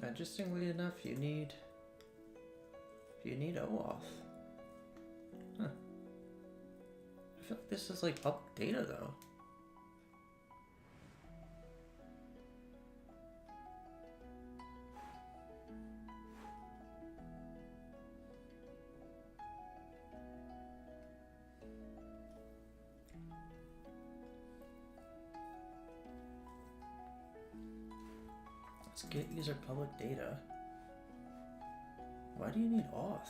Interestingly enough, you need OAuth. Huh. I feel like this is like public data though. Let's get user public data. Why do you need auth?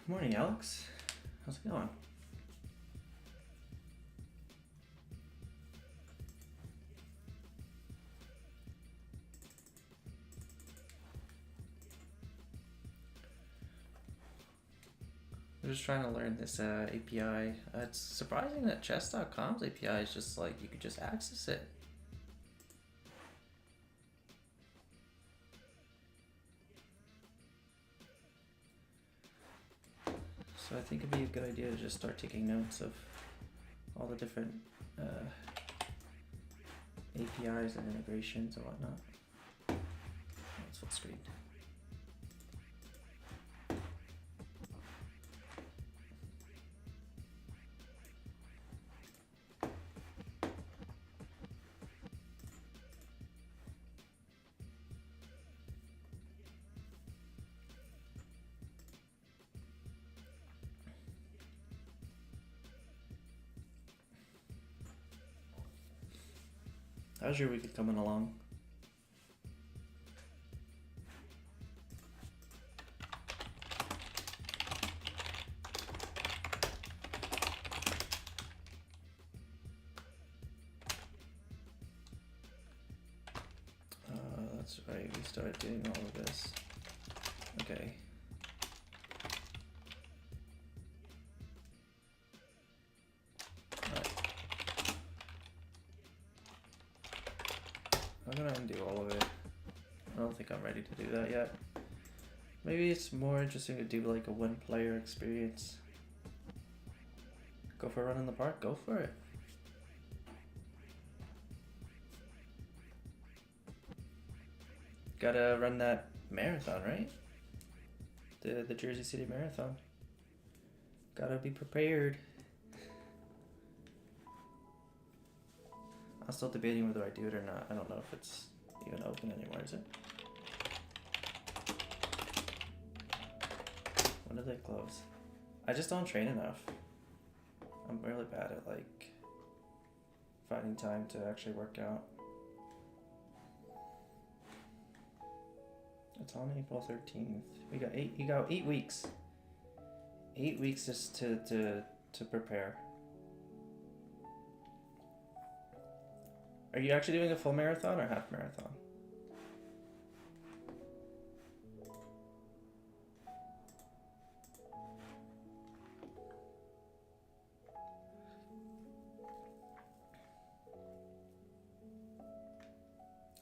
Morning, Alex. How's it going? I'm just trying to learn this API. It's surprising that chess.com's API is just like, you could just access it. So I think it'd be a good idea to just start taking notes of all the different APIs and integrations and whatnot. Oh, it's full screen. How's your week coming along? That's right, we started doing all of this. Okay. I'm gonna undo all of it. I don't think I'm ready to do that yet. Maybe it's more interesting to do like a one player experience. Go for a run in the park, go for it. Gotta run that marathon, right? The Jersey City Marathon. Gotta be prepared. I'm still debating whether I do it or not. I don't know if it's even open anymore, is it? When did they close? I just don't train enough. I'm really bad at like finding time to actually work out. It's on April 13th. You got 8 weeks. 8 weeks just to prepare. Are you actually doing a full marathon or half marathon?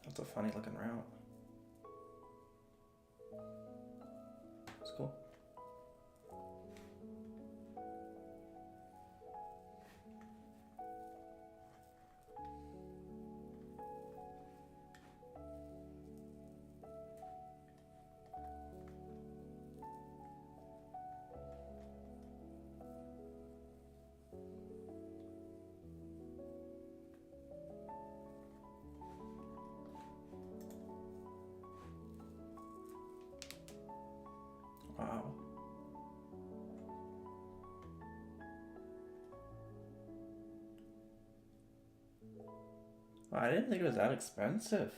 That's a funny looking route. It's cool. I didn't think it was that expensive.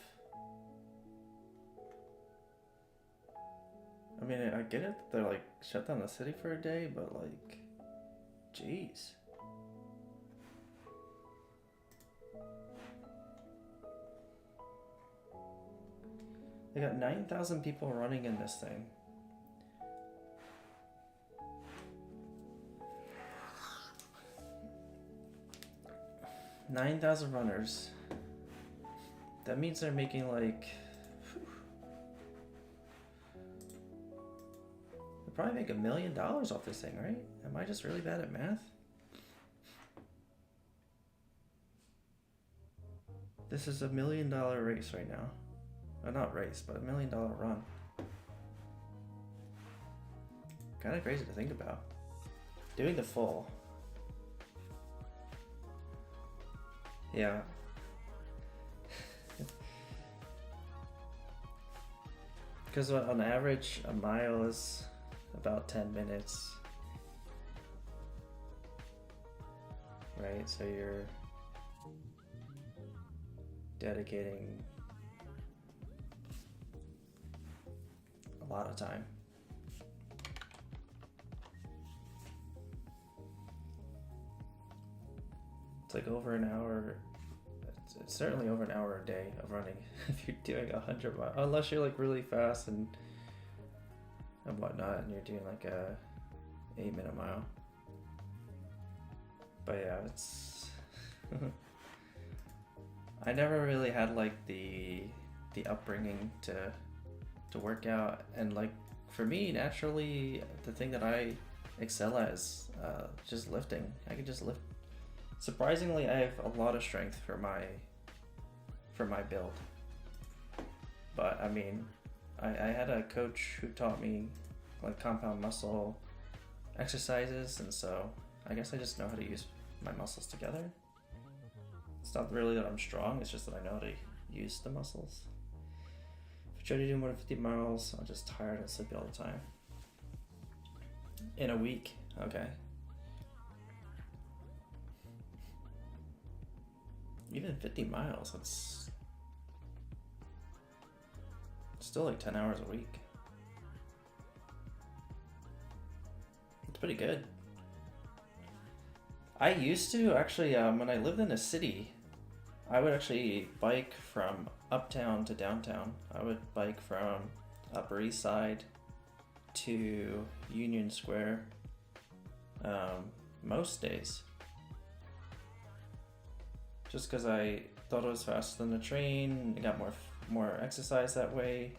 I mean, I get it that they're like shut down the city for a day, but like, jeez. They got 9,000 people running in this thing. $9,000 runners. That means they're making like, they'll probably make $1 million off this thing, right? Am I just really bad at math? This is $1 million race right now. Not race, but $1 million run. Kind of crazy to think about. Doing the full. Yeah. Because on average, a mile is about 10 minutes. Right? So you're dedicating a lot of time. It's like over an hour. It's certainly over an hour a day of running if you're doing 100 miles, unless you're like really fast and whatnot, and you're doing like a 8-minute mile. But yeah, it's I never really had like the upbringing to work out, and like for me, naturally, the thing that I excel at is just lifting. I can just lift. Surprisingly, I have a lot of strength for my build. But I mean, I had a coach who taught me like compound muscle exercises, and so I guess I just know how to use my muscles together. It's not really that I'm strong, it's just that I know how to use the muscles. If I try to do more than 50 miles, I'm just tired and sleepy all the time. In a week, okay. Even 50 miles, that's still like 10 hours a week. It's pretty good. I used to actually, when I lived in a city, I would actually bike from uptown to downtown. I would bike from Upper East Side to Union Square most days. Just because I thought it was faster than the train, I got more exercise that way.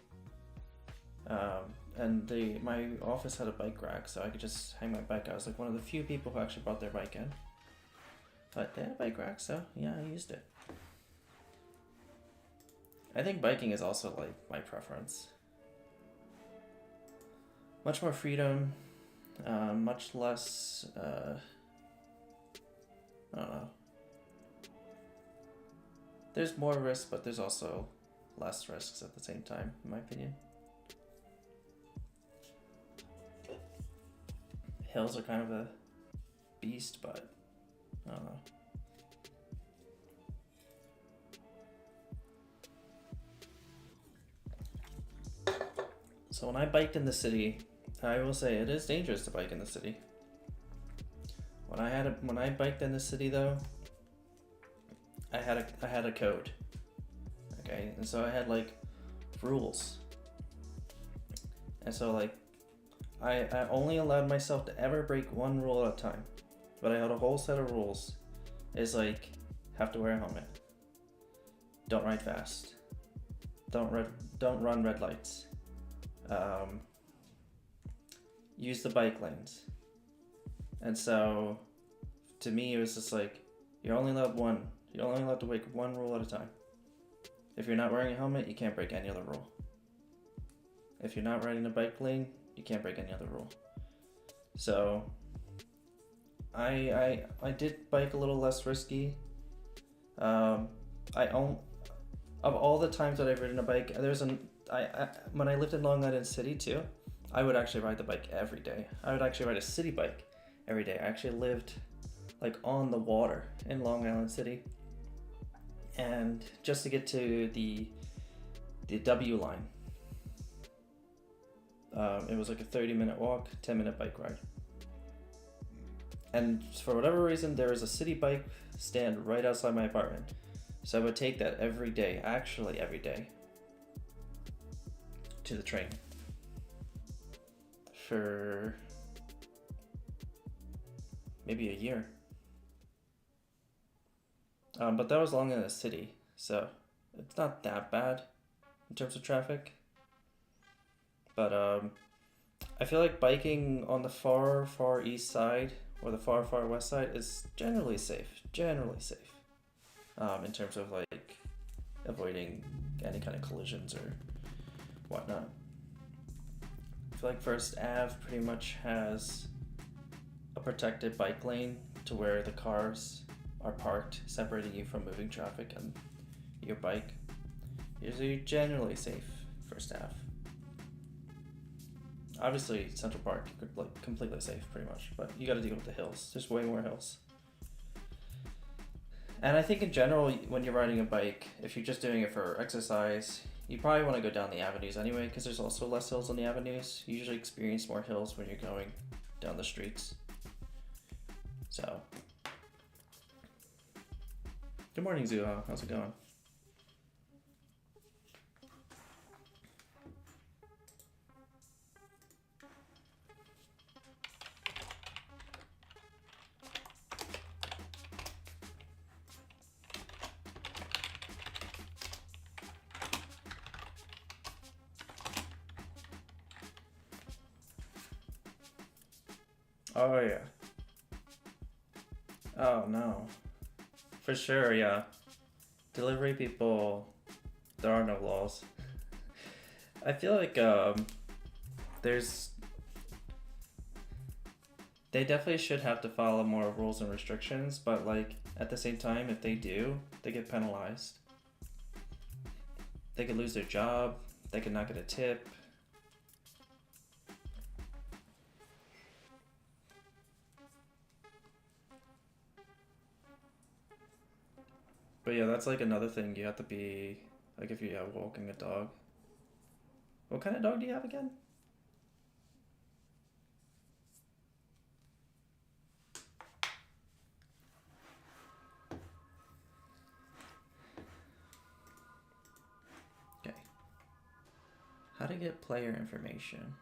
And my office had a bike rack, so I could just hang my bike. I was like one of the few people who actually brought their bike in. But they had a bike rack, so yeah, I used it. I think biking is also like my preference. Much more freedom, much less, I don't know. There's more risk, but there's also less risks at the same time, in my opinion. Hills are kind of a beast, but I don't know. So when I biked in the city, I will say it is dangerous to bike in the city. When I biked in the city though, I had a code. Okay, and so I had like rules. And so like I only allowed myself to ever break one rule at a time. But I had a whole set of rules. It's like, have to wear a helmet. Don't ride fast. Don't run red lights. Use the bike lanes. And so to me it was just like, you're only allowed to break one rule at a time. If you're not wearing a helmet, you can't break any other rule. If you're not riding the bike lane, you can't break any other rule. So I did bike a little less risky. Of all the times that I've ridden a bike, when I lived in Long Island City too, I would actually ride the bike every day. I would actually ride a city bike every day. I actually lived like on the water in Long Island City. and just to get to the W line, it was like a 30-minute walk, 10-minute bike ride. And for whatever reason, there was a city bike stand right outside my apartment. So I would take that every day, actually every day, to the train for maybe a year. But that was long in the city, so it's not that bad in terms of traffic. But I feel like biking on the far east side or the far west side is generally safe. In terms of like avoiding any kind of collisions or whatnot. I feel like First Ave pretty much has a protected bike lane to where the cars are parked, separating you from moving traffic and your bike. You're generally safe, First Ave. Obviously, Central Park, you could like completely safe pretty much, but you got to deal with the hills. There's way more hills. And I think in general, when you're riding a bike, if you're just doing it for exercise, you probably want to go down the avenues anyway, because there's also less hills on the avenues. You usually experience more hills when you're going down the streets. So, good morning, Zuha. How's it going? Oh yeah. Oh no. For sure, yeah. Delivery people, there are no laws. I feel like there's they definitely should have to follow more rules and restrictions, but like at the same time, if they do, they get penalized. They could lose their job, they could not get a tip. But yeah, that's like another thing you have to be, like if you're walking a dog. What kind of dog do you have again? Okay. How to get player information.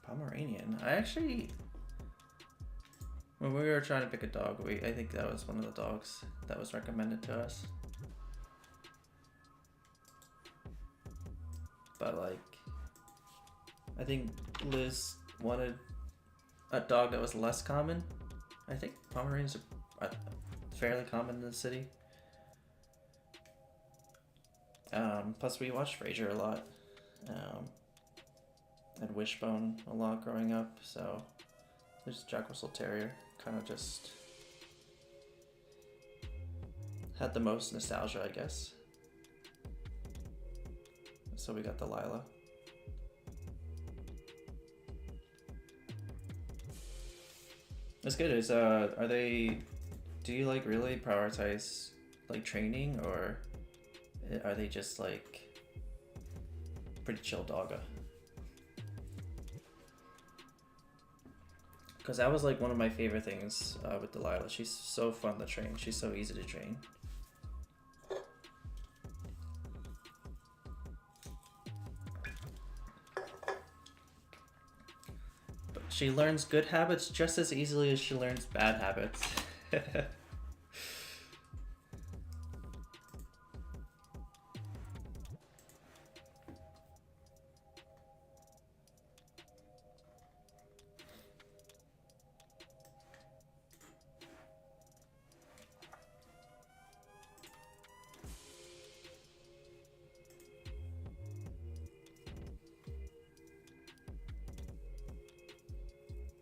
Pomeranian. I actually, when we were trying to pick a dog, I think that was one of the dogs that was recommended to us. But like, I think Liz wanted a dog that was less common. I think Pomeranians are fairly common in the city. Plus we watched Frasier a lot. And Wishbone a lot growing up, so there's Jack Russell Terrier. Kind of just had the most nostalgia, I guess. So we got the Lila. That's good. Are they? Do you like really prioritize like training, or are they just like pretty chill dogga? Because that was like one of my favorite things with Delilah. She's so fun to train. She's so easy to train. But she learns good habits just as easily as she learns bad habits.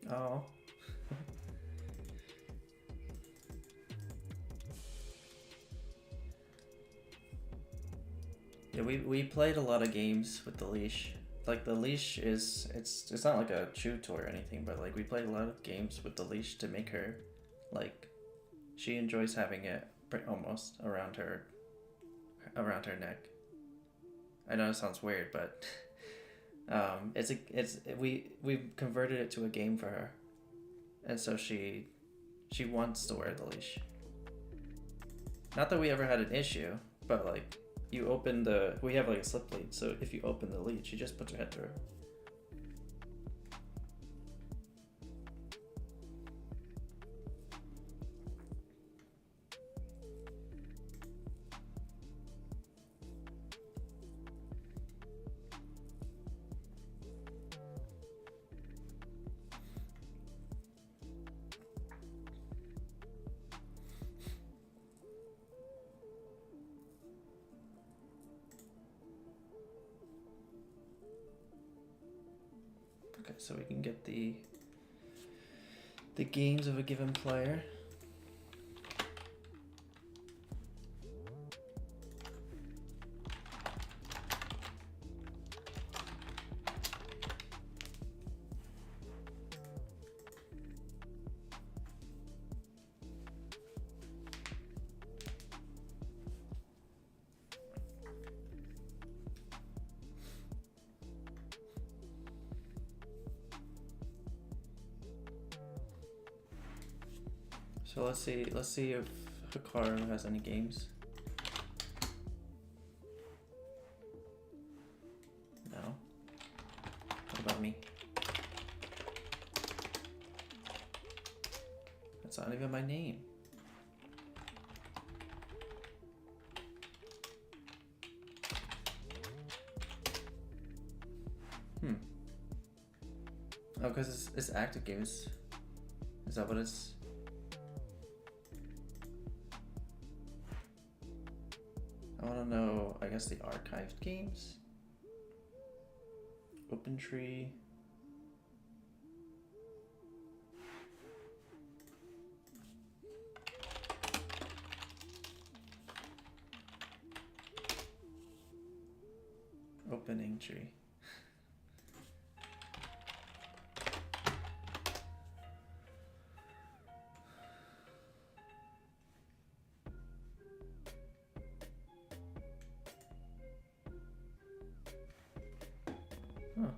Oh. Yeah, we played a lot of games with the leash like the leash is it's not like a chew toy or anything, but like we played a lot of games with the leash to make her like she enjoys having it almost around her neck. I know it sounds weird, but we converted it to a game for her, and so she wants to wear the leash. Not that we ever had an issue, but like you open we have like a slip lead, so if you open the lead, she just puts her head through. Okay, so we can get the games of a given player. So let's see if Hikaru has any games. No. What about me? That's not even my name. Oh, because it's active games. Is that what it's? I want to know, I guess, the archived games? OpenTree. Opening tree. Huh.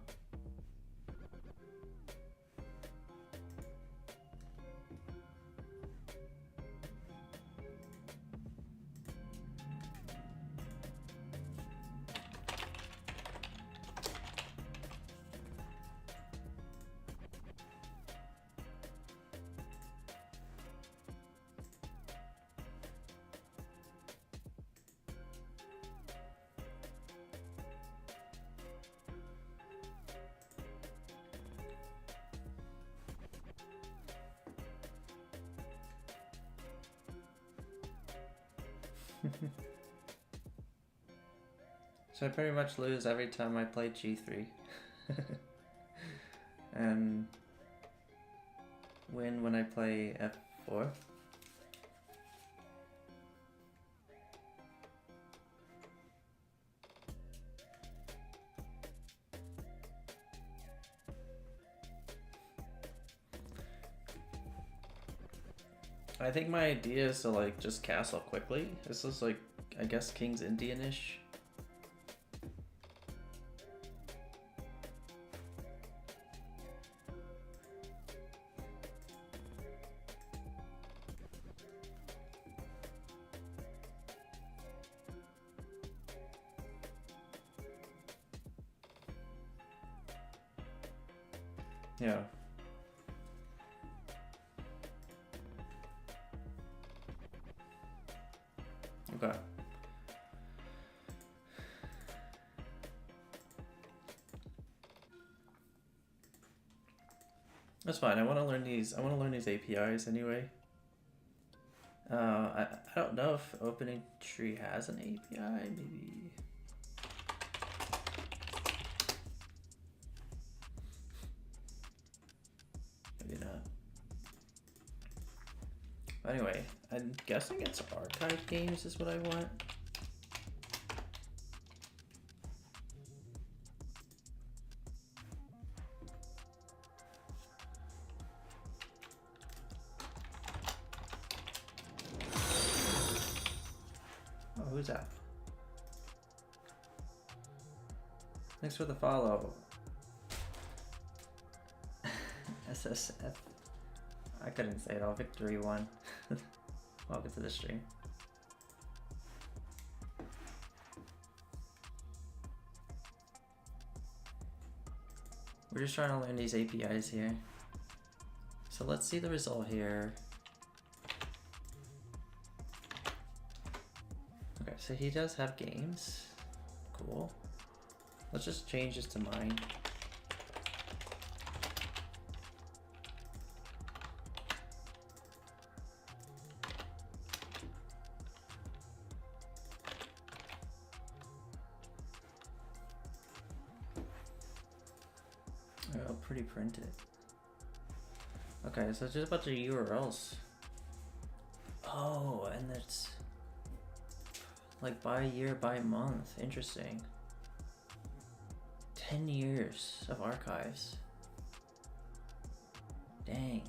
So I pretty much lose every time I play G3. And win when I play F4. I think my idea is to like just castle quickly. This is like, I guess, King's Indian-ish. Yeah. Okay. That's fine. I want to learn these. I want to learn these APIs anyway. I don't know if Opening Tree has an API. Maybe. Maybe not. Anyway, I'm guessing it's archive games is what I want. Games app. Thanks for the follow. SSF. I couldn't say it all. Victory 1. Welcome to the stream. We're just trying to learn these APIs here. So let's see the result here. Okay, so he does have games. Cool. Let's just change this to mine. I'll pretty print it. Okay, so it's just a bunch of URLs. Oh, and it's like by year, by month. Interesting. 10 years of archives. Dang.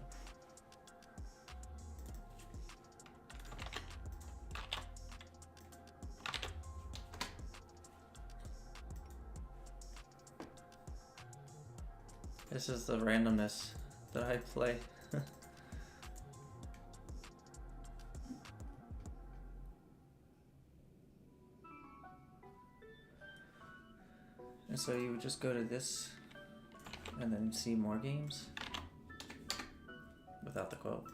This is the randomness that I play. And so you would just go to this and then see more games without the quote.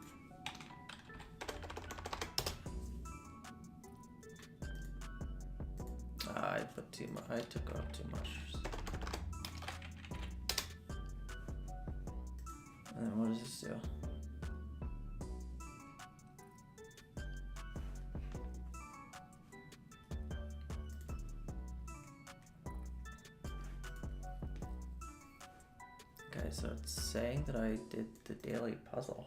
I put too much. I took out too much. And then what does this do? Okay, so it's saying that I did the daily puzzle.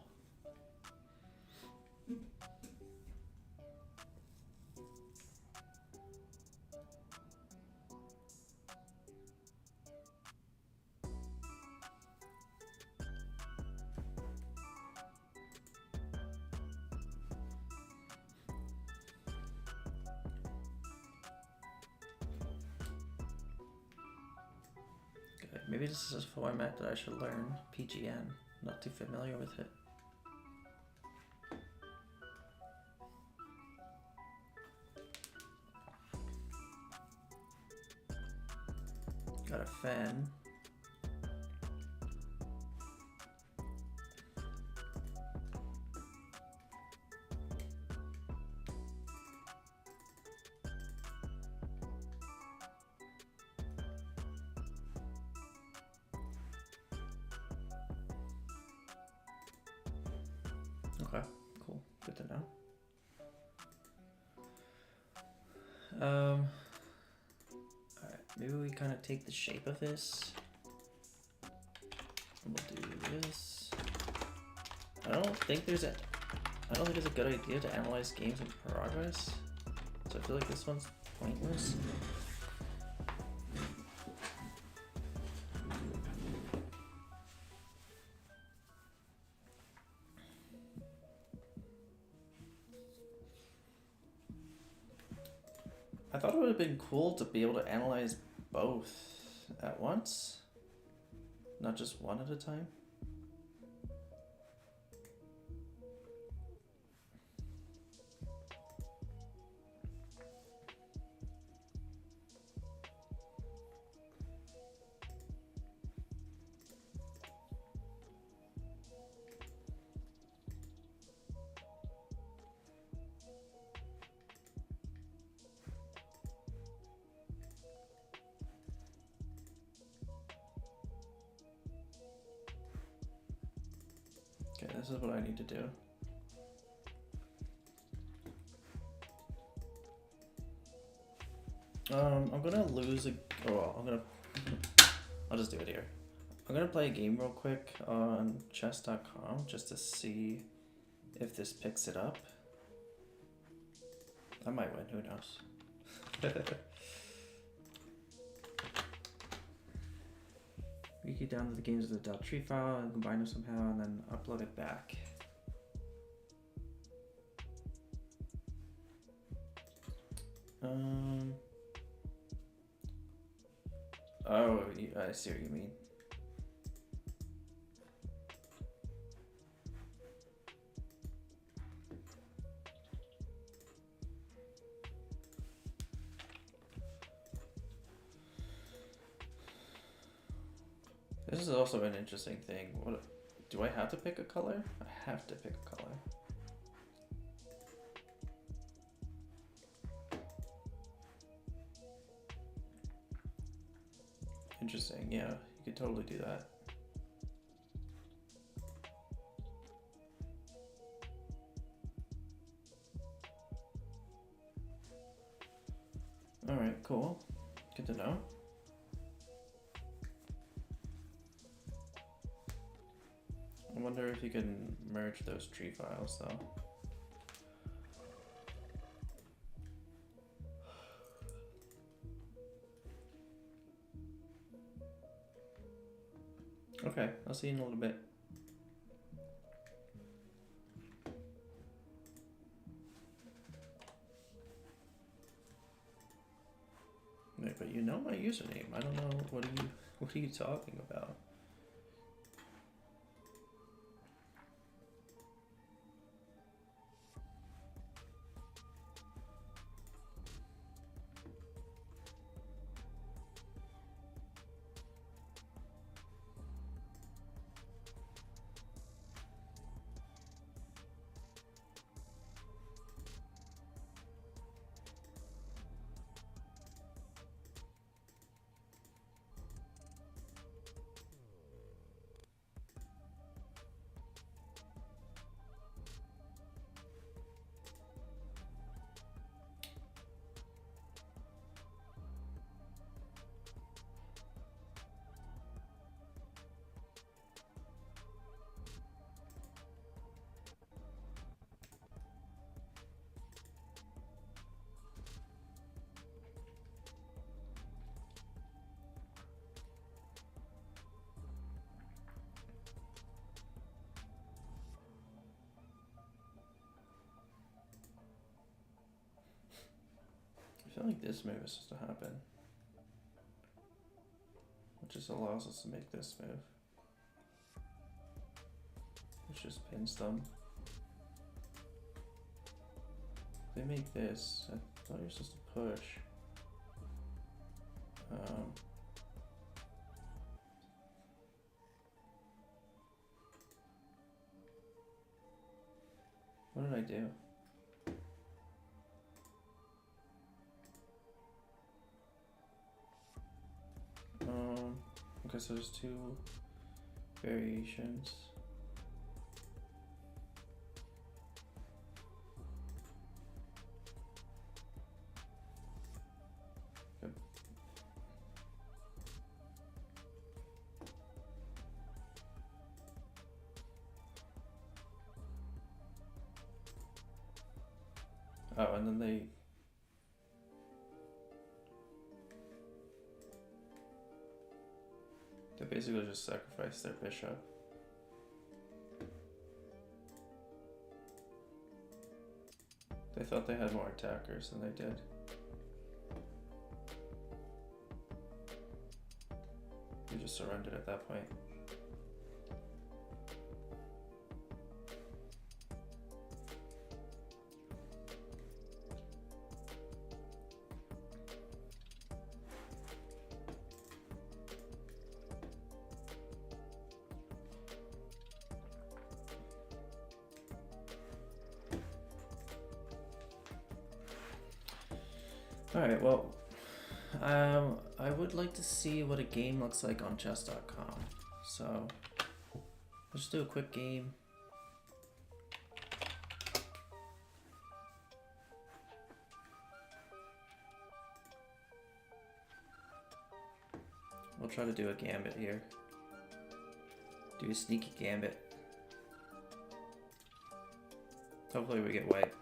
Maybe this is a format that I should learn. PGN. Not too familiar with it. Got a fan. Okay, cool. Good to know. Alright, maybe we kind of take the shape of this. We'll do this. I don't think there's a good idea to analyze games in progress. So I feel like this one's pointless. I thought it would have been cool to be able to analyze both at once, not just one at a time. Okay, this is what I need to do. I'm gonna lose a. Oh, well, I'll just do it here. I'm gonna play a game real quick on chess.com just to see if this picks it up. I might win. Who knows? We get down to the games with the .tree file and combine them somehow and then upload it back. Um. Oh, I see what you mean. This is also an interesting thing. What do I have to pick a color? I have to pick a color. Interesting. Yeah, you could totally do that. All right, cool. Good to know. I wonder if you can merge those tree files though. Okay, I'll see you in a little bit. Wait, but you know my username. I don't know. What are you talking about? I feel like this move is supposed to happen. Which just allows us to make this move. Which just pins them. If they make this, I thought you were supposed to push. What did I do? Okay, so there's two variations. Good. Oh, and then they basically just sacrifice their bishop. They thought they had more attackers than they did. They just surrendered at that point. Alright, well, I would like to see what a game looks like on chess.com. So, let's do a quick game. We'll try to do a gambit here. Do a sneaky gambit. Hopefully we get white.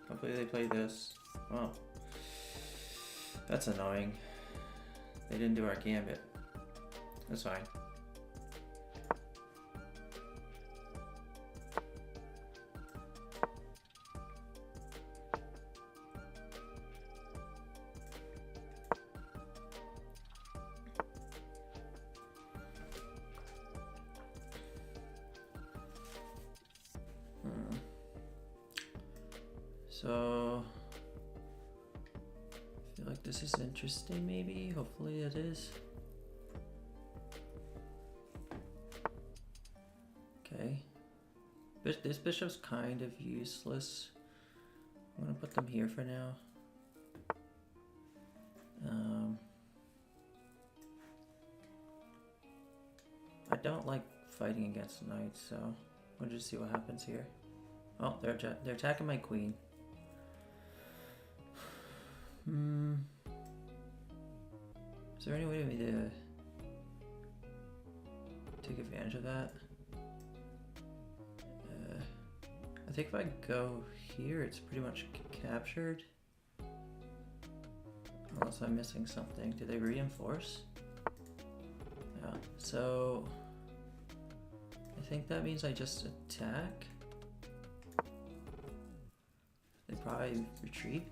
Hopefully they play this. Oh. That's annoying. They didn't do our gambit. That's fine. So I feel like this is interesting, maybe. Hopefully it is. Okay. This bishop's kind of useless. I'm gonna put them here for now. I don't like fighting against knights, so we'll just see what happens here. Oh, they're attacking my queen. Is there any way for me to take advantage of that? I think if I go here, it's pretty much captured. Unless I'm missing something. Do they reinforce? Yeah, so I think that means I just attack. They probably retreat.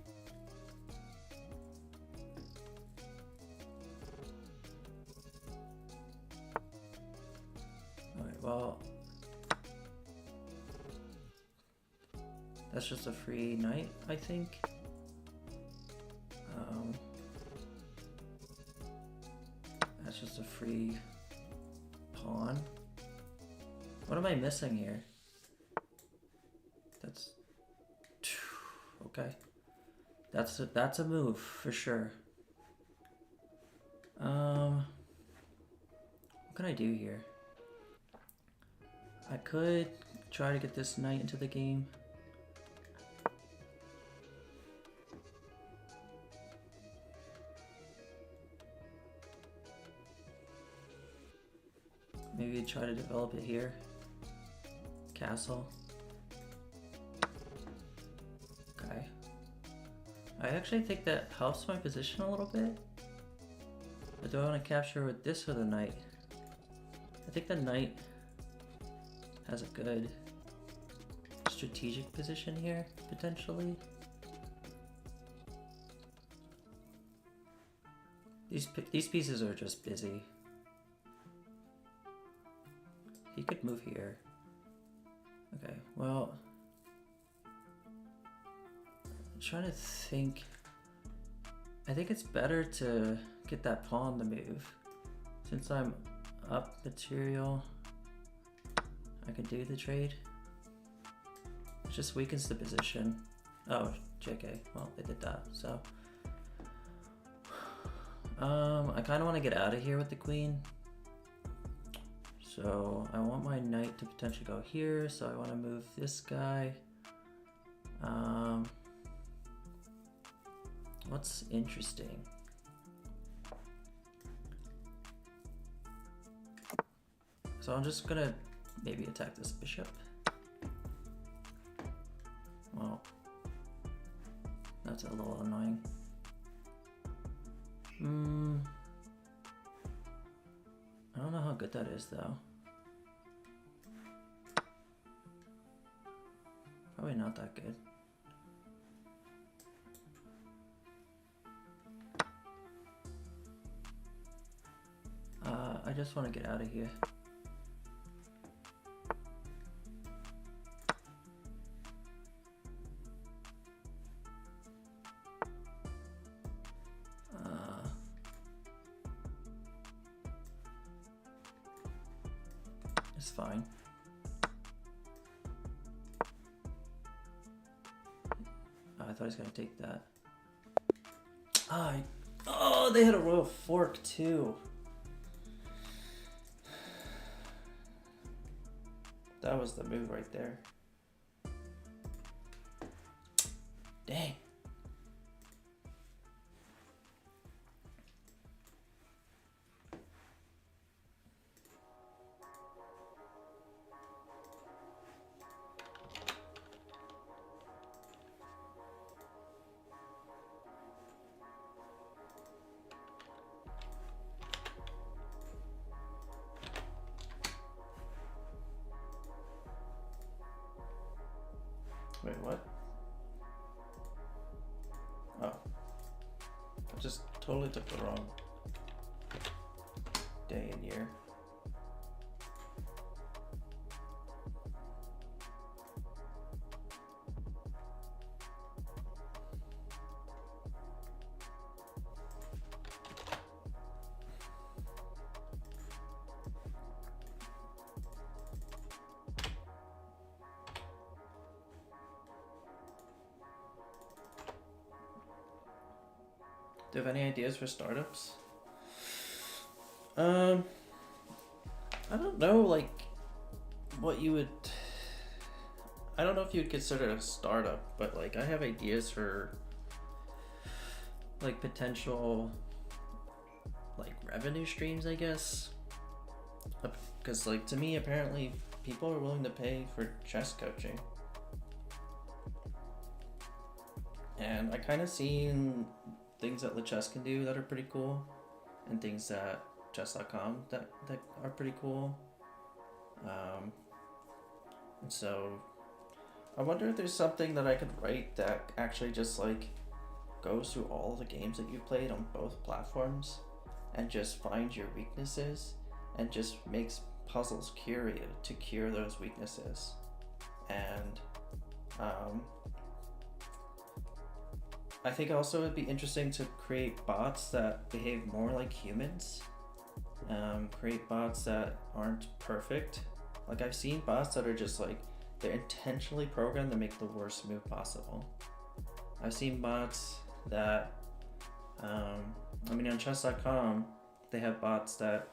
Alright, well, that's just a free knight, I think. That's just a free pawn. What am I missing here? That's okay. That's a move for sure. What can I do here? I could try to get this knight into the game. Maybe try to develop it here. Castle. Okay. I actually think that helps my position a little bit. But do I want to capture with this or the knight? I think the knight has a good strategic position here, potentially. These pieces are just busy. He could move here. Okay, well, I'm trying to think. I think it's better to get that pawn to move. Since I'm up material, I could do the trade. It just weakens the position. Oh, JK. Well, they did that, so. I kind of want to get out of here with the queen. So I want my knight to potentially go here, so I want to move this guy. What's interesting? So I'm just gonna maybe attack this bishop. Well, that's a little annoying. I don't know how good that is though. Probably not that good. I just want to get out of here. It's fine. Oh, I thought he was gonna take that. Oh, they had a royal fork too. That was the move right there. Dang. Wait, what? Oh. I just totally took the wrong day and year. Do you have any ideas for startups? Um, I don't know, like, what you would. I don't know if you'd consider it a startup, but like, I have ideas for like potential like revenue streams, I guess. Because like to me, apparently, people are willing to pay for chess coaching, and I kind of seen things that LeChess can do that are pretty cool, and things that chess.com that are pretty cool. And so I wonder if there's something that I could write that actually just like goes through all the games that you played on both platforms and just finds your weaknesses and just makes puzzles curated to cure those weaknesses. And I think also it'd be interesting to create bots that behave more like humans. Create bots that aren't perfect. Like I've seen bots that are just like, they're intentionally programmed to make the worst move possible. I've seen bots that, on chess.com, they have bots that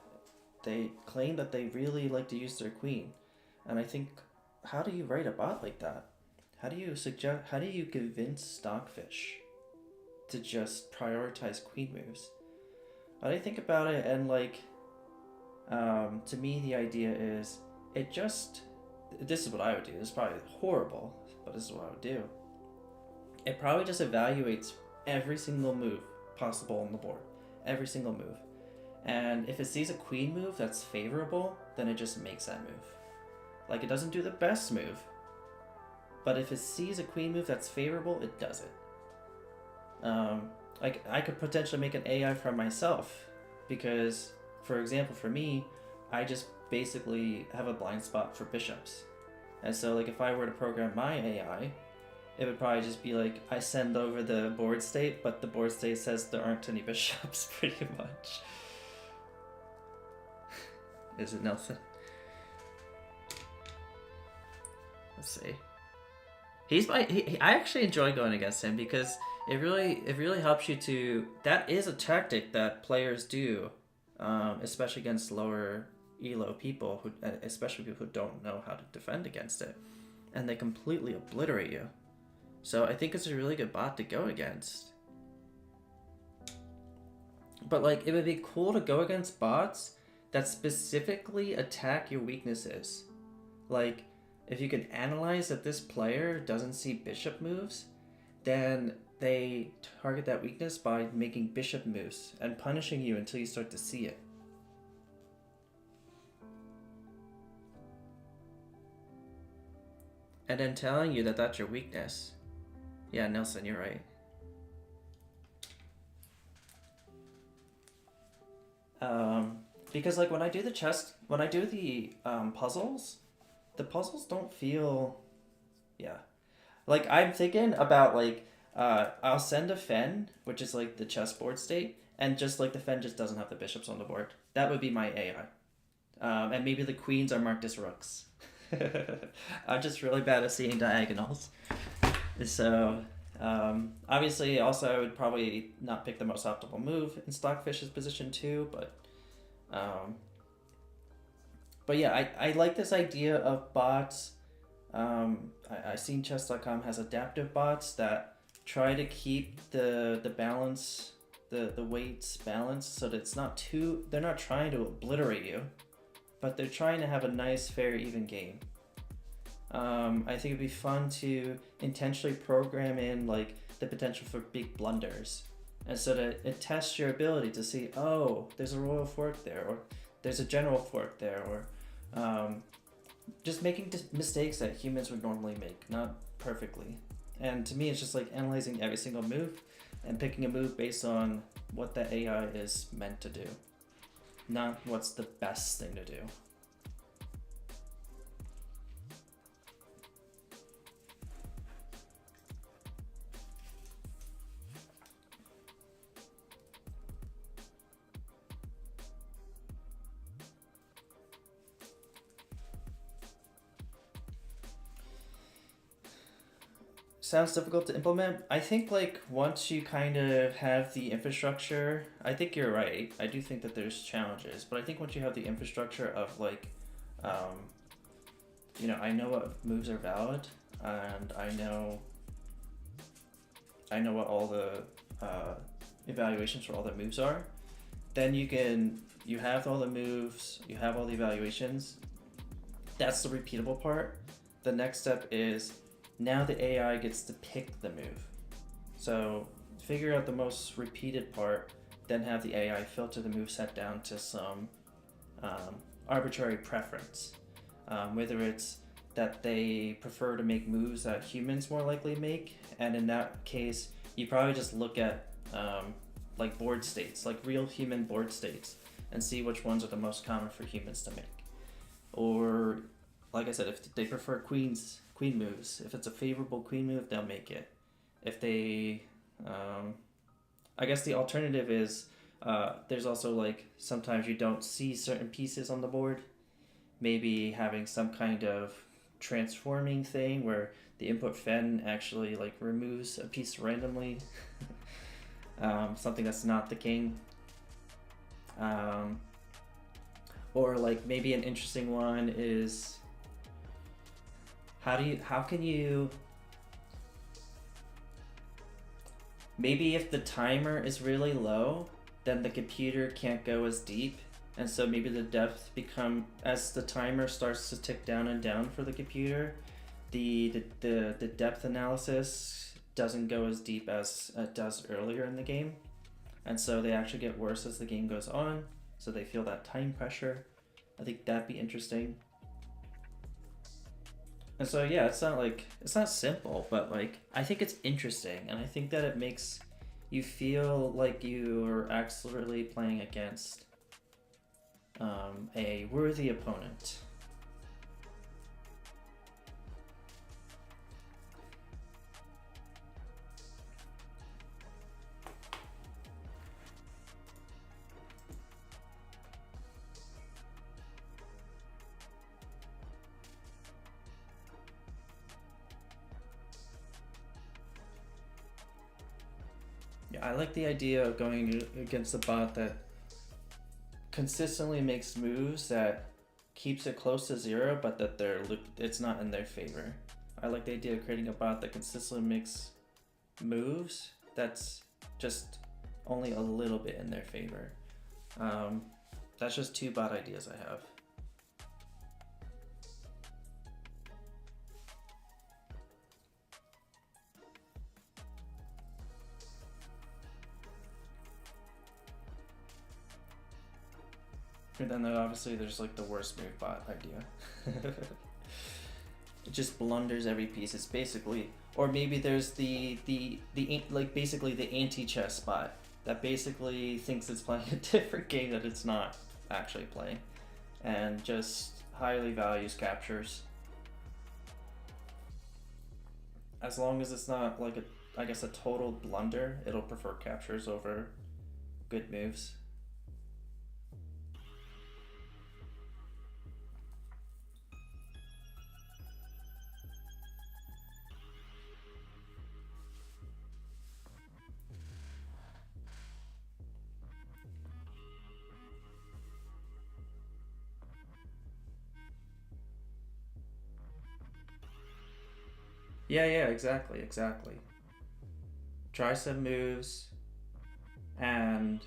they claim that they really like to use their queen. And I think, how do you write a bot like that? How do you convince Stockfish to just prioritize queen moves? But I think about it, and like, to me the idea is, this is what I would do. This is probably horrible, but this is what I would do. It probably just evaluates every single move possible on the board. Every single move. And if it sees a queen move that's favorable, then it just makes that move. Like, it doesn't do the best move, but if it sees a queen move that's favorable, it does it. Like, I could potentially make an AI from myself, because, for example, for me, I just basically have a blind spot for bishops. And so like if I were to program my AI, it would probably just be like, I send over the board state, but the board state says there aren't any bishops, pretty much. Is it, Nelson? Let's see. I actually enjoy going against him because it really helps you to. That is a tactic that players do, especially against lower elo people, especially people who don't know how to defend against it, and they completely obliterate you. So I think it's a really good bot to go against. But like, it would be cool to go against bots that specifically attack your weaknesses. Like, if you can analyze that this player doesn't see bishop moves, then they target that weakness by making bishop moves and punishing you until you start to see it. And then telling you that that's your weakness. Yeah, Nelson, you're right. Because like when I do the puzzles, the puzzles don't feel, yeah. Like I'm thinking about like, I'll send a Fen, which is like the chessboard state, and just like the Fen just doesn't have the bishops on the board. That would be my AI. And maybe the queens are marked as rooks. I'm just really bad at seeing diagonals. So, obviously, also I would probably not pick the most optimal move in Stockfish's position too, but yeah, I like this idea of bots. I've seen chess.com has adaptive bots that try to keep the balance, the weights balanced, so that it's not too, they're not trying to obliterate you, but they're trying to have a nice, fair, even game. I think it'd be fun to intentionally program in like the potential for big blunders, and so that it tests your ability to see, oh, there's a royal fork there, or there's a general fork there, or just making mistakes that humans would normally make, not perfectly. And to me, it's just like analyzing every single move and picking a move based on what the AI is meant to do, not what's the best thing to do. sounds difficult to implement. I think like once you kind of have the infrastructure, I think you're right. I do think that there's challenges, but I think once you have the infrastructure of like, um, I know what moves are valid, and I know what all the evaluations for all the moves are. Then you have all the moves, you have all the evaluations. That's the repeatable part. The next step is now the AI gets to pick the move. So figure out the most repeated part, then have the AI filter the move set down to some arbitrary preference. Whether it's that they prefer to make moves that humans more likely make, and in that case, you probably just look at like board states, like real human board states, and see which ones are the most common for humans to make. Or, like I said, if they prefer queen moves, if it's a favorable queen move, they'll make it. If they, I guess the alternative is there's also like sometimes you don't see certain pieces on the board. Maybe having some kind of transforming thing where the input fen actually like removes a piece randomly. Something that's not the king. Or like maybe an interesting one is how can you maybe if the timer is really low, then the computer can't go as deep, and so maybe the depth as the timer starts to tick down and down for the computer, the depth analysis doesn't go as deep as it does earlier in the game, and so they actually get worse as the game goes on, so they feel that time pressure. I think that'd be interesting. And so yeah, it's not simple, but like I think it's interesting, and I think that it makes you feel like you're actually playing against a worthy opponent. Yeah, I like the idea of going against a bot that consistently makes moves that keeps it close to zero, but that it's not in their favor. I like the idea of creating a bot that consistently makes moves that's just only a little bit in their favor. That's just two bot ideas I have. And then obviously there's like the worst move bot idea. It just blunders every piece. It's basically, or maybe there's the like basically the anti-chess bot that basically thinks it's playing a different game that it's not actually playing, and just highly values captures. As long as it's not like I guess a total blunder, it'll prefer captures over good moves. Yeah, exactly. Try some moves and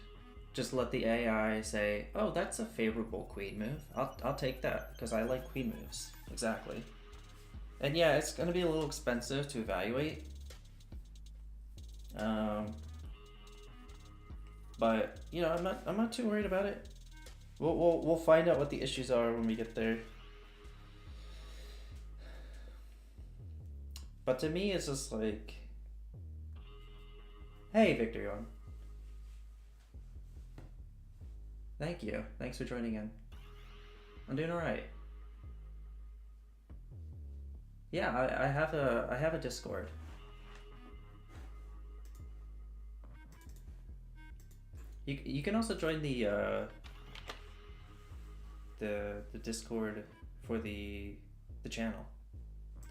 just let the AI say, "Oh, that's a favorable queen move. I'll take that because I like queen moves." Exactly. And yeah, it's gonna be a little expensive to evaluate. But I'm not too worried about it. We'll find out what the issues are when we get there. But to me, it's just like, hey, Victor Yon. Thank you. Thanks for joining in. I'm doing all right. Yeah, I have a Discord. You can also join the Discord for the channel.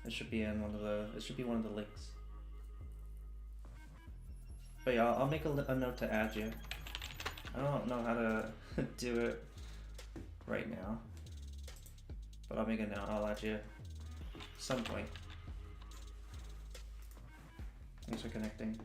It should be one of the links. But yeah, I'll make a note to add you. I don't know how to do it right now, but I'll make a note. I'll add you some point. Thanks for connecting.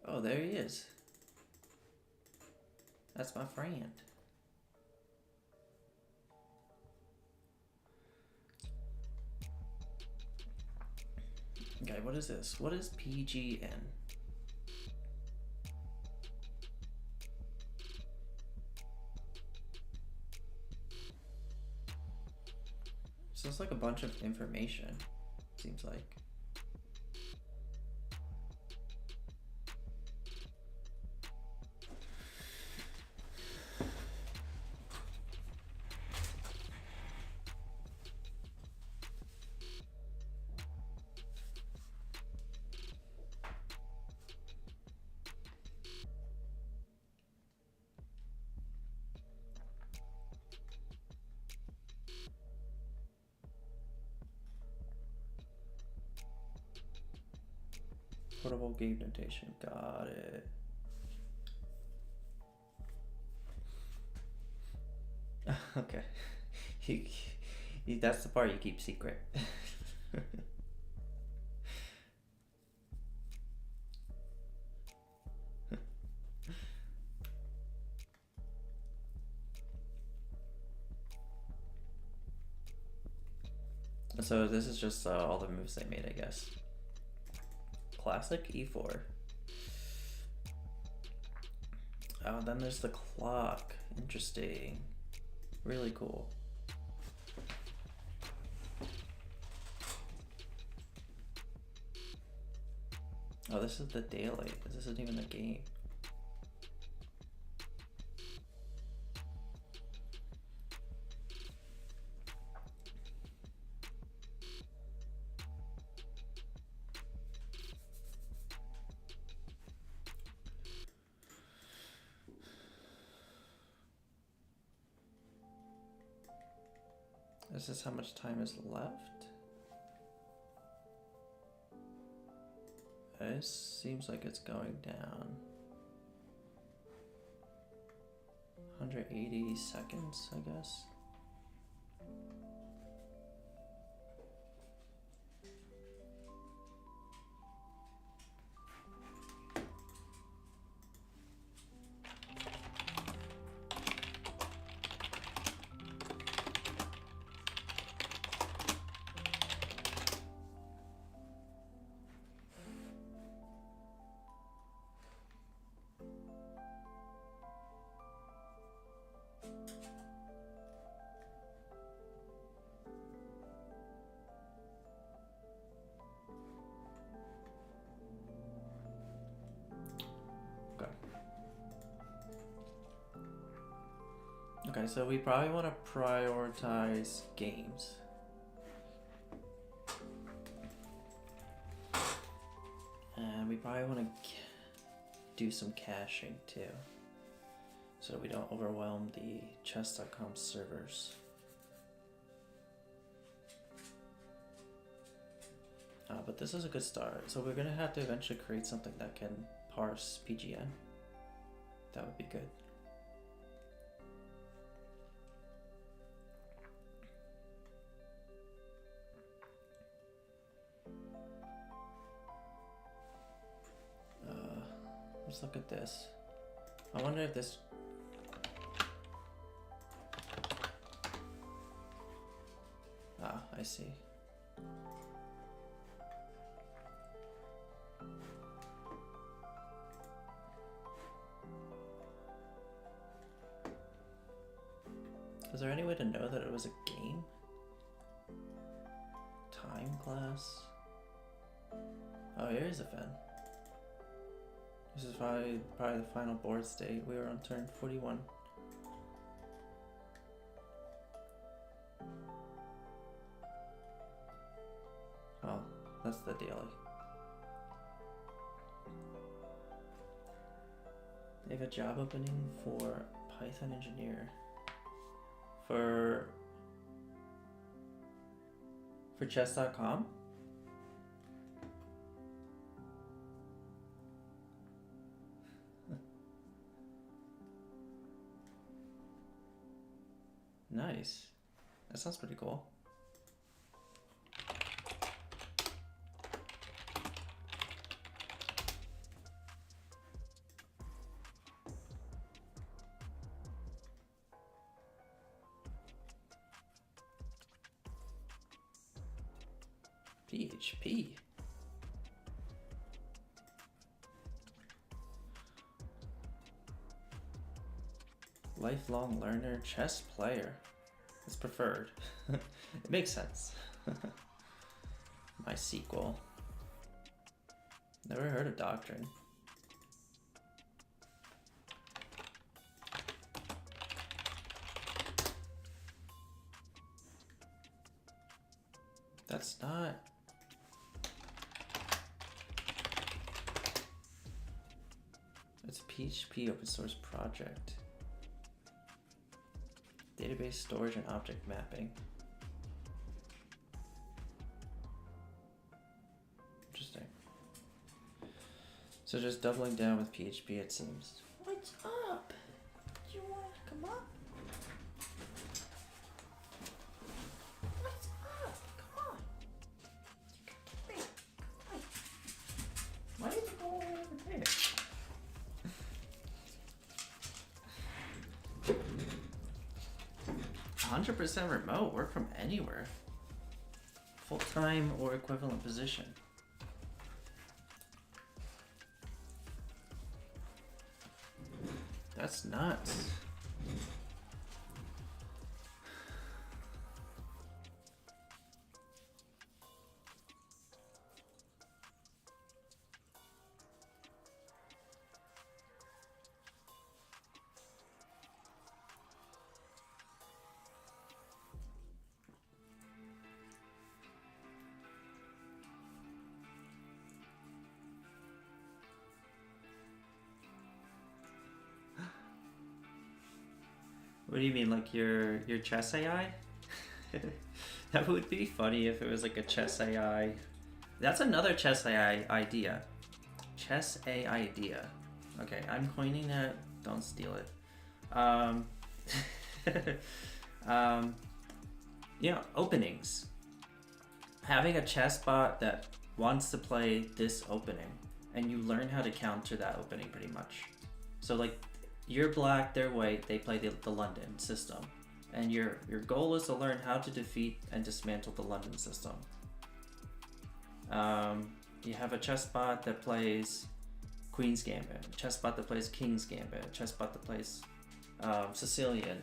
Oh, there he is. That's my friend. Okay, what is this? What is PGN? So it's like a bunch of information, seems like. Portable game notation, got it. Okay. That's the part you keep secret. So this is just all the moves they made, I guess. Classic E4. Oh, then there's the clock. Interesting. Really cool. Oh, this is the daily. This isn't even the game. This is how much time is left. This seems like it's going down. 180 seconds, I guess. Okay, so we probably want to prioritize games. And we probably want to do some caching too, so that we don't overwhelm the chess.com servers. But this is a good start. So we're going to have to eventually create something that can parse PGN. That would be good. Let's look at this. I wonder if this... Ah, I see. Is there any way to know that it was a game? Time class? Oh, here's a Fen. This is probably the final board state. We were on turn 41. What's the daily? They have a job opening for Python engineer. For chess.com? Nice. That sounds pretty cool. PHP. Lifelong learner, chess player. It's preferred. It makes sense. MySQL. Never heard of Doctrine. That's not... It's a PHP open source project. Database storage and object mapping. Interesting. So just doubling down with PHP, it seems. What's up? Do you want to come up? What's up? Come on. Hey, come on. Why did you go all the way over there? 100% remote, work from anywhere. Full-time or equivalent position. That's nuts. What do you mean, like your chess AI? That would be funny if it was like a chess AI. That's another chess AI idea. Chess AI idea. Okay, I'm coining that. Don't steal it. You know, openings. Having a chess bot that wants to play this opening, and you learn how to counter that opening pretty much. So like, you're black, they're white, they play the London system. And your goal is to learn how to defeat and dismantle the London system. You have a chess bot that plays Queen's Gambit, a chess bot that plays King's Gambit, a chess bot that plays Sicilian,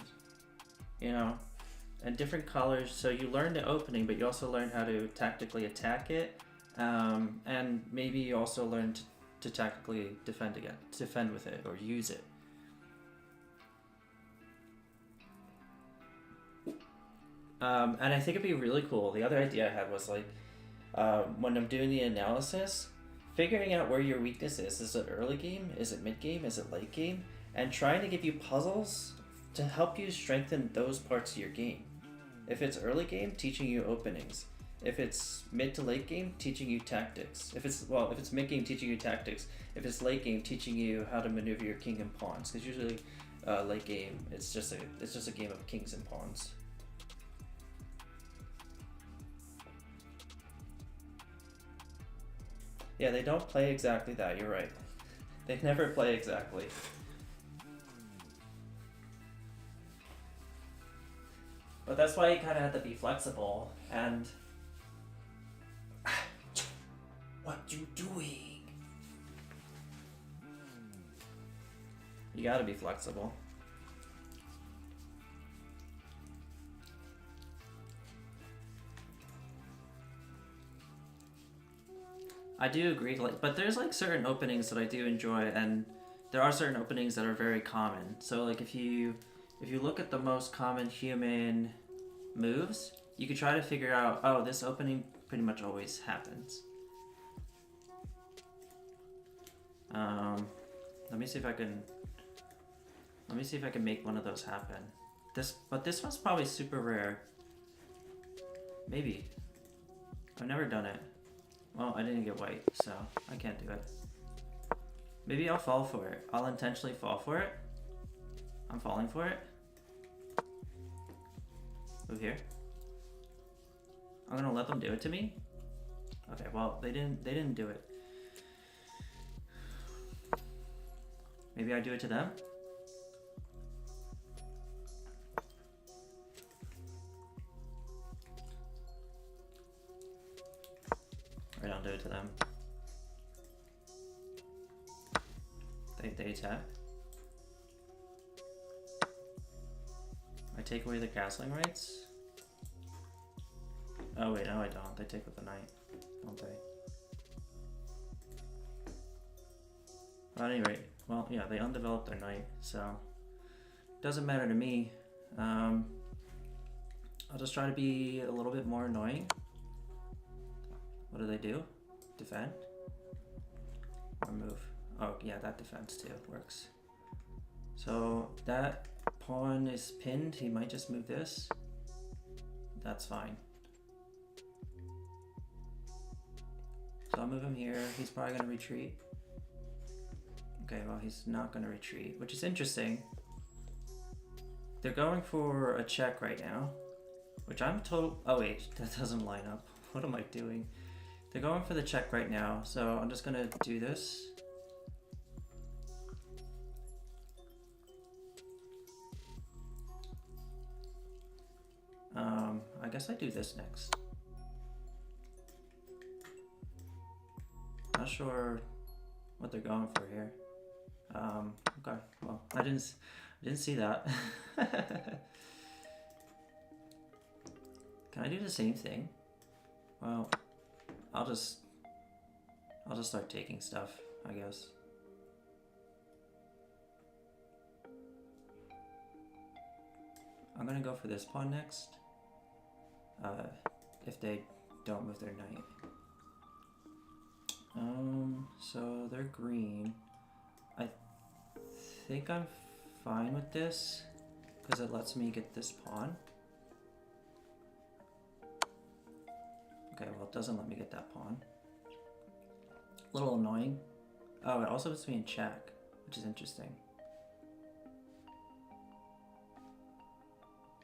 you know, and different colors. So you learn the opening, but you also learn how to tactically attack it, and maybe you also learn to tactically defend with it or use it. And I think it'd be really cool. The other idea I had was like, when I'm doing the analysis, figuring out where your weakness is. Is it early game? Is it mid game? Is it late game? And trying to give you puzzles to help you strengthen those parts of your game. If it's early game, teaching you openings. If it's mid to late game, teaching you tactics. If it's mid game, teaching you tactics. If it's late game, teaching you how to maneuver your king and pawns. Because usually, late game, it's just a game of kings and pawns. Yeah, they don't play exactly that, you're right. They never play exactly. But that's why you kind of have to be flexible and... What you doing? You gotta be flexible. I do agree, but there's like certain openings that I do enjoy, and there are certain openings that are very common. So like if you look at the most common human moves, you could try to figure out, oh, this opening pretty much always happens. Let me see if I can. Let me see if I can make one of those happen. But this one's probably super rare. Maybe. I've never done it. Well, I didn't get white, so I can't do it. Maybe I'll fall for it. I'll intentionally fall for it. I'm falling for it. Move here. I'm gonna let them do it to me. Okay, well they didn't do it. Maybe I do it to them. Or I don't do it to them. They attack. I take away the castling rights. Oh wait, no I don't. They take with the knight, don't they? At any rate, well, yeah, they undeveloped their knight, so doesn't matter to me. I'll just try to be a little bit more annoying. What do they do? Defend? Or move? Oh yeah, that defense too works. So that pawn is pinned. He might just move this. That's fine. So I'll move him here. He's probably gonna retreat. Okay, well he's not gonna retreat, which is interesting. They're going for a check right now, which I'm told. Oh wait, that doesn't line up. What am I doing? They're going for the check right now, so I'm just gonna do this. I guess I do this next. Not sure what they're going for here. Okay, well, I didn't see that. Can I do the same thing? Well, I'll just start taking stuff, I guess. I'm gonna go for this pawn next. If they don't move their knight. So they're green. I think I'm fine with this because it lets me get this pawn. Okay, well it doesn't let me get that pawn. A little annoying. Oh, it also puts me in check, which is interesting.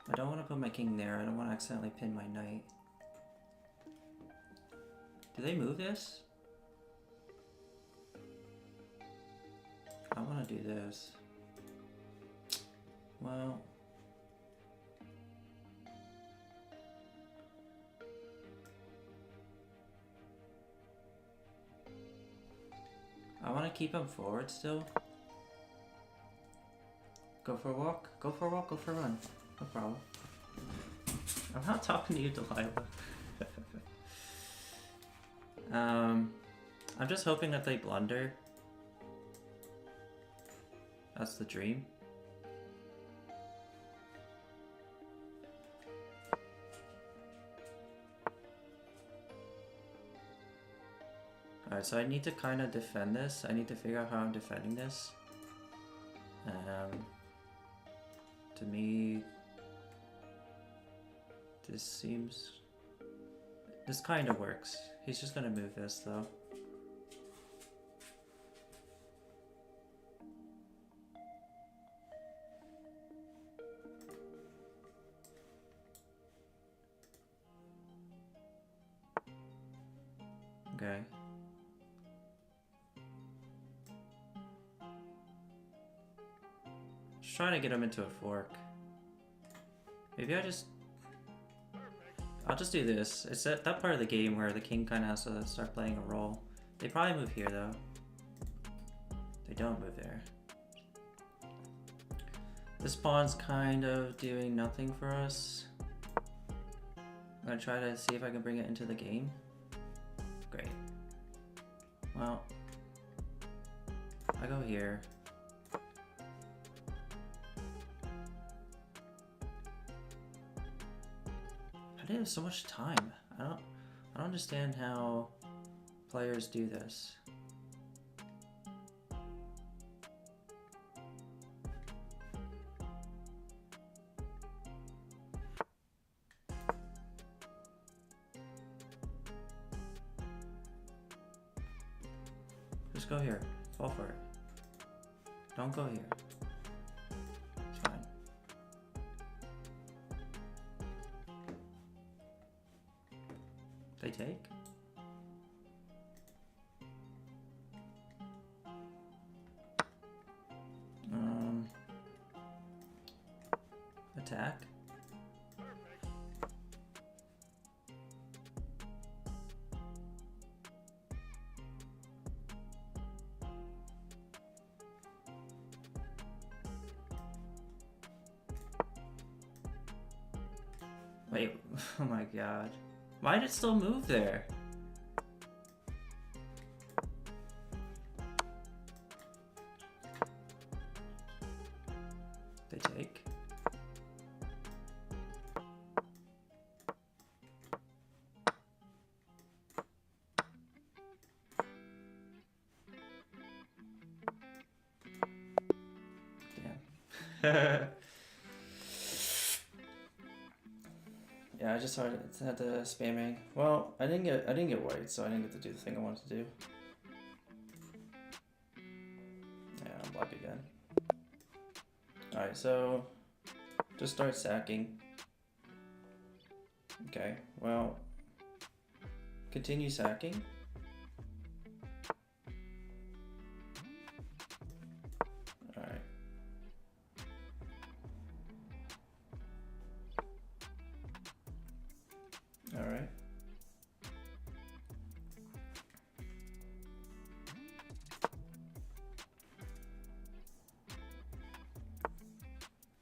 I don't want to put my king there. I don't want to accidentally pin my knight. Do they move this? I want to do this. Well, I want to keep him forward still. Go for a walk, go for a walk, go for a run. No problem. I'm not talking to you, Delilah. I'm just hoping that they blunder. That's the dream. Alright, so I need to kind of defend this. I need to figure out how I'm defending this. To me, this kind of works. He's just gonna move this though. Okay. Just trying to get him into a fork. Maybe I'll just do this. It's that part of the game where the king kind of has to start playing a role. They probably move here though. They don't move there. This pawn's kind of doing nothing for us. I'm gonna try to see if I can bring it into the game. Great. Well, I go here. How do you have so much time? I don't understand how players do this. Just go here. Fall for it. Don't go here. It's fine. They take? Attack? Wait, oh my god. Why did it still move there? They take? Damn. Yeah, I just had the spamming. Well, I didn't get white, so I didn't get to do the thing I wanted to do. Yeah, I'm black again. Alright, so just start sacking. Okay, well, continue sacking. Alright. Alright.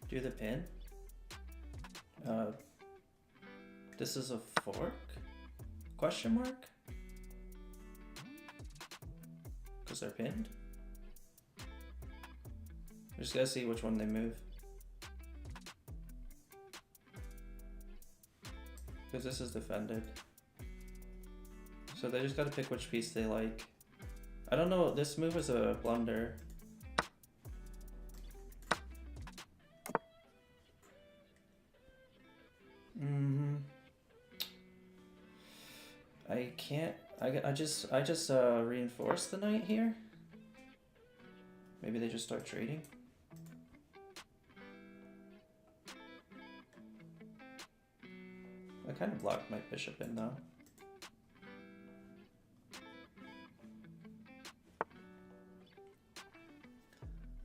Do the pin. This is a fork? Question mark? Because they're pinned? We just gotta see which one they move. Because this is defended. So they just gotta pick which piece they like. I don't know, this move is a blunder. I can't, I just reinforce the knight here. Maybe they just start trading. I kind of blocked my bishop in though.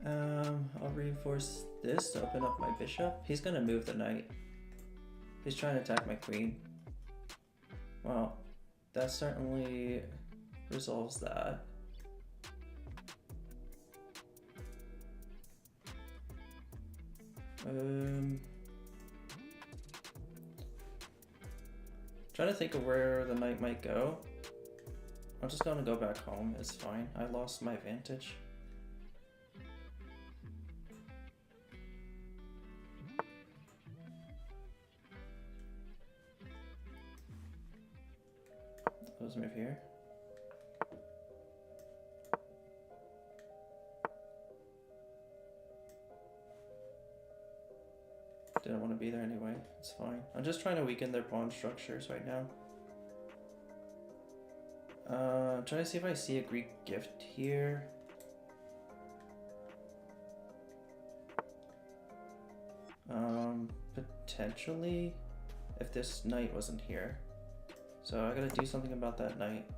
I'll reinforce this to open up my bishop. He's gonna move the knight. He's trying to attack my queen. Well, that certainly resolves that. Trying to think of where the knight might go. I'm just gonna go back home, it's fine. I lost my advantage. Let's move here. Didn't want to be there anyway, it's fine. I'm just trying to weaken their pawn structures right now. I'm trying to see if I see a Greek gift here. Potentially, if this knight wasn't here. So I gotta do something about that knight.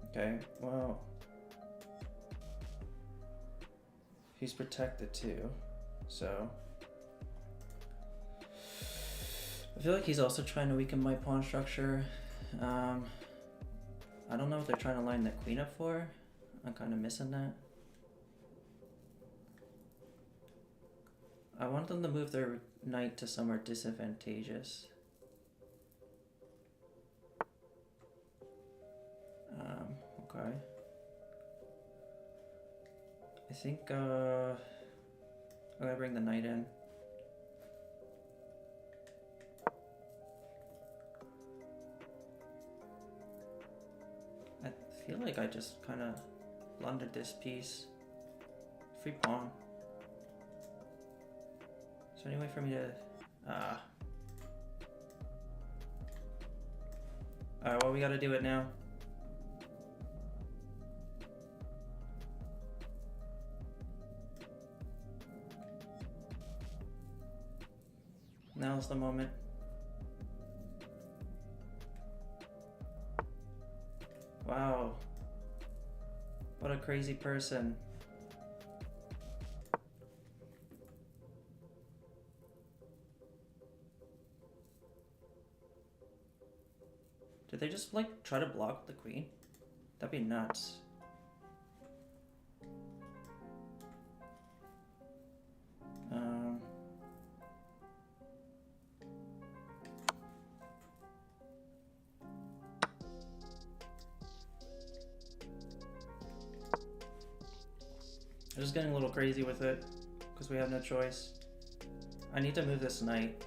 Okay, well, he's protected too, so I feel like he's also trying to weaken my pawn structure. I don't know what they're trying to line that queen up for. I'm kind of missing that. I want them to move their knight to somewhere disadvantageous. Okay. I think I'm gonna bring the knight in. I feel like I just kind of blundered this piece. Free pawn. Is there any way for me to... Alright, well, we gotta do it now. Now's the moment. Wow. What a crazy person. Did they just like try to block the queen? That'd be nuts. I'm just getting a little crazy with it because we have no choice. I need to move this knight,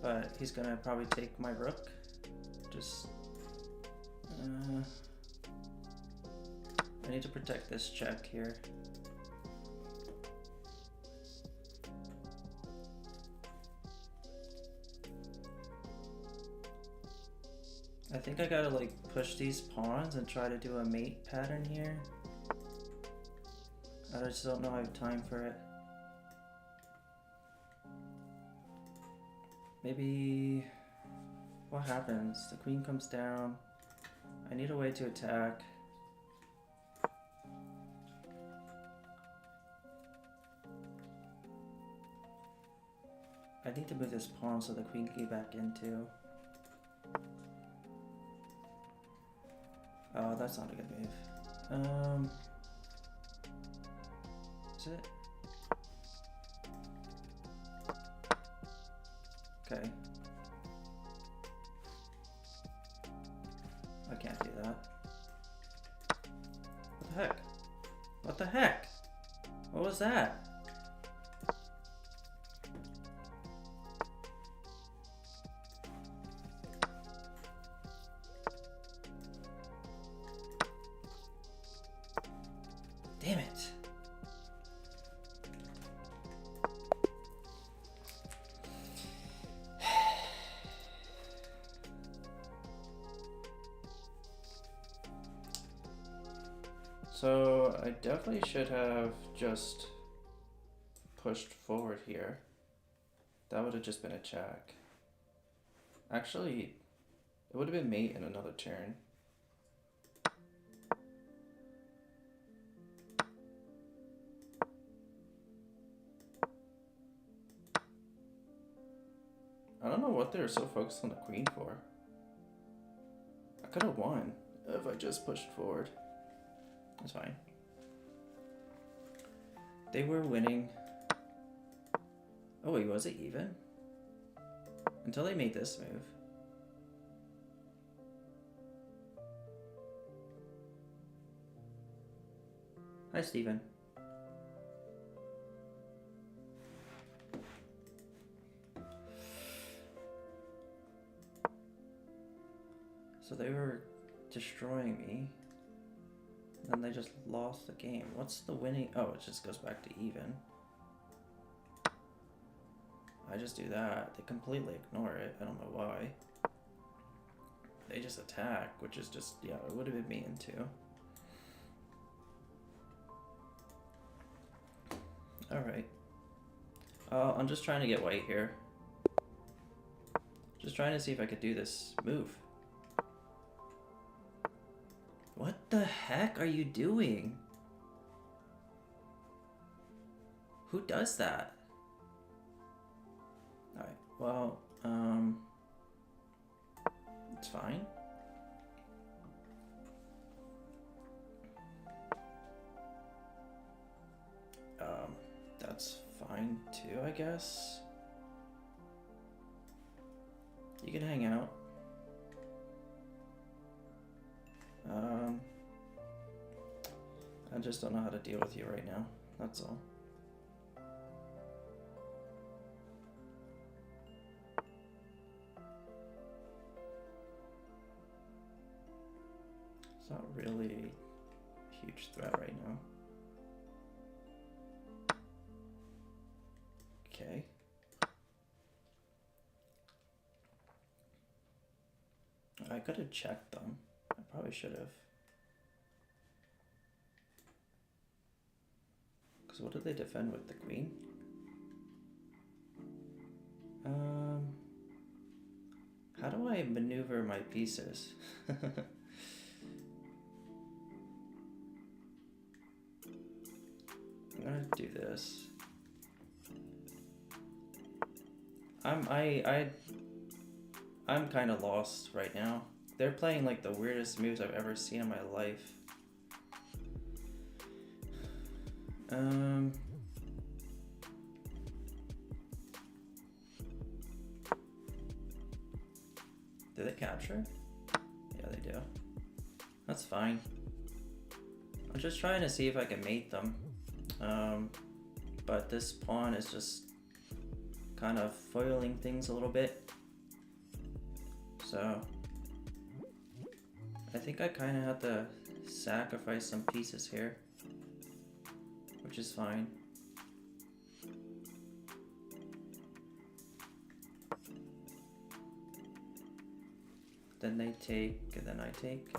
but he's gonna probably take my rook. Just I need to protect this check here. I think I gotta like push these pawns and try to do a mate pattern here. I just don't know I have time for it. Maybe... What happens? The queen comes down. I need a way to attack. I need to move this pawn so the queen can get back into. Oh, that's not a good move. Is it? Okay. I can't do that. What the heck? What the heck? What was that? Damn it. So I definitely should have just pushed forward here. That would have just been a check. Actually, it would have been mate in another turn. I don't know what they were so focused on the queen for. I could have won if I just pushed forward. That's fine. They were winning. Oh wait, was it even? Until they made this move. Hi, Steven. So they were destroying me. And then they just lost the game. What's the winning? Oh, it just goes back to even. I just do that. They completely ignore it. I don't know why. They just attack, which is just, yeah, it would have been mean too. Alright. I'm just trying to get white here. Just trying to see if I could do this move. What the heck are you doing? Who does that? Alright, well, it's fine. That's fine too, I guess. You can hang out. I just don't know how to deal with you right now. That's all. It's not really a huge threat right now. Okay. I could have checked them. I probably should have. Because what did they defend with? The queen? How do I maneuver my pieces? I'm gonna do this. I'm kind of lost right now. They're playing like the weirdest moves I've ever seen in my life. Do they capture? Yeah, they do. That's fine. I'm just trying to see if I can mate them. But this pawn is just kind of foiling things a little bit. So I think I kind of have to sacrifice some pieces here, which is fine. Then they take, and then I take.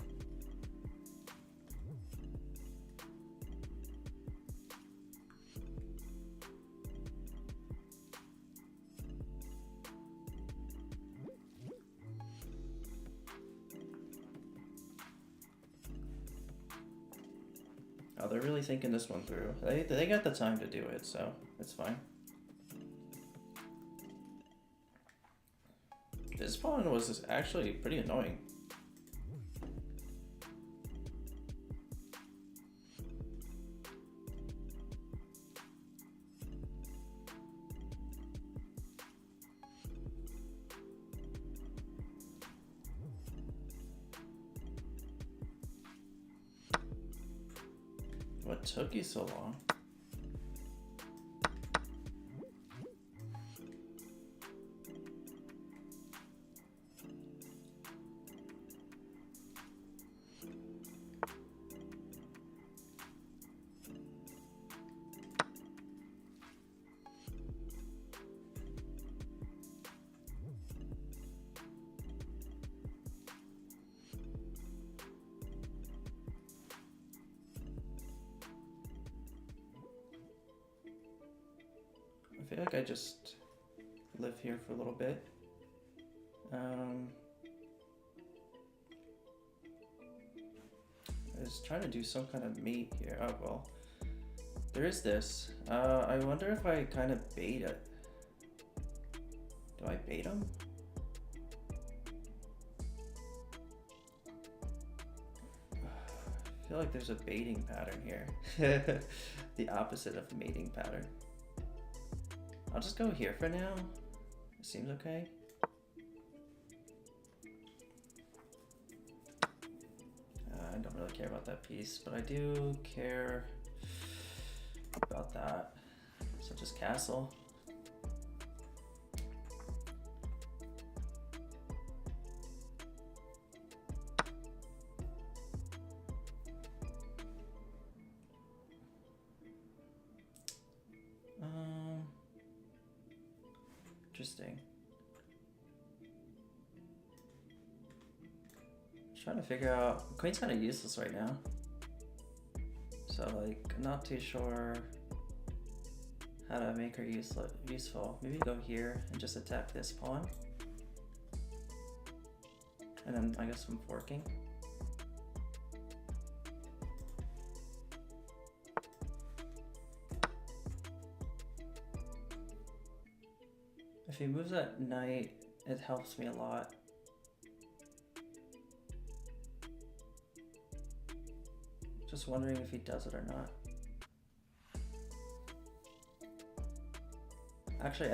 Oh, they're really thinking this one through. They got the time to do it, so it's fine. This pawn was actually pretty annoying. What took you so long? I feel like I just live here for a little bit. I was trying to do some kind of mate here. Oh well, there is this. I wonder if I kind of bait it. Do I bait him? I feel like there's a baiting pattern here. The opposite of mating pattern. I'll just go here for now. It seems okay. I don't really care about that piece, but I do care about that. So just castle. Interesting. Trying to figure out, queen's kind of useless right now. So like, I'm not too sure how to make her useful. Maybe go here and just attack this pawn. And then I guess I'm forking. If he moves at knight, it helps me a lot. Just wondering if he does it or not. Actually,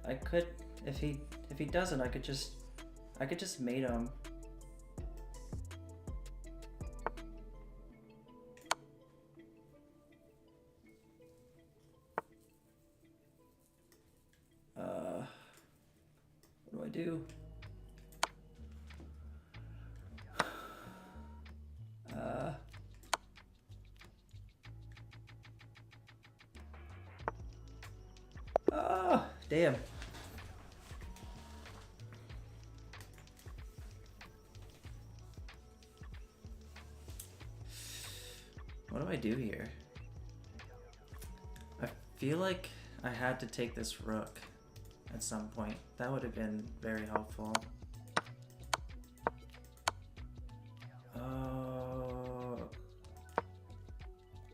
I could, if he doesn't, I could just mate him. What do I do? Damn. What do I do here? I feel like I had to take this rook at some point. That would have been very helpful.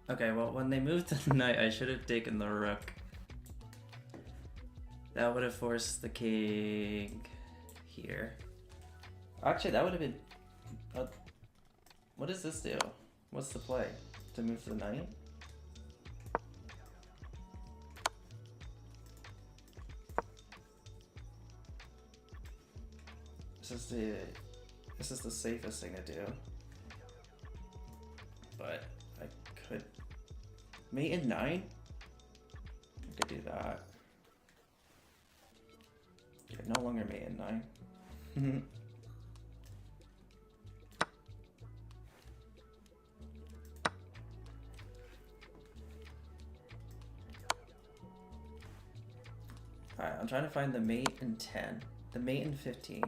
Okay, well, when they moved the knight, I should have taken the rook. That would have forced the king here. Actually, that would have been... what does this do? What's the play? To move the knight? This is the safest thing to do. But I could... Mate in 9? I could do that. Okay, no longer mate in 9. Alright, I'm trying to find the mate in 10. The mate in 15.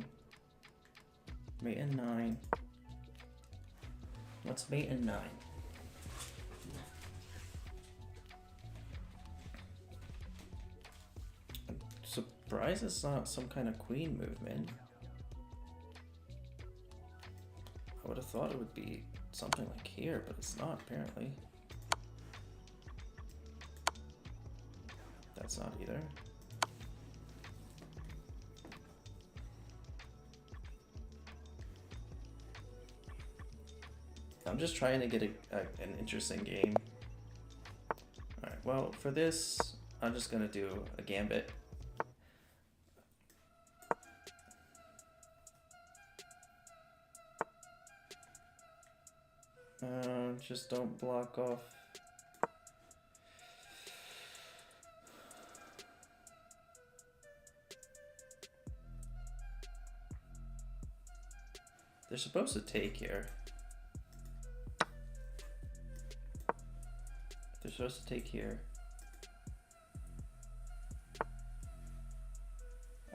Mate in 9. What's mate in 9? I'm surprised it's not some kind of queen movement. I would have thought it would be something like here, but it's not apparently. That's not either. I'm just trying to get an interesting game. Alright, well, for this, I'm just gonna do a gambit. Just don't block off. They're supposed to take here. They're supposed to take here.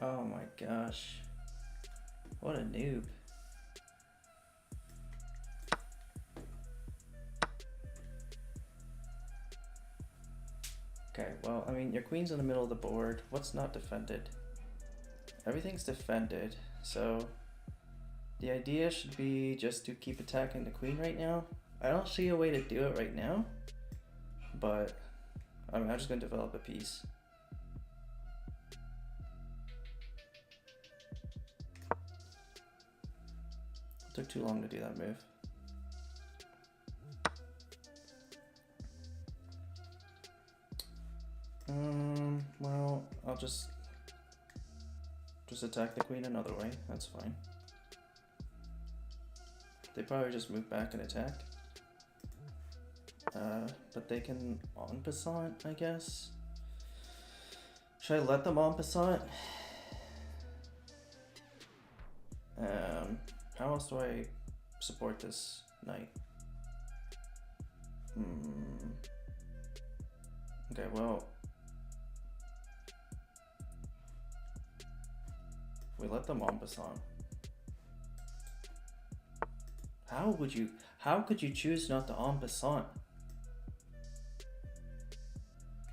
Oh my gosh. What a noob. Okay, well, I mean, your queen's in the middle of the board. What's not defended? Everything's defended, so the idea should be just to keep attacking the queen right now. I don't see a way to do it right now, but I mean, I'm just gonna develop a piece. It took too long to do that move. Well, I'll just attack the queen another way. That's fine. They probably just move back and attack. But they can en passant, I guess. Should I let them en passant? How else do I support this knight? Okay, well, we let them en passant. How could you choose not to en passant?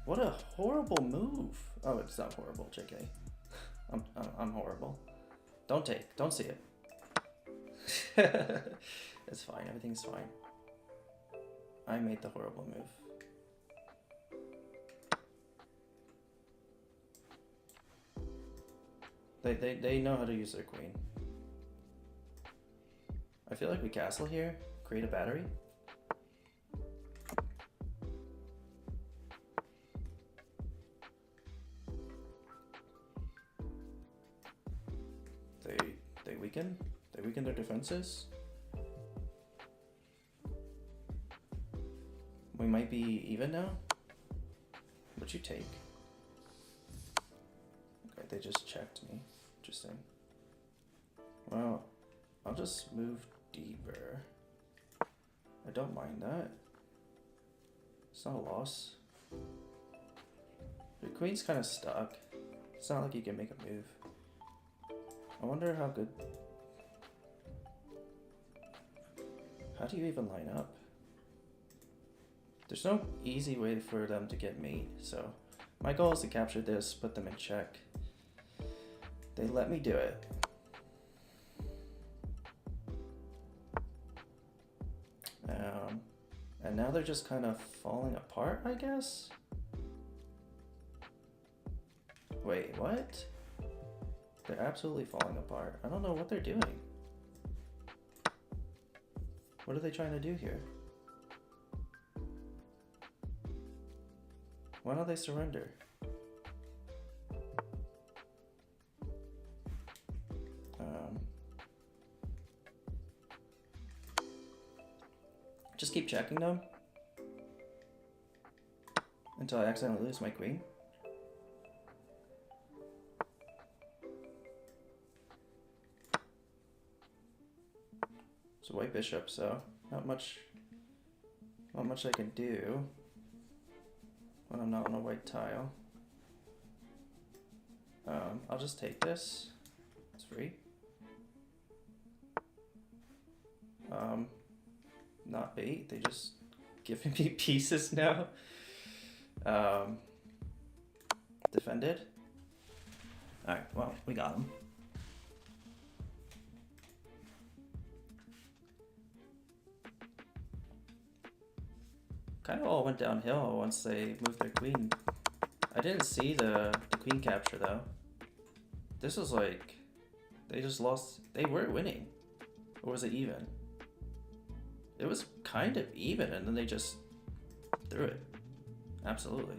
What a horrible move. Oh, it's not horrible, JK. I'm horrible. Don't see it. It's fine, everything's fine. I made the horrible move. They know how to use their queen. I feel like we castle here, create a battery. They weaken? They weaken their defenses? We might be even now? What'd you take? Okay, they just checked me. Interesting. Well, I'll just move deeper. I don't mind that. It's not a loss. Your queen's kind of stuck. It's not like you can make a move. I wonder how good... How do you even line up? There's no easy way for them to get mate, so my goal is to capture this, put them in check. They let me do it. And now they're just kind of falling apart, I guess? Wait, what? They're absolutely falling apart. I don't know what they're doing. What are they trying to do here? Why don't they surrender? Just keep checking them until I accidentally lose my queen. It's a white bishop, so not much I can do when I'm not on a white tile. I'll just take this. It's free. Not bait. They just giving me pieces now. Defended. All right. Well, we got him. Kind of all went downhill once they moved their queen. I didn't see the queen capture though. This was like, they just lost. They were winning, or was it even? It was kind of even, and then they just threw it. Absolutely.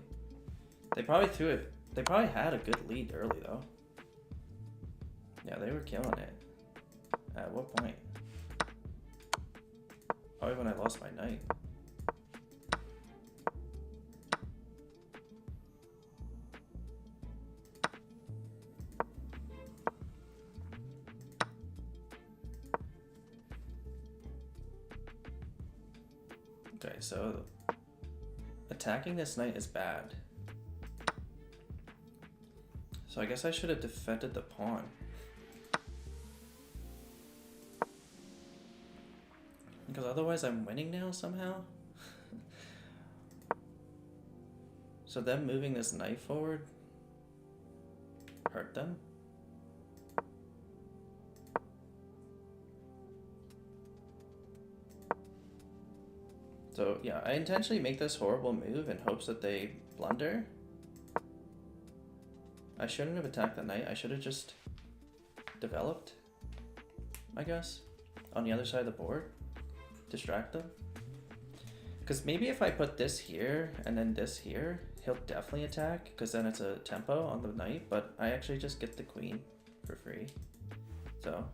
They probably threw it. They probably had a good lead early though. Yeah, they were killing it. At what point? Probably when I lost my knight. Okay, so attacking this knight is bad. So I guess I should have defended the pawn. Because otherwise I'm winning now somehow. So them moving this knight forward hurt them. So yeah, I intentionally make this horrible move in hopes that they blunder. I shouldn't have attacked the knight. I should have just developed, I guess, on the other side of the board. Distract them. Because maybe if I put this here and then this here, he'll definitely attack, because then it's a tempo on the knight, but I actually just get the queen for free. So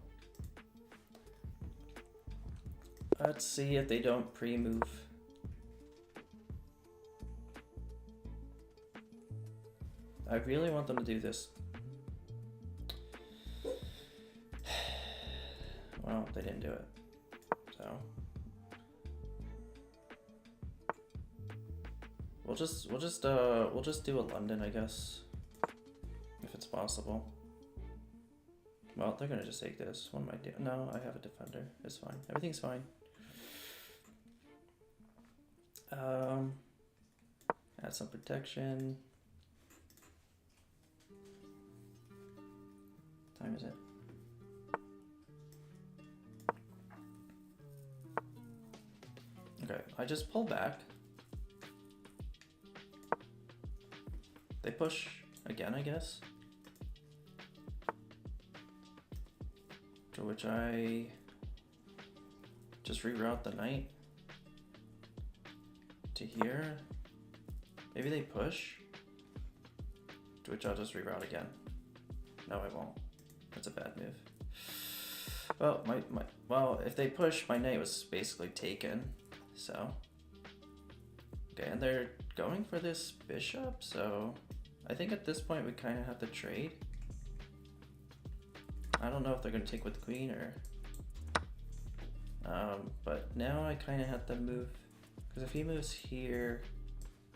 let's see if they don't pre-move. I really want them to do this. Well, they didn't do it. So we'll just do a London, I guess, if it's possible. Well, they're gonna just take this. What am I doing? No, I have a defender. It's fine. Everything's fine. Add some protection. What time is it? Okay, I just pull back. They push again, I guess. To which I just reroute the knight to here. Maybe they push. To which I'll just reroute again. No, I won't. That's a bad move. Well, well, if they push, my knight was basically taken. So, okay, and they're going for this bishop, so I think at this point we kind of have to trade. I don't know if they're going to take with the queen or... but now I kind of have to move, because if he moves here,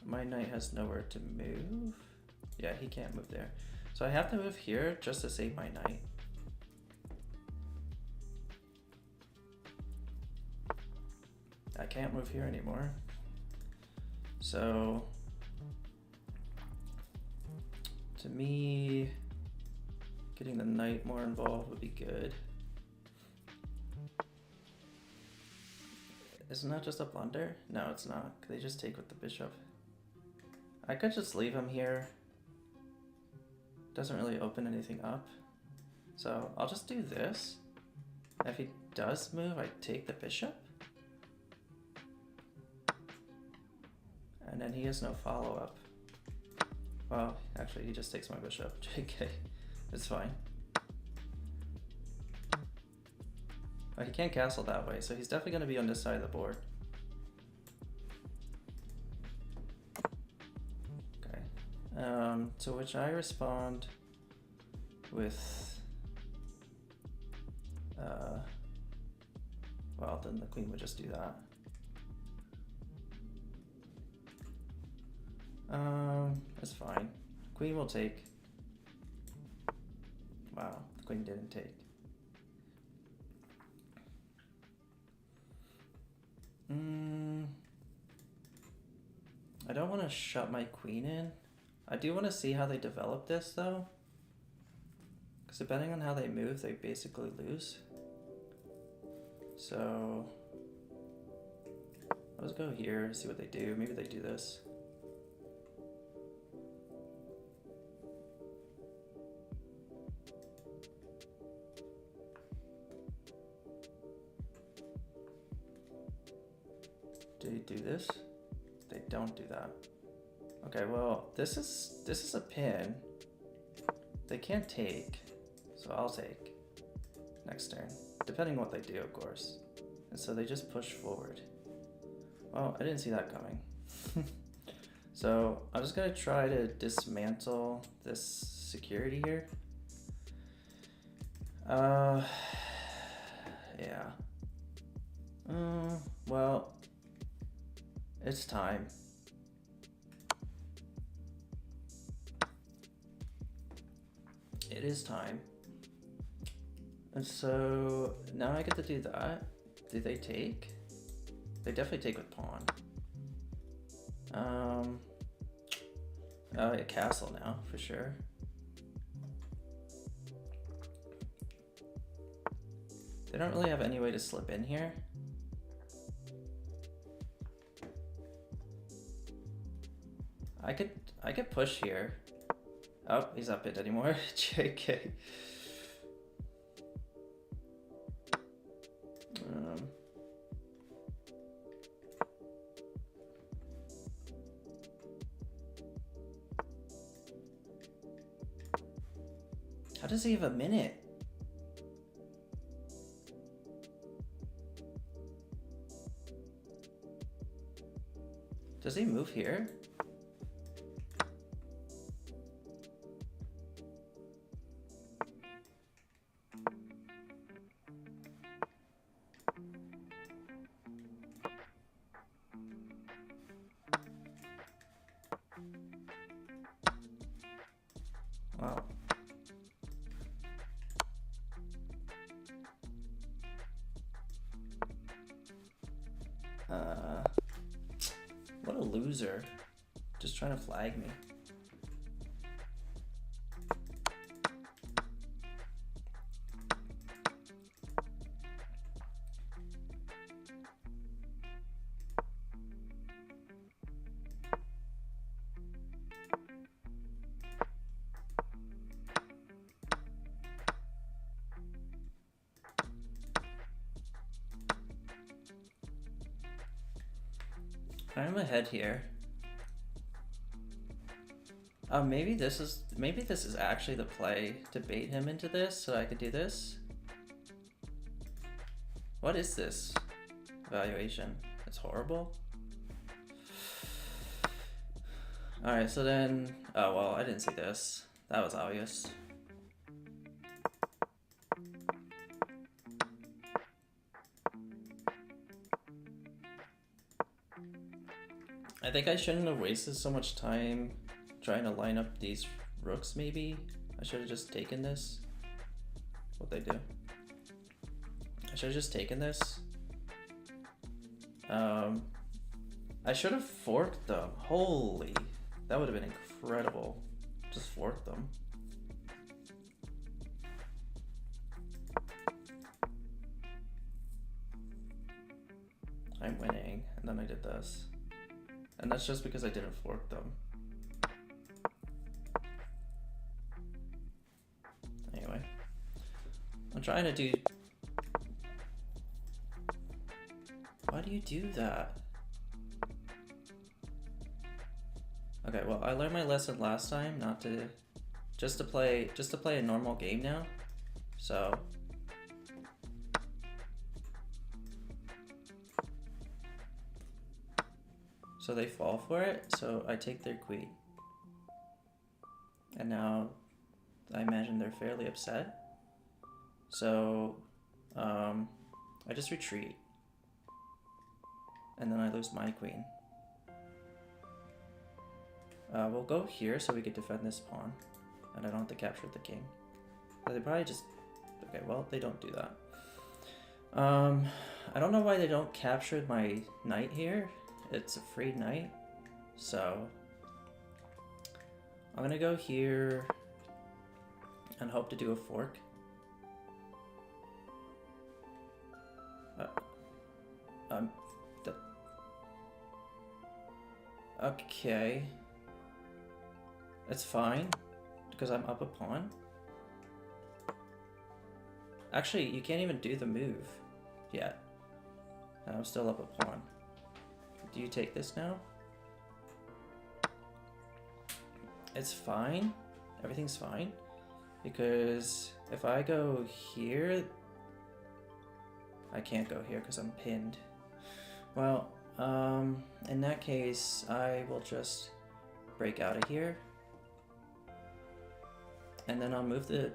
my knight has nowhere to move. Yeah, he can't move there. So I have to move here just to save my knight. I can't move here anymore. So to me, getting the knight more involved would be good. Isn't that just a blunder? No, it's not. They just take with the bishop. I could just leave him here. Doesn't really open anything up. So I'll just do this. If he does move, I take the bishop. And then he has no follow-up. Well, actually, he just takes my bishop. JK. It's fine. He can't castle that way, so he's definitely going to be on this side of the board. Okay. To which I respond with... well, then the queen would just do that. It's fine. Queen will take. Wow, the queen didn't take. I don't want to shut my queen in. I do want to see how they develop this though. Because depending on how they move, they basically lose. So let's go here, see what they do. Maybe they do this. Do they do this? They don't do that. Okay, well, this is a pin. They can't take, so I'll take next turn, depending on what they do, of course. And so they just push forward. Well, I didn't see that coming. So I'm just gonna try to dismantle this security here. Yeah. Well, it's time. It is time. And so now I get to do that. Do they take? They definitely take with pawn. Oh, yeah, castle now for sure. They don't really have any way to slip in here. I could push here. Oh, he's not pinned anymore. JK. How does he have a minute? Does he move here? Wow. What a loser. Just trying to flag me. I'm ahead here. Maybe this is actually the play to bait him into this, so I could do this. What is this evaluation? It's horrible. All right, so then, oh well, I didn't see this. That was obvious. I think I shouldn't have wasted so much time trying to line up these rooks, maybe. I should have just taken this. What'd they do? I should have just taken this. I should have forked them. Holy, that would have been incredible. Just fork them. I'm winning, and then I did this. And that's just because I didn't fork them. Anyway, I'm trying to do... Why do you do that? Okay, well, I learned my lesson last time not to... Just to play a normal game now. So... So they fall for it, so I take their queen. And now I imagine they're fairly upset. So I just retreat. And then I lose my queen. We'll go here so we can defend this pawn. And I don't have to capture the king. But they probably just... Okay, well, they don't do that. I don't know why they don't capture my knight here. It's a free knight, so I'm gonna go here and hope to do a fork. Okay, it's fine because I'm up a pawn. Actually, you can't even do the move yet. I'm still up a pawn. Do you take this now? It's fine. Everything's fine. Because if I go here, I can't go here because I'm pinned. Well, in that case, I will just break out of here. And then I'll move the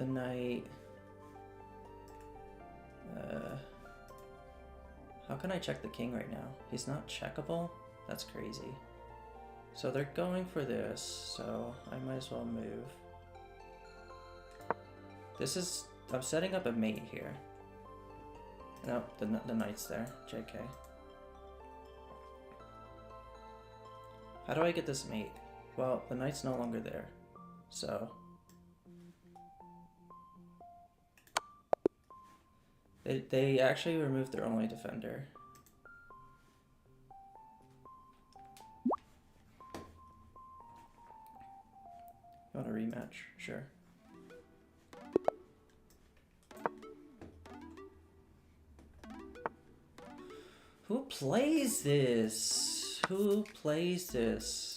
knight. How can I check the king right now? He's not checkable? That's crazy. So they're going for this, so I might as well move. This is... I'm setting up a mate here. No, the knight's there. JK. How do I get this mate? Well, the knight's no longer there, so... They actually removed their only defender. You want a rematch? Sure. Who plays this? Who plays this?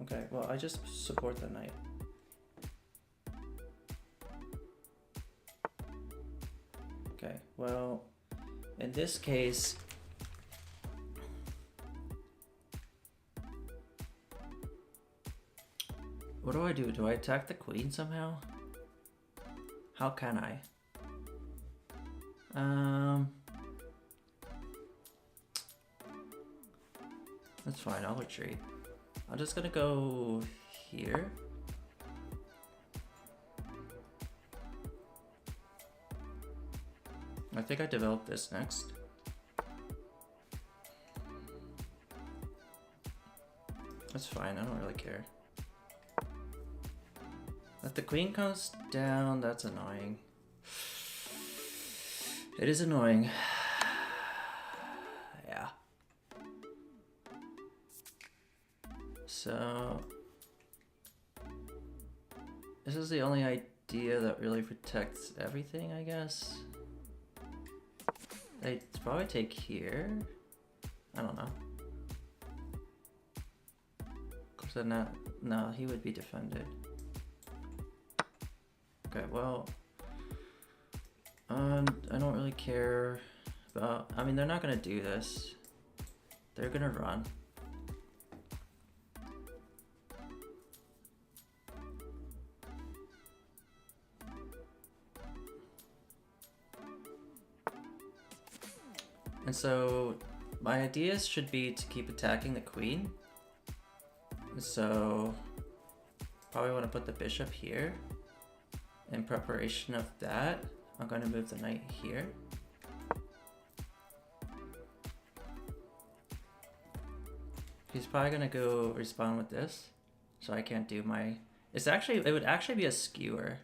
Okay, well, I just support the knight. Okay, well, in this case, what do I do? Do I attack the queen somehow? How can I? That's fine, I'll retreat. I'm just gonna go here. I think I developed this next. That's fine, I don't really care. If the queen comes down, that's annoying. It is annoying. Yeah. So this is the only idea that really protects everything, I guess. They'd probably take here. I don't know. Cause then that, no, he would be defended. Okay, well, I don't really care about, I mean, they're not gonna do this. They're gonna run. And so my ideas should be to keep attacking the queen So probably want to put the bishop here. In preparation of that, I'm going to move the knight here. He's probably going to go respond with this. So I can't do my... It would actually be a skewer.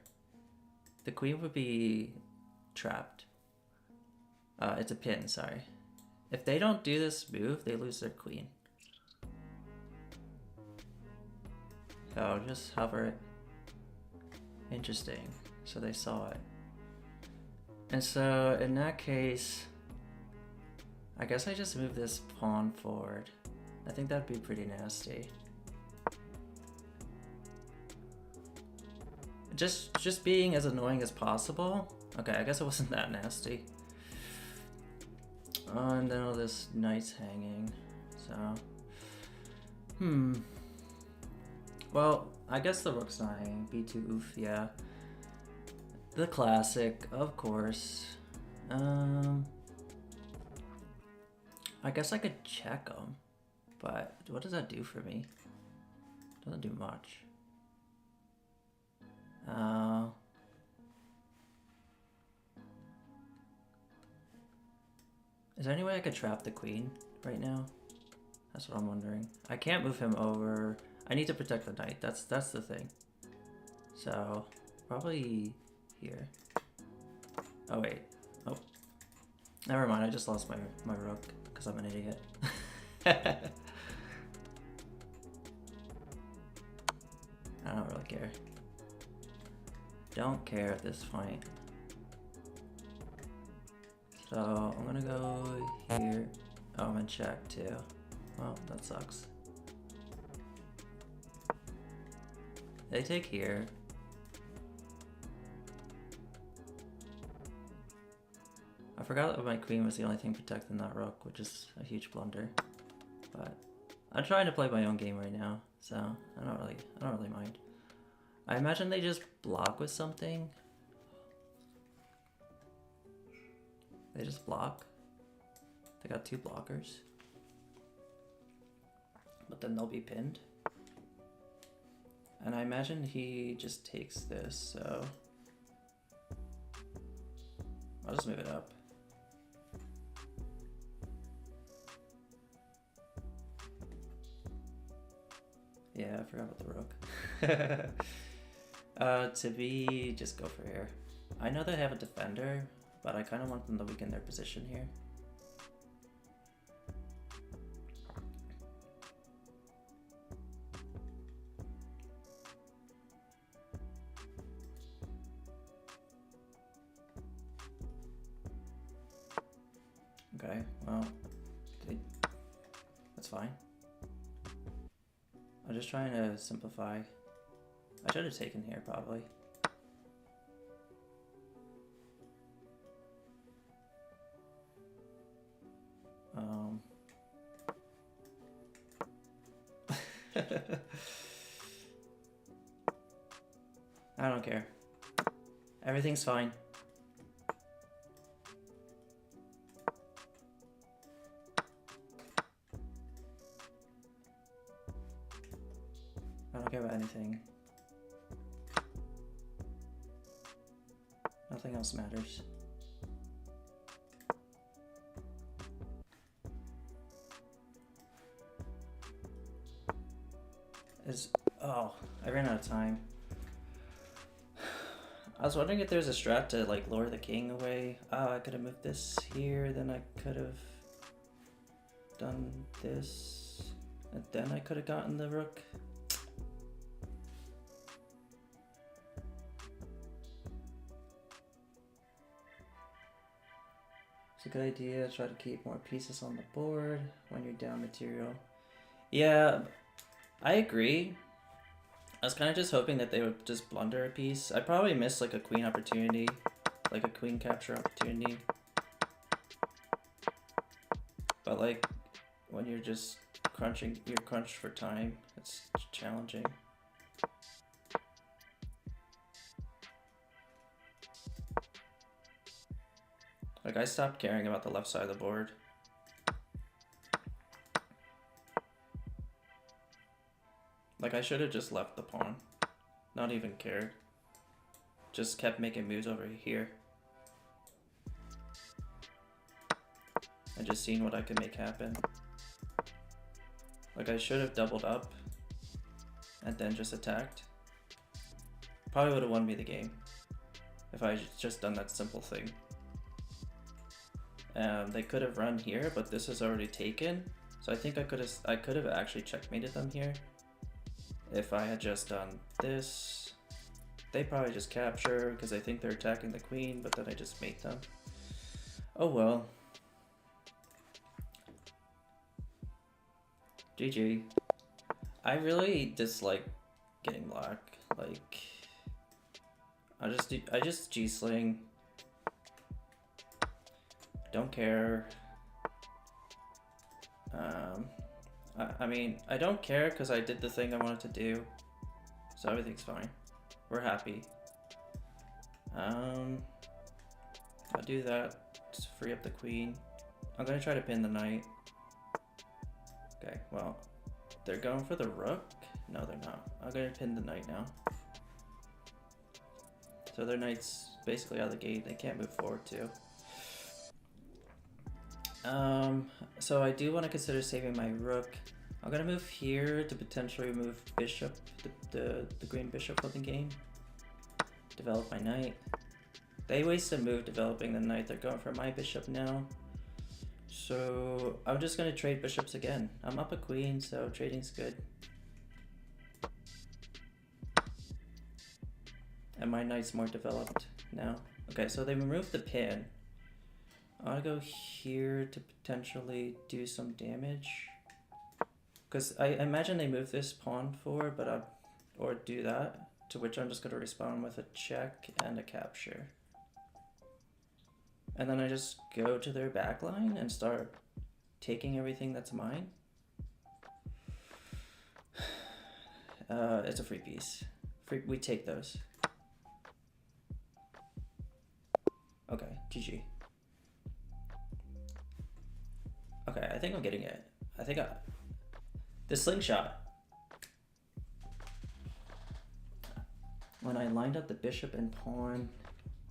The queen would be trapped. It's a pin, sorry. If they don't do this move, they lose their queen. Oh, just hover it. Interesting. So they saw it. And so in that case, I guess I just move this pawn forward. I think that'd be pretty nasty. Just being as annoying as possible. Okay, I guess it wasn't that nasty. And then all this knight's hanging. So, well, I guess the rook's not hanging. B2 oof, yeah. The classic, of course. I guess I could check him, but what does that do for me? Doesn't do much. Is there any way I could trap the queen right now? That's what I'm wondering. I can't move him over. I need to protect the knight. That's the thing. So probably here. Oh wait. Oh, never mind. I just lost my rook because I'm an idiot. I don't really care. Don't care at this point. So I'm gonna go here. Oh, I'm in check too. Well, that sucks. They take here. I forgot that my queen was the only thing protecting that rook, which is a huge blunder. But I'm trying to play my own game right now, so I don't really mind. I imagine they just block with something. They just block. They got two blockers. But then they'll be pinned. And I imagine he just takes this, so I'll just move it up. Yeah, I forgot about the rook. To be, just go for here. I know they have a defender, but I kind of want them to weaken their position here. Okay, well, that's fine. I'm just trying to simplify. I should have taken here, probably. I don't care. Everything's fine. I don't care about anything. Nothing else matters. Oh, I ran out of time. I was wondering if there's a strat to like lure the king away. I could have moved this here, then I could have done this, and then I could have gotten the rook. It's a good idea. Try to keep more pieces on the board when you're down material. Yeah, I agree. I was kind of just hoping that they would just blunder a piece. I probably missed like a queen opportunity, like a queen capture opportunity. But like when you're just crunching, you're crunched for time, it's challenging. Like I stopped caring about the left side of the board. Like, I should have just left the pawn. Not even cared. Just kept making moves over here. And just seen what I could make happen. Like, I should have doubled up and then just attacked. Probably would have won me the game if I just done that simple thing. They could have run here, but this is already taken. So I think I could have actually checkmated them here if I had just done this. They probably just capture because I think they're attacking the queen, but then I just mate them. Oh well. GG. I really dislike getting black. Like, I just G-sling. Don't care. I mean, I don't care because I did the thing I wanted to do, so everything's fine. We're happy. I'll do that to free up the queen. I'm gonna try to pin the knight. Okay, well, they're going for the rook? No, they're not. I'm gonna pin the knight now. So their knight's basically out of the gate. They can't move forward too. So I do want to consider saving my rook. I'm gonna move here to potentially remove bishop, the green bishop from the game. Develop my knight. They wasted a move developing the knight. They're going for my bishop now. So I'm just gonna trade bishops again. I'm up a queen, so trading's good. And my knight's more developed now. Okay, so they removed the pin. I want to go here to potentially do some damage. Because I imagine they move this pawn forward, but or do that. To which I'm just going to respond with a check and a capture. And then I just go to their back line and start taking everything that's mine. It's a free piece. We take those. Okay, GG. Okay, I think I'm getting it. I think the slingshot. When I lined up the bishop and pawn,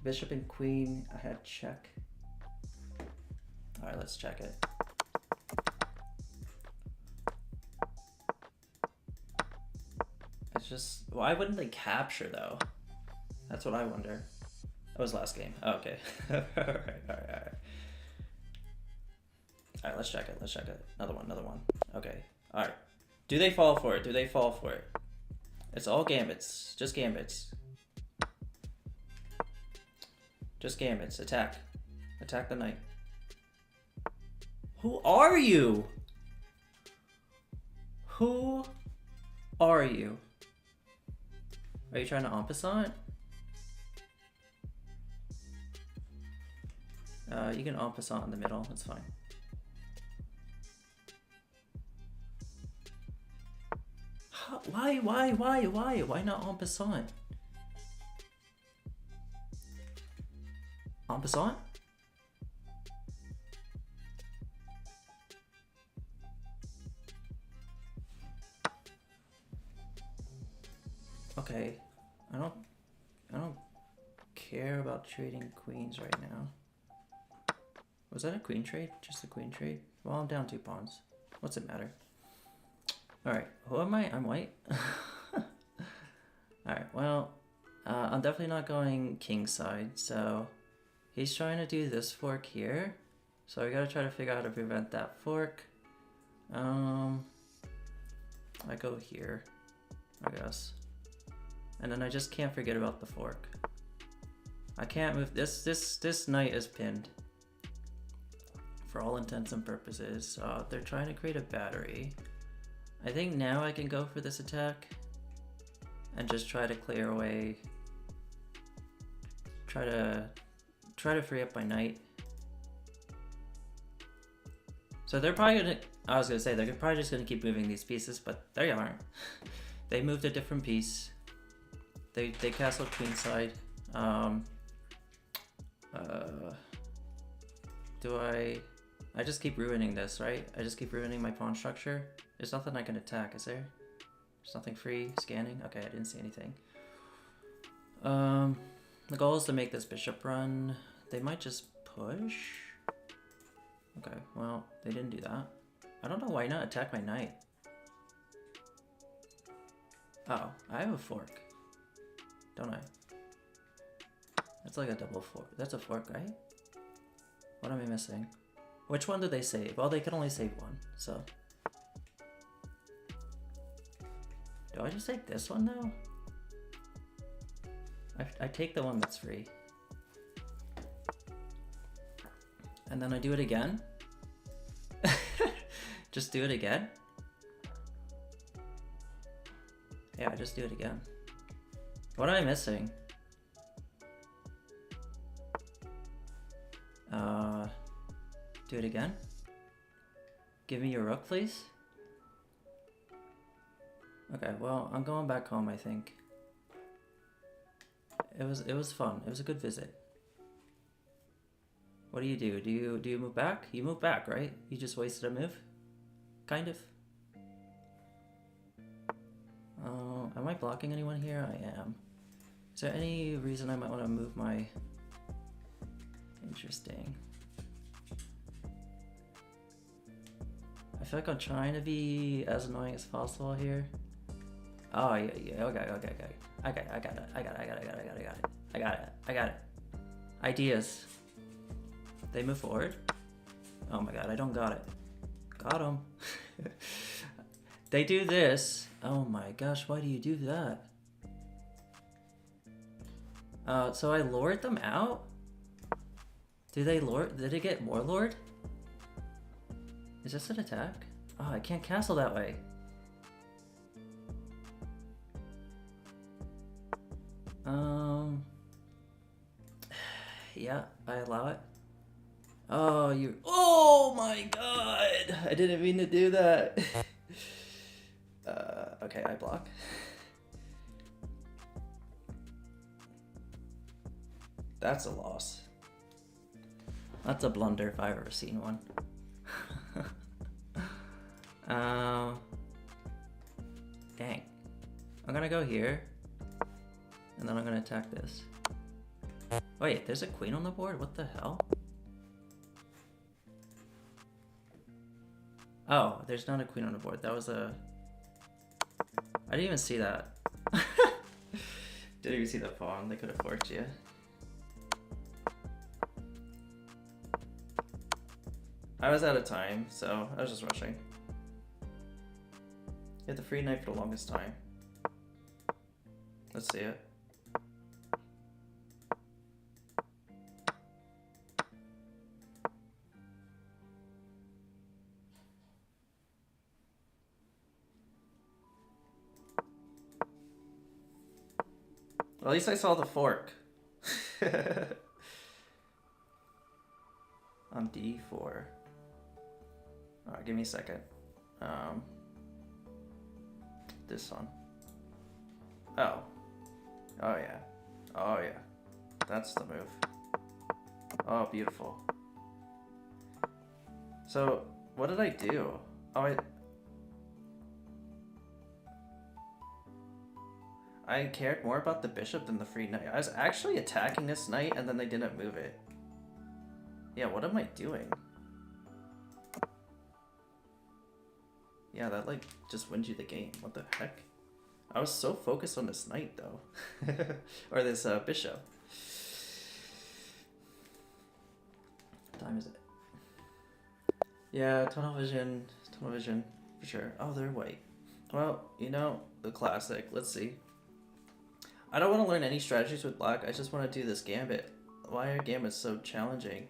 bishop and queen, I had check. All right, let's check it. It's just, why wouldn't they capture though? That's what I wonder. That was last game. Oh, okay. all right. All right, let's check it. Let's check it. Another one. Okay. All right. Do they fall for it? Do they fall for it? It's all gambits. Just gambits. Just gambits. Attack. Attack the knight. Who are you? Who are you? Are you trying to en passant? You can en passant in the middle. It's fine. Why not en passant? En passant? Okay, I don't care about trading queens right now. Was that a queen trade? Just a queen trade? Well, I'm down 2 pawns. What's it matter? Alright, who am I? I'm white? Alright, well, I'm definitely not going king side, so he's trying to do this fork here. So I gotta try to figure out how to prevent that fork. I go here, I guess. And then I just can't forget about the fork. I can't move, this knight is pinned. For all intents and purposes. They're trying to create a battery. I think now I can go for this attack and just try to clear away, try to free up my knight. So they're probably gonna, I was gonna say they're probably just gonna keep moving these pieces, but they aren't. They moved a different piece. They castled queenside. Do I just keep ruining this, right? I just keep ruining my pawn structure. There's nothing I can attack, is there? There's nothing free. Scanning. Okay, I didn't see anything. The goal is to make this bishop run. They might just push. Okay, well, they didn't do that. I don't know why not attack my knight. Oh, I have a fork. Don't I? That's like a double fork. That's a fork, right? What am I missing? Which one did they save? Well, they can only save one, so. Do I just take this one now? I take the one that's free. And then I do it again? Just do it again? Yeah, I just do it again. What am I missing? Do it again? Give me your rook, please? Okay, well, I'm going back home, I think. It was fun. It was a good visit. What do? Do you move back? You move back, right? You just wasted a move? Kind of. Am I blocking anyone here? I am. Is there any reason I might want to move my... Interesting. I feel like I'm trying to be as annoying as possible here. Oh, yeah, okay. I got it. Ideas. They move forward. Oh my god, I don't got it. Got him. They do this. Oh my gosh, why do you do that? So I lured them out? Did they get Warlord? Is this an attack? Oh, I can't castle that way. Yeah, I allow it. Oh, you. Oh my god! I didn't mean to do that. Okay, I block. That's a loss. That's a blunder if I've ever seen one. Dang. I'm gonna go here, and then I'm gonna attack this. Wait, there's a queen on the board? What the hell? Oh, there's not a queen on the board. That was a... I didn't even see that. Didn't even see the pawn. They could have forked you. I was out of time, so I was just rushing. You had the free knight for the longest time. Let's see it. Well, at least I saw the fork. On D4. Alright, give me a second. This one. Oh. Oh yeah. Oh yeah. That's the move. Oh, beautiful. So, what did I do? Oh, I cared more about the bishop than the free knight. I was actually attacking this knight and then they didn't move it. Yeah, what am I doing? Yeah, that like just wins you the game. What the heck? I was so focused on this knight though. Or this bishop. What time is it? Yeah, tunnel vision for sure. Oh, they're white. Well, you know, the classic. Let's see. I don't want to learn any strategies with black. I just want to do this gambit. Why are gambits so challenging?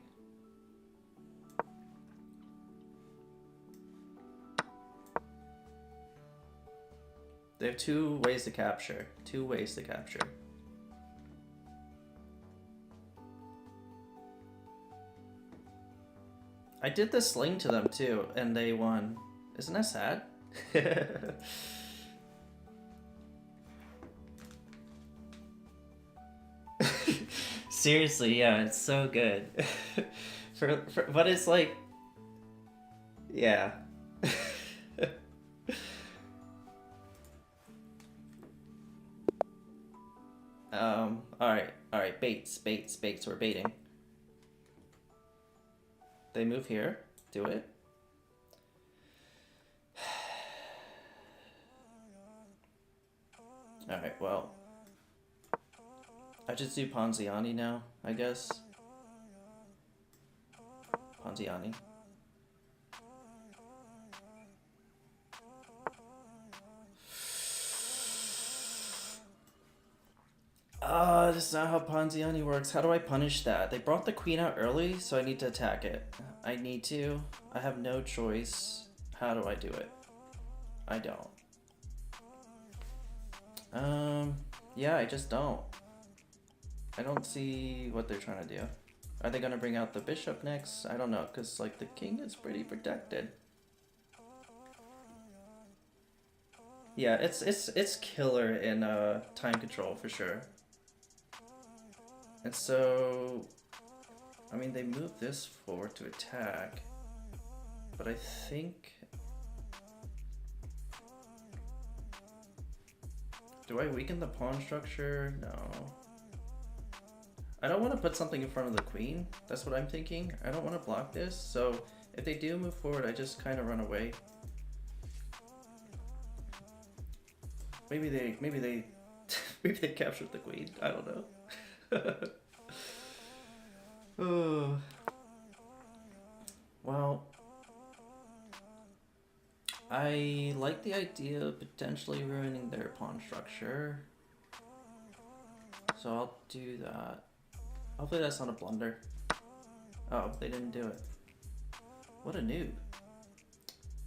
They have two ways to capture. Two ways to capture. I did the sling to them too, and they won. Isn't that sad? Seriously, yeah, it's so good. But it's like, yeah. Alright, baits, we're baiting. They move here, do it. Alright, well. I just do Ponziani now, I guess. Ponziani. This is not how Ponziani works. How do I punish that? They brought the queen out early, so I need to attack it. I need to. I have no choice. How do I do it? I don't. Yeah, I just don't. I don't see what they're trying to do. Are they gonna bring out the bishop next? I don't know, because like the king is pretty protected. Yeah, it's killer in time control for sure. And so, I mean, they move this forward to attack, but I think, do I weaken the pawn structure? No. I don't want to put something in front of the queen. That's what I'm thinking. I don't want to block this. So if they do move forward, I just kind of run away. Maybe they maybe they captured the queen. I don't know. Oh. Well, I like the idea of potentially ruining their pawn structure. So I'll do that. Hopefully that's not a blunder. Oh, they didn't do it. What a noob.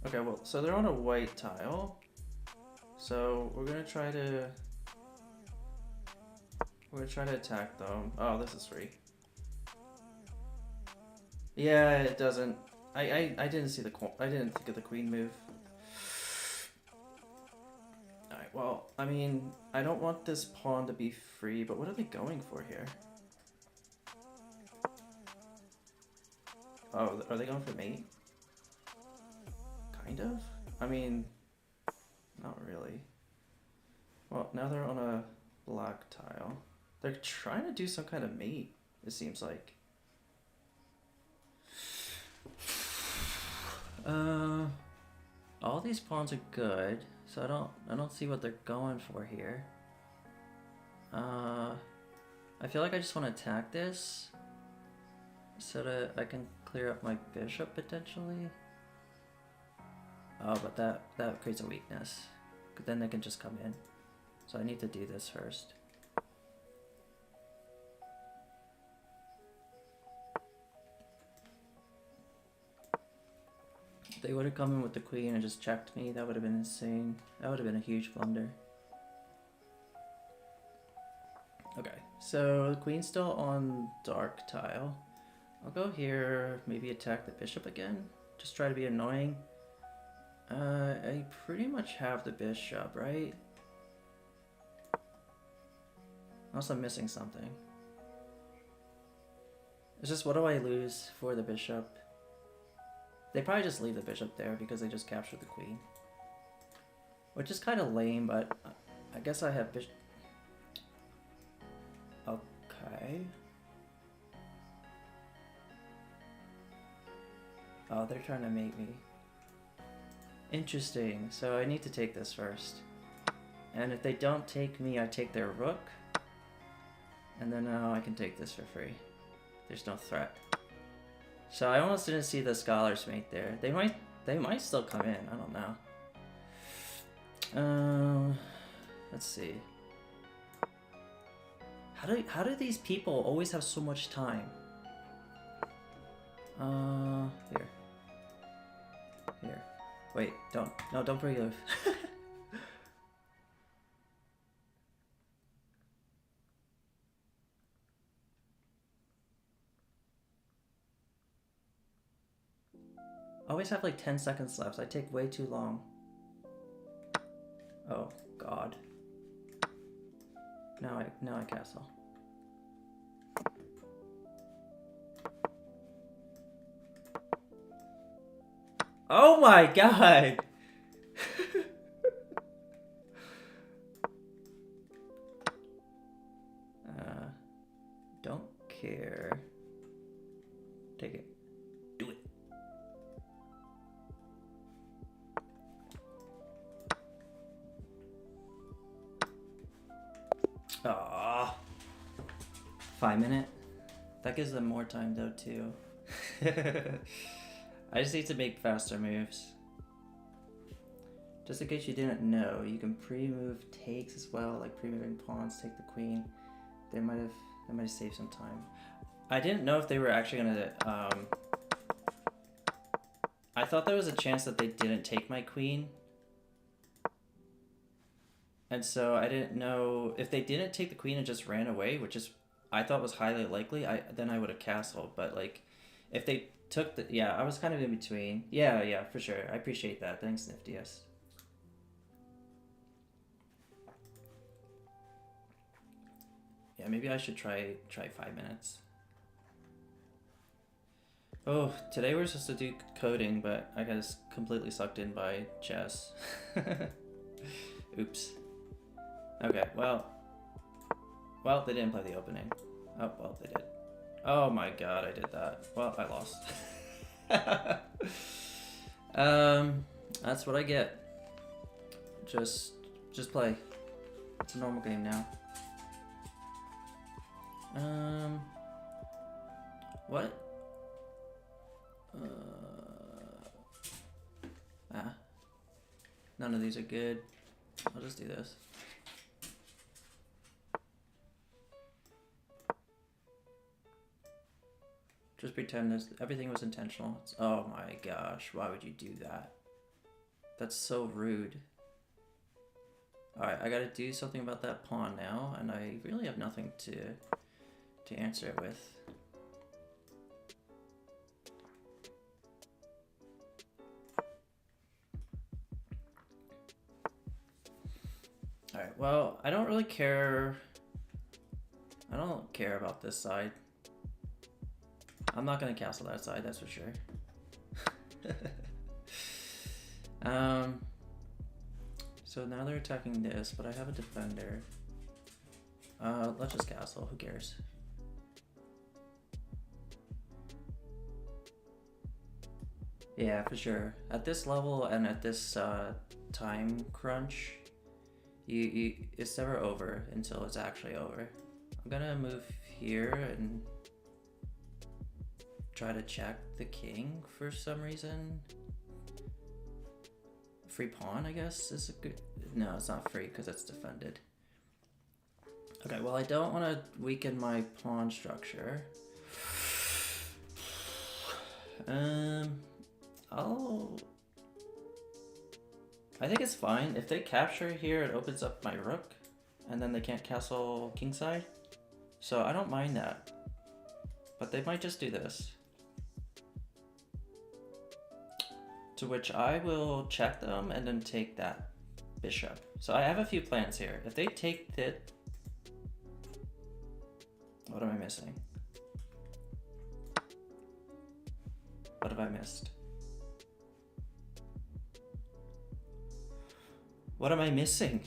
Okay, well, so they're on a white tile. So we're gonna try to attack them. Oh, this is free. Yeah, it doesn't. I didn't see I didn't think of the queen move. Alright, well, I mean, I don't want this pawn to be free, but what are they going for here? Oh, are they going for mate? Kind of? I mean, not really. Well, now they're on a black tile. They're trying to do some kind of mate, it seems like. All these pawns are good, so I don't see what they're going for here. I feel like I just want to attack this so that I can clear up my bishop potentially. Oh, but that creates a weakness. But then they can just come in. So I need to do this first. If they would have come in with the queen and just checked me, that would have been insane. That would have been a huge blunder. Okay, so the queen's still on dark tile. I'll go here, maybe attack the bishop again. Just try to be annoying. I pretty much have the bishop, right? Unless I'm missing something. It's just, what do I lose for the bishop? They probably just leave the bishop there because they just captured the queen. Which is kind of lame, but I guess I have bishop. Okay. Oh, they're trying to mate me. Interesting. So I need to take this first. And if they don't take me, I take their rook. And then now I can take this for free. There's no threat. So I almost didn't see the scholars mate there. They might still come in. I don't know. Let's see. How do these people always have so much time? Here. Wait, don't pre-live. I always have like 10 seconds left. I take way too long. Oh god. Now I castle. Oh my god! care. Take it. Do it. Ah, 5 minute. That gives them more time though too. I just need to make faster moves. Just in case you didn't know, you can pre-move takes as well, like pre-moving pawns, take the queen. They might have saved some time. I didn't know if they were actually gonna. I thought there was a chance that they didn't take my queen. And so I didn't know if they didn't take the queen and just ran away, which is I thought was highly likely. Then I would have castled, but like if they took the I was kind of in between. Yeah, for sure. I appreciate that. Thanks, Niftiest. Yeah, maybe I should try 5 minutes. Oh, today we're supposed to do coding, but I got completely sucked in by chess. Oops. Okay, well, they didn't play the opening. Oh, well, they did. Oh my god, I did that. Well, I lost. That's what I get. Just play. It's a normal game now. What? None of these are good. I'll just do this. Just pretend everything was intentional. Oh my gosh, why would you do that? That's so rude. Alright, I gotta do something about that pawn now, and I really have nothing to answer it with. Alright, well, I don't really care. I don't care about this side. I'm not gonna castle that side, that's for sure. So now they're attacking this, but I have a defender. Let's just castle, who cares? Yeah, for sure. At this level and at this time crunch, it's never over until it's actually over. I'm gonna move here and try to check the king for some reason. Free pawn, I guess, is a good... No, it's not free because it's defended. Okay, well, I don't want to weaken my pawn structure. I think it's fine. If they capture here, it opens up my rook, and then they can't castle kingside. So I don't mind that. But they might just do this. To which I will check them and then take that bishop. So I have a few plans here. If they take it... What am I missing? What have I missed? What am I missing?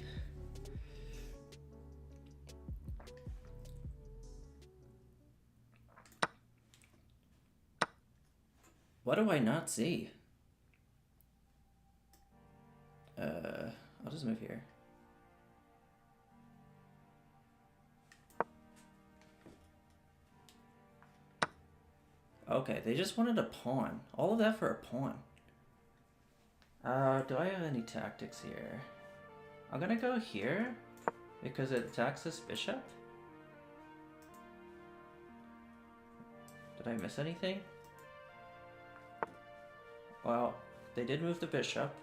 What do I not see? I'll just move here. Okay, they just wanted a pawn. All of that for a pawn. Do I have any tactics here? I'm gonna go here because it attacks this bishop. Did I miss anything? Well, they did move the bishop,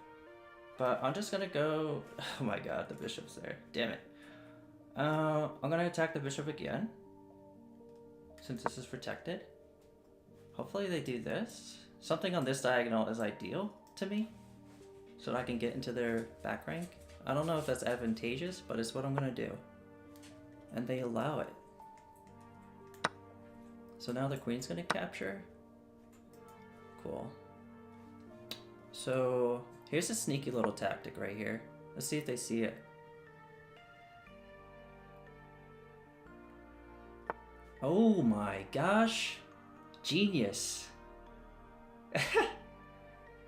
but I'm just gonna go... Oh my god, the bishop's there. Damn it. I'm gonna attack the bishop again, since this is protected. Hopefully they do this. Something on this diagonal is ideal to me, so that I can get into their back rank. I don't know if that's advantageous, but it's what I'm gonna do. And they allow it. So now the queen's gonna capture. Cool. So here's a sneaky little tactic right here. Let's see if they see it. Oh my gosh. Genius.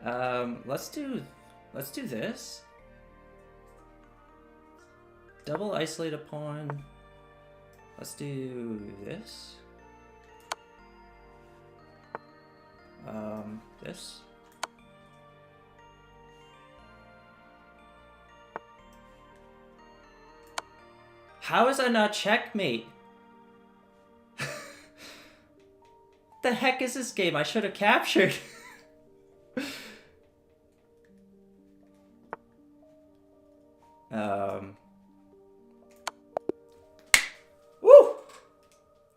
Let's do this. Double isolate a pawn. Let's do this. This. How is that not checkmate? The heck is this game? I should have captured. Woo!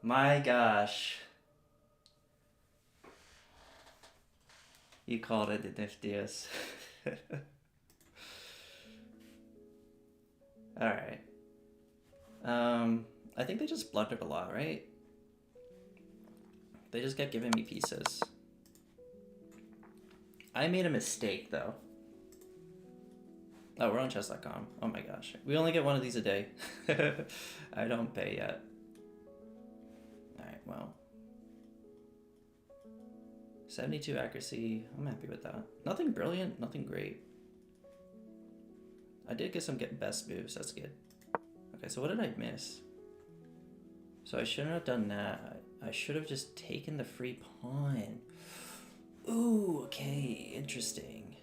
My gosh. You called it the niftiest. Alright. I think they just blundered a lot, right? They just kept giving me pieces. I made a mistake, though. Oh, we're on chess.com. Oh my gosh. We only get one of these a day. I don't pay yet. Alright, well. 72 accuracy. I'm happy with that. Nothing brilliant, nothing great. I did get some best moves. That's good. Okay, so what did I miss? So I shouldn't have done that. I should have just taken the free pawn. Ooh, okay. Interesting.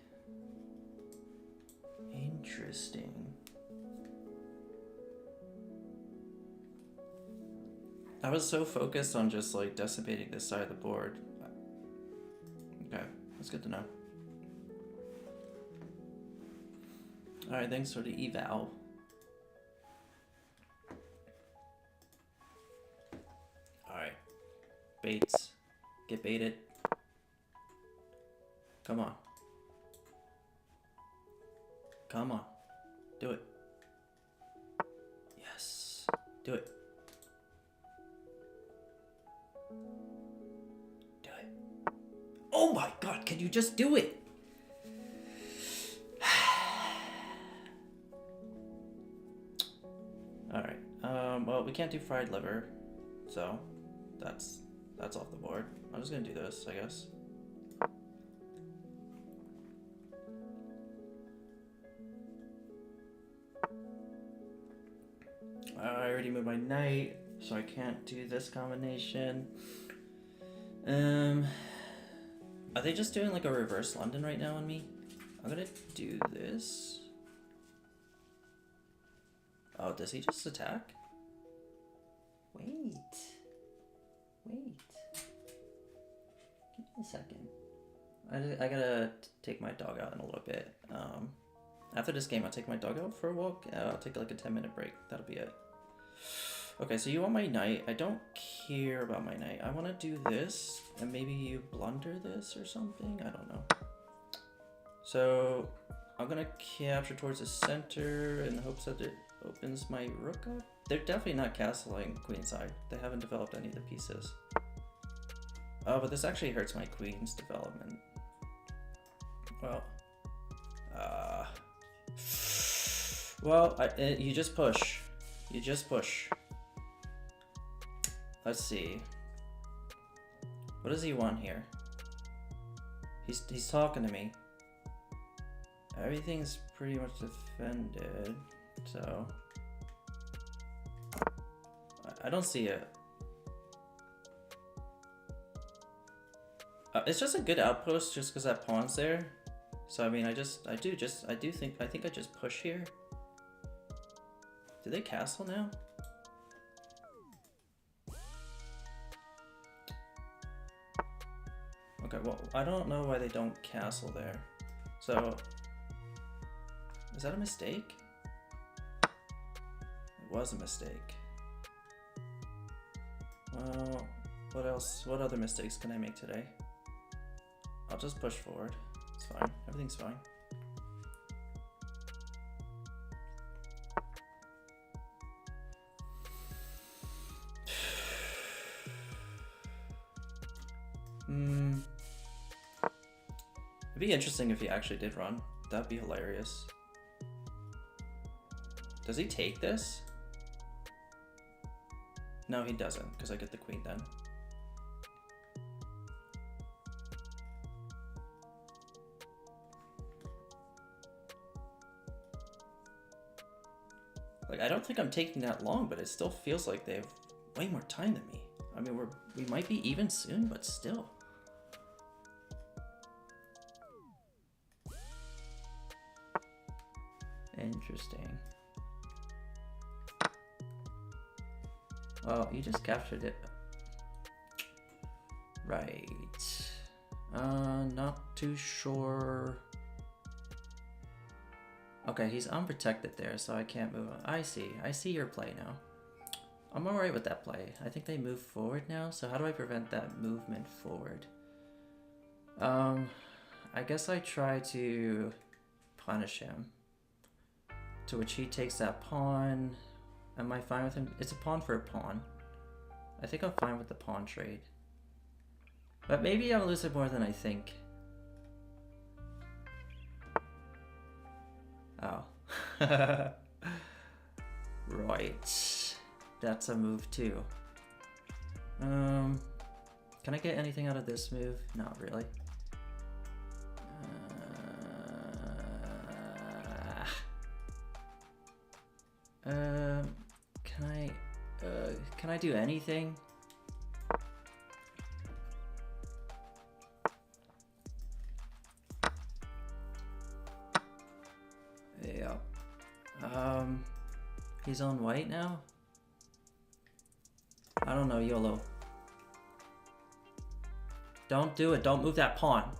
Interesting. I was so focused on just like decimating this side of the board. Okay, that's good to know. Alright, thanks for the eval. Alright. Baits. Get baited. Come on. Come on. Do it. Yes. Do it. Do it. Oh my god, can you just do it? Alright. Well, we can't do fried liver, so that's off the board. I'm just gonna do this, I guess. I already moved my knight, so I can't do this combination. Are they just doing like a reverse London right now on me? I'm gonna do this. Oh, does he just attack? Wait. Give me a second. I gotta take my dog out in a little bit. After this game, I'll take my dog out for a walk. I'll take like a 10-minute break. That'll be it. Okay, so you want my knight. I don't care about my knight. I want to do this, and maybe you blunder this or something. I don't know. So I'm gonna capture towards the center in the hopes that it opens my rook up. They're definitely not castling queenside. They haven't developed any of the pieces. Oh, but this actually hurts my queen's development. Well, you just push. You just push. Let's see. What does he want here? He's talking to me. Everything's pretty much defended, so I don't see it. It's just a good outpost just because that pawn's there. So I mean, I think I just push here. Do they castle now? Okay, well, I don't know why they don't castle there. So, is that a mistake? It was a mistake. Well, what else? What other mistakes can I make today? I'll just push forward. It's fine. Everything's fine. It'd be interesting if he actually did run. That'd be hilarious. Does he take this? No, he doesn't, because I get the queen then. Like, I don't think I'm taking that long, but it still feels like they have way more time than me. I mean, we might be even soon, but still. Interesting. Oh, you just captured it. Right. Not too sure. Okay, he's unprotected there, so I can't move on. I see your play now. I'm alright with that play. I think they move forward now, so how do I prevent that movement forward? I guess I try to punish him. To which he takes that pawn. Am I fine with him? It's a pawn for a pawn. I think I'm fine with the pawn trade. But maybe I'm losing more than I think. Oh. Right. That's a move too. Can I get anything out of this move? Not really. Can I do anything? Yeah. He's on white now? I don't know, YOLO. Don't do it, don't move that pawn.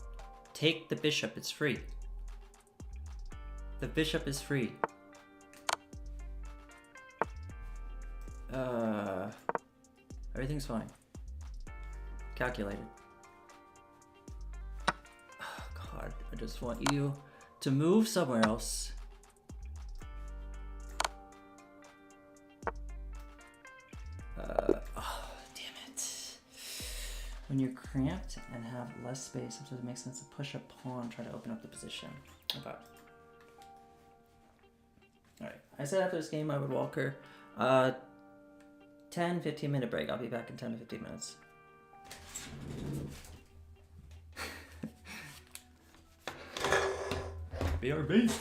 Take the bishop, it's free. The bishop is free. Everything's fine. Calculated. Oh, God, I just want you to move somewhere else. Oh, damn it. When you're cramped and have less space, sometimes it makes sense to push a pawn, try to open up the position. Okay. Alright, I said after this game I would walk her. 10-15 minute break. I'll be back in 10 to 15 minutes. BRB.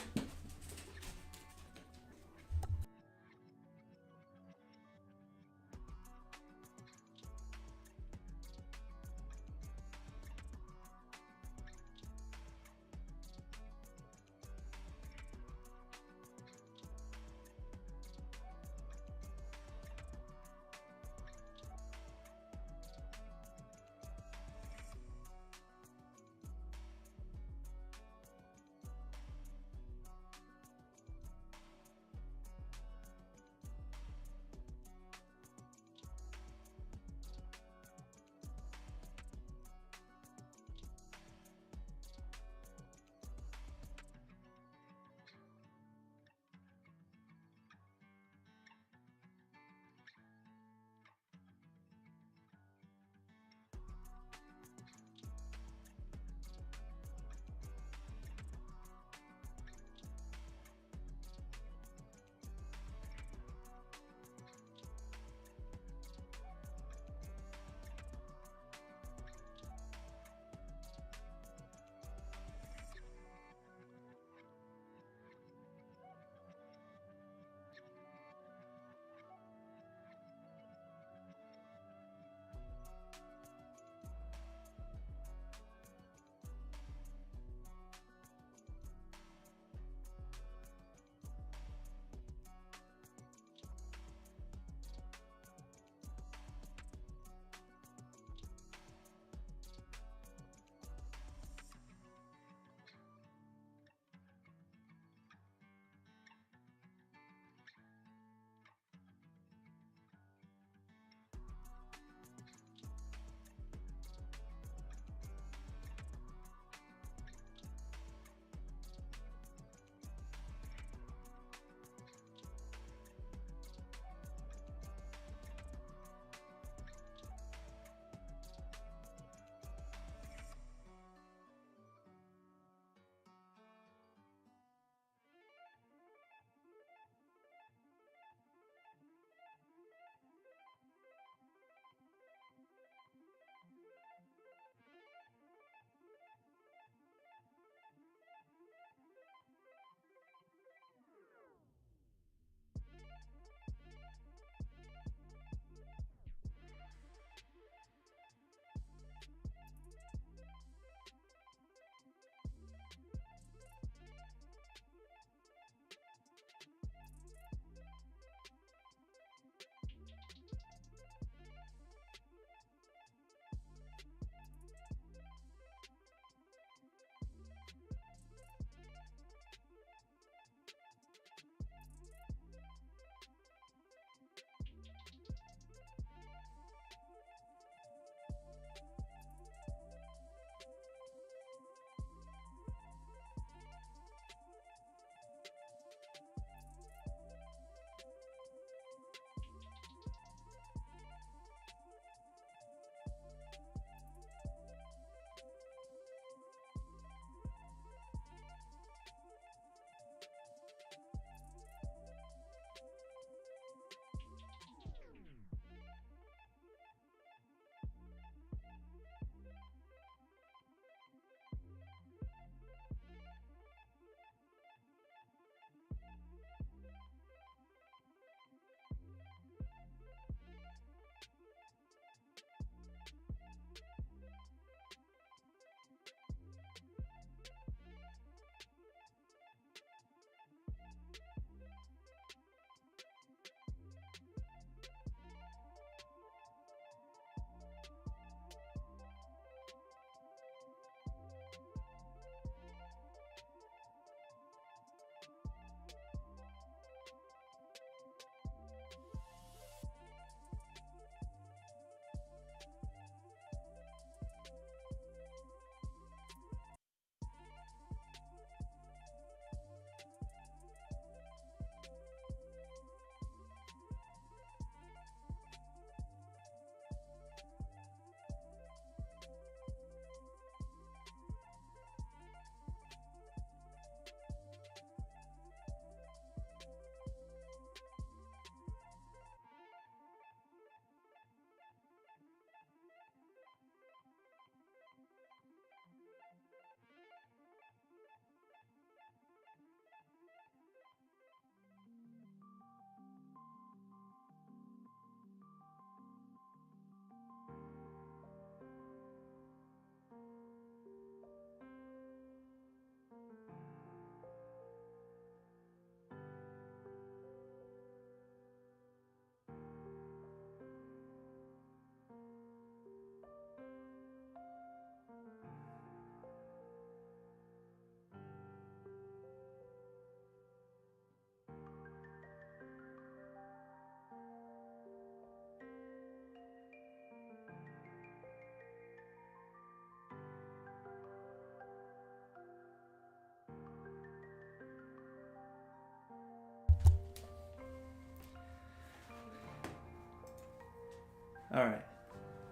Alright,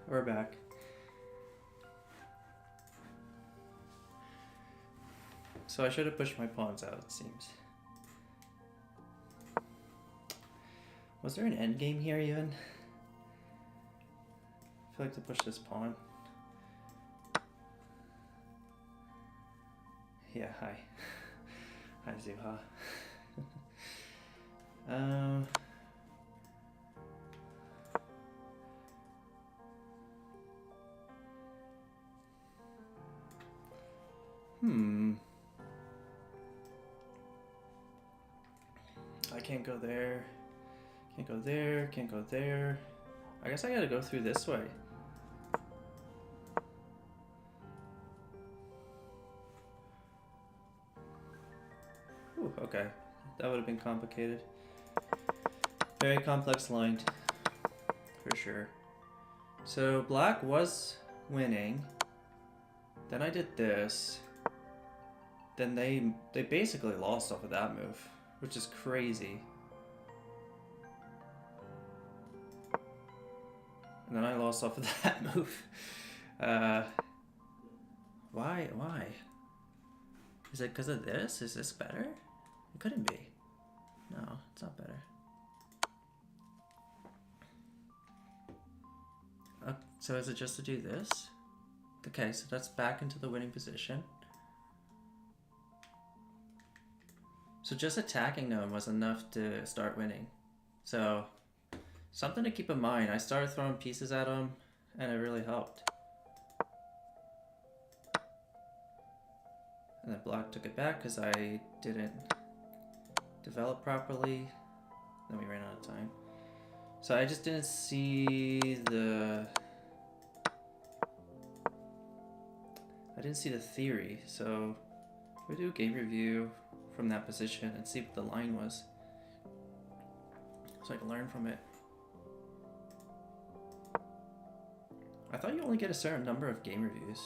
we're back. So I should have pushed my pawns out, it seems. Was there an end game here even? I feel like to push this pawn. Yeah, hi. Hi, Zuha. I can't go there. Can't go there. Can't go there. I guess I gotta go through this way. Ooh, okay. That would have been complicated. Very complex line, for sure. So black was winning. Then I did this. Then they basically lost off of that move, which is crazy. And then I lost off of that move. Why? Is it because of this? Is this better? It couldn't be. No, it's not better. So is it just to do this? Okay, so that's back into the winning position. So just attacking them was enough to start winning. So something to keep in mind. I started throwing pieces at them and it really helped. And then black took it back because I didn't develop properly. Then we ran out of time. So I just didn't see the... I didn't see the theory. So we do a game review from that position and see what the line was. So I can learn from it. I thought you only get a certain number of game reviews.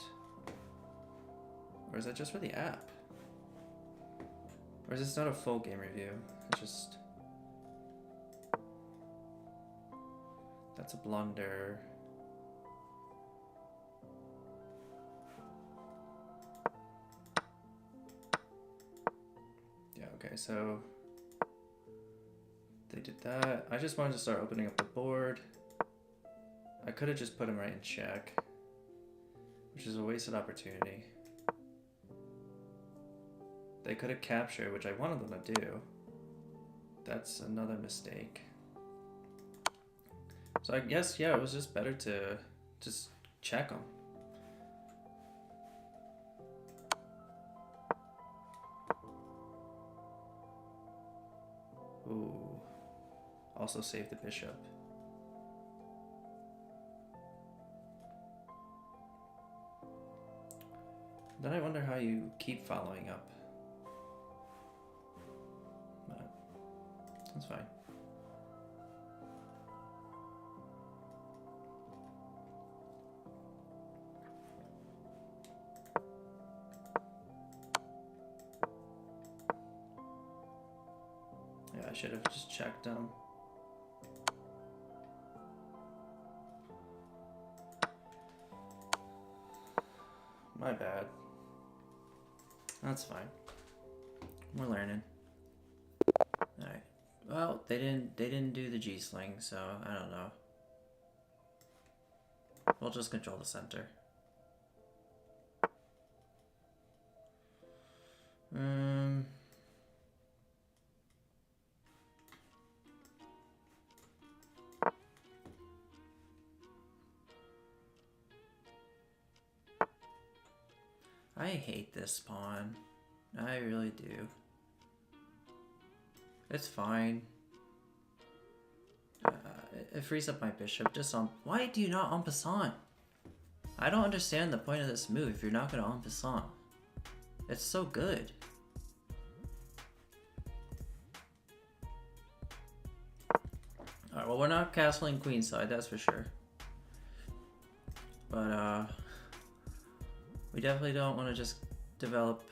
Or is that just for the app? Or is this not a full game review? It's just... That's a blunder. Yeah, okay, so... They did that. I just wanted to start opening up the board. I could have just put him right in check, which is a wasted opportunity. They could have captured, which I wanted them to do. That's another mistake. So I guess, yeah, it was just better to just check them. Ooh. Also save the bishop. Then I wonder how you keep following up. But that's fine. Yeah, I should have just checked them. My bad. That's fine. We're learning. Alright. Well, they didn't do the G-sling, so I don't know. We'll just control the center. I hate this pawn. I really do. It's fine. It frees up my bishop just on... Why do you not en passant? I don't understand the point of this move if you're not going to en passant. It's so good. Alright, well we're not castling queenside, that's for sure. But we definitely don't want to just develop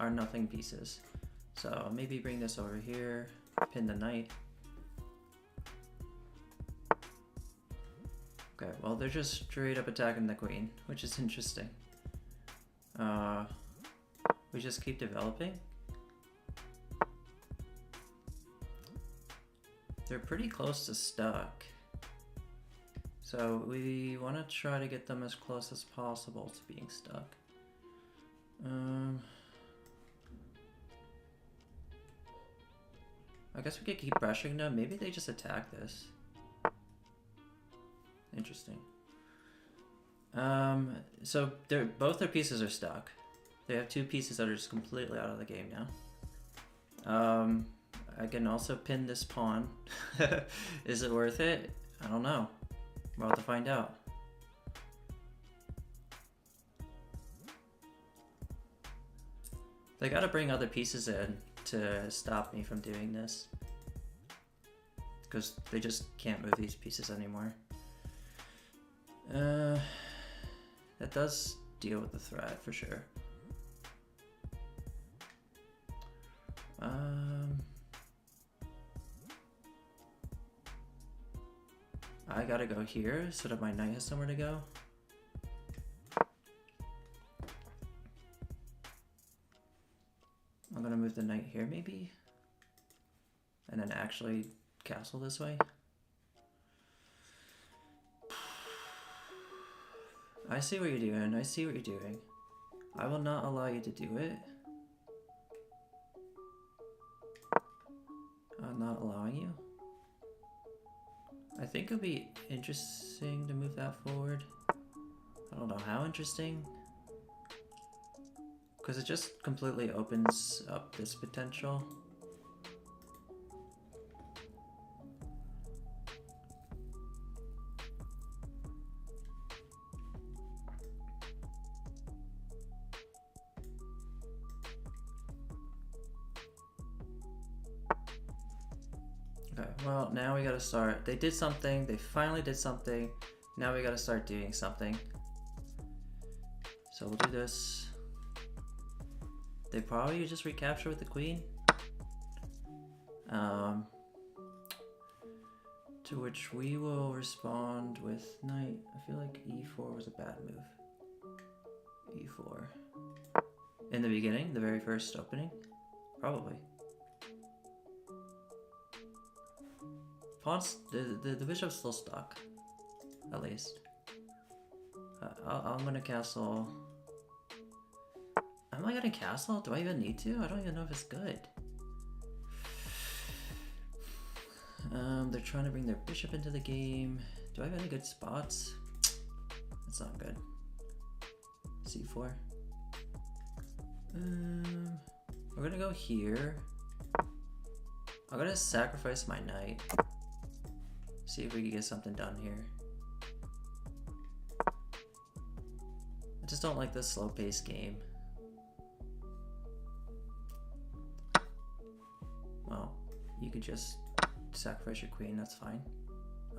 our nothing pieces. So maybe bring this over here, pin the knight. Okay, well they're just straight up attacking the queen, which is interesting. We just keep developing. They're pretty close to stuck. So we want to try to get them as close as possible to being stuck. I guess we could keep pressuring them. Maybe they just attack this. Interesting. So both their pieces are stuck. They have two pieces that are just completely out of the game now. I can also pin this pawn. Is it worth it? I don't know. We'll have to find out. They gotta bring other pieces in to stop me from doing this. Because they just can't move these pieces anymore. That does deal with the threat for sure. I gotta go here so that my knight has somewhere to go. I'm gonna move the knight here maybe? And then actually castle this way. I see what you're doing, I see what you're doing. I will not allow you to do it. I'm not allowing you. I think it'll be interesting to move that forward. I don't know how interesting. Because it just completely opens up this potential. Okay, well, now we gotta start. They did something, they finally did something. Now we gotta start doing something. So we'll do this. They probably just recapture with the queen. To which we will respond with knight. I feel like e4 was a bad move. e4. In the beginning, the very first opening? Probably. Pawns, the bishop's still stuck. At least. I'm gonna castle. Am I gonna castle? Do I even need to? I don't even know if it's good. They're trying to bring their bishop into the game. Do I have any good spots? That's not good. c4. We're gonna go here. I'm gonna sacrifice my knight. See if we can get something done here. I just don't like this slow-paced game. Well, you could just sacrifice your queen, that's fine.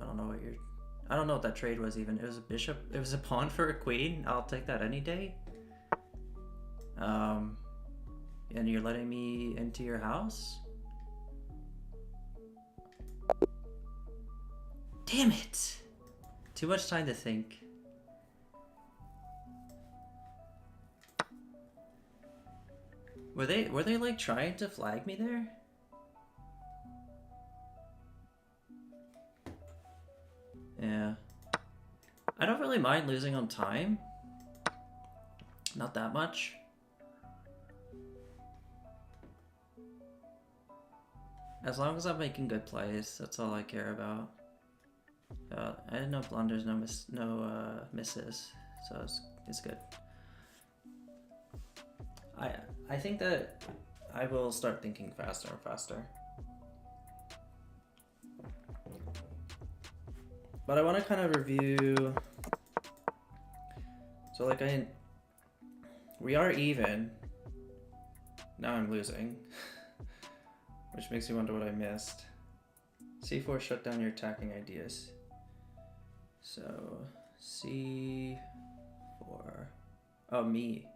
I don't know what that trade was even. It was a bishop, it was a pawn for a queen. I'll take that any day. And you're letting me into your house? Damn it! Too much time to think. Were they like trying to flag me there? Yeah. I don't really mind losing on time. Not that much. As long as I'm making good plays, that's all I care about. I had no blunders, no misses, so it's good. I think that I will start thinking faster and faster. But I want to kind of review. So like we are even. Now I'm losing, which makes me wonder what I missed. c4 shut down your attacking ideas. So c4. Oh, me.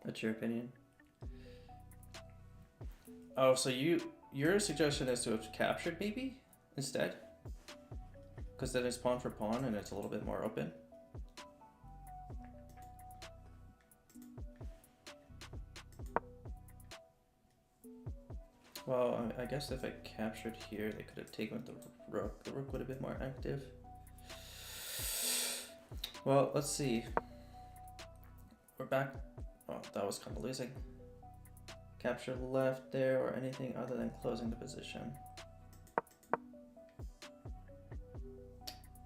What's your opinion? Oh, so your suggestion is to have captured maybe instead? Because then it's pawn for pawn and it's a little bit more open. Well, I guess if I captured here, they could have taken the rook. The rook would have been more active. Well, let's see. We're back. Oh, that was kind of losing. Capture left there or anything other than closing the position.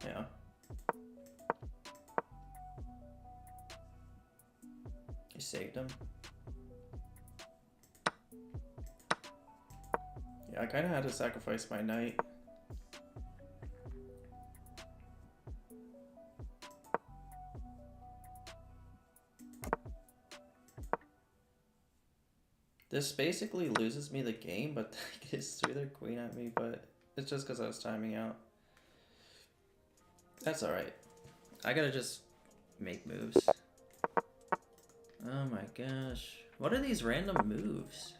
Yeah. You saved him. Yeah, I kind of had to sacrifice my knight. This basically loses me the game, but they just threw their queen at me, but it's just because I was timing out. That's alright. I gotta just make moves. Oh my gosh. What are these random moves?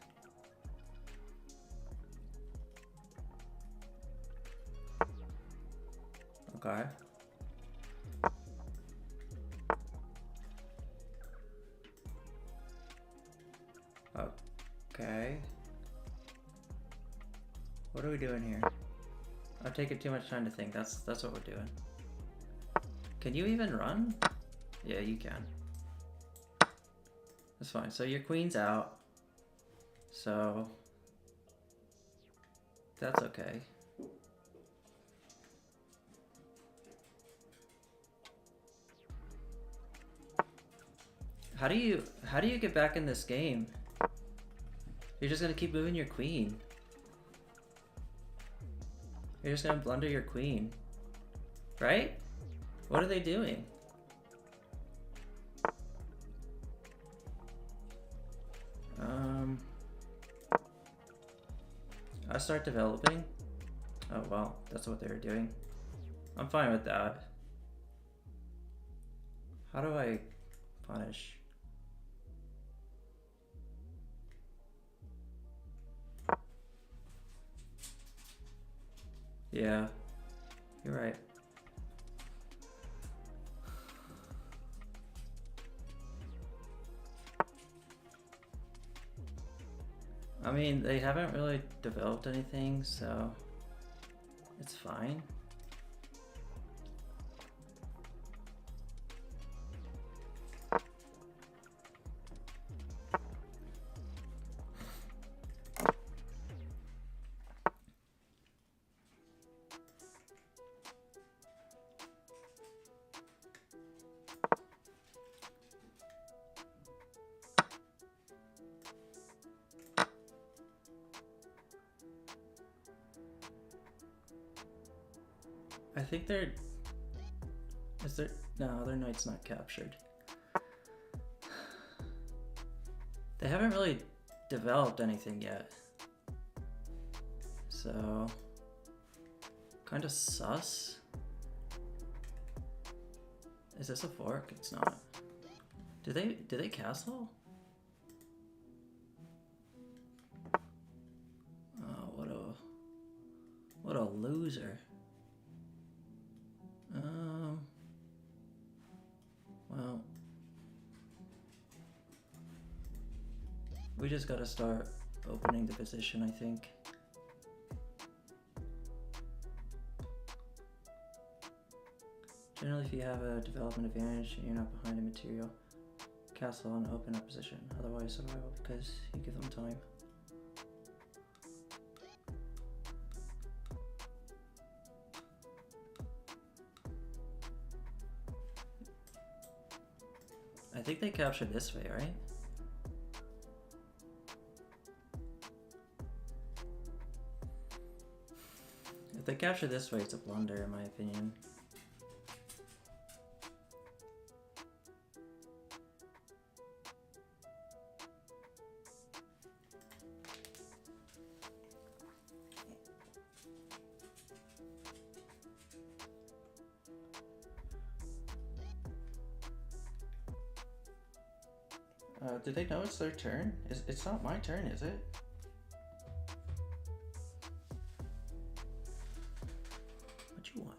Okay. Okay. What are we doing here? I'm taking too much time to think. That's what we're doing. Can you even run? Yeah, you can. That's fine. So your queen's out. So that's okay. How do you get back in this game? You're just gonna keep moving your queen. You're just gonna blunder your queen. Right? What are they doing? I start developing. Oh well, that's what they were doing. I'm fine with that. How do I punish? Yeah, you're right. I mean, they haven't really developed anything, so it's fine. I think they're... Is there... No, their knight's not captured. They haven't really developed anything yet. So... Kind of sus. Is this a fork? It's not. Do they castle? Oh, what a loser. Well, we just gotta start opening the position, I think. Generally, if you have a development advantage and you're not behind a material, castle and open up position. Otherwise, survival because you give them time. I think they captured this way, right? If they capture this way, it's a blunder, in my opinion. Do they know it's their turn? It's not my turn, is it? What you want?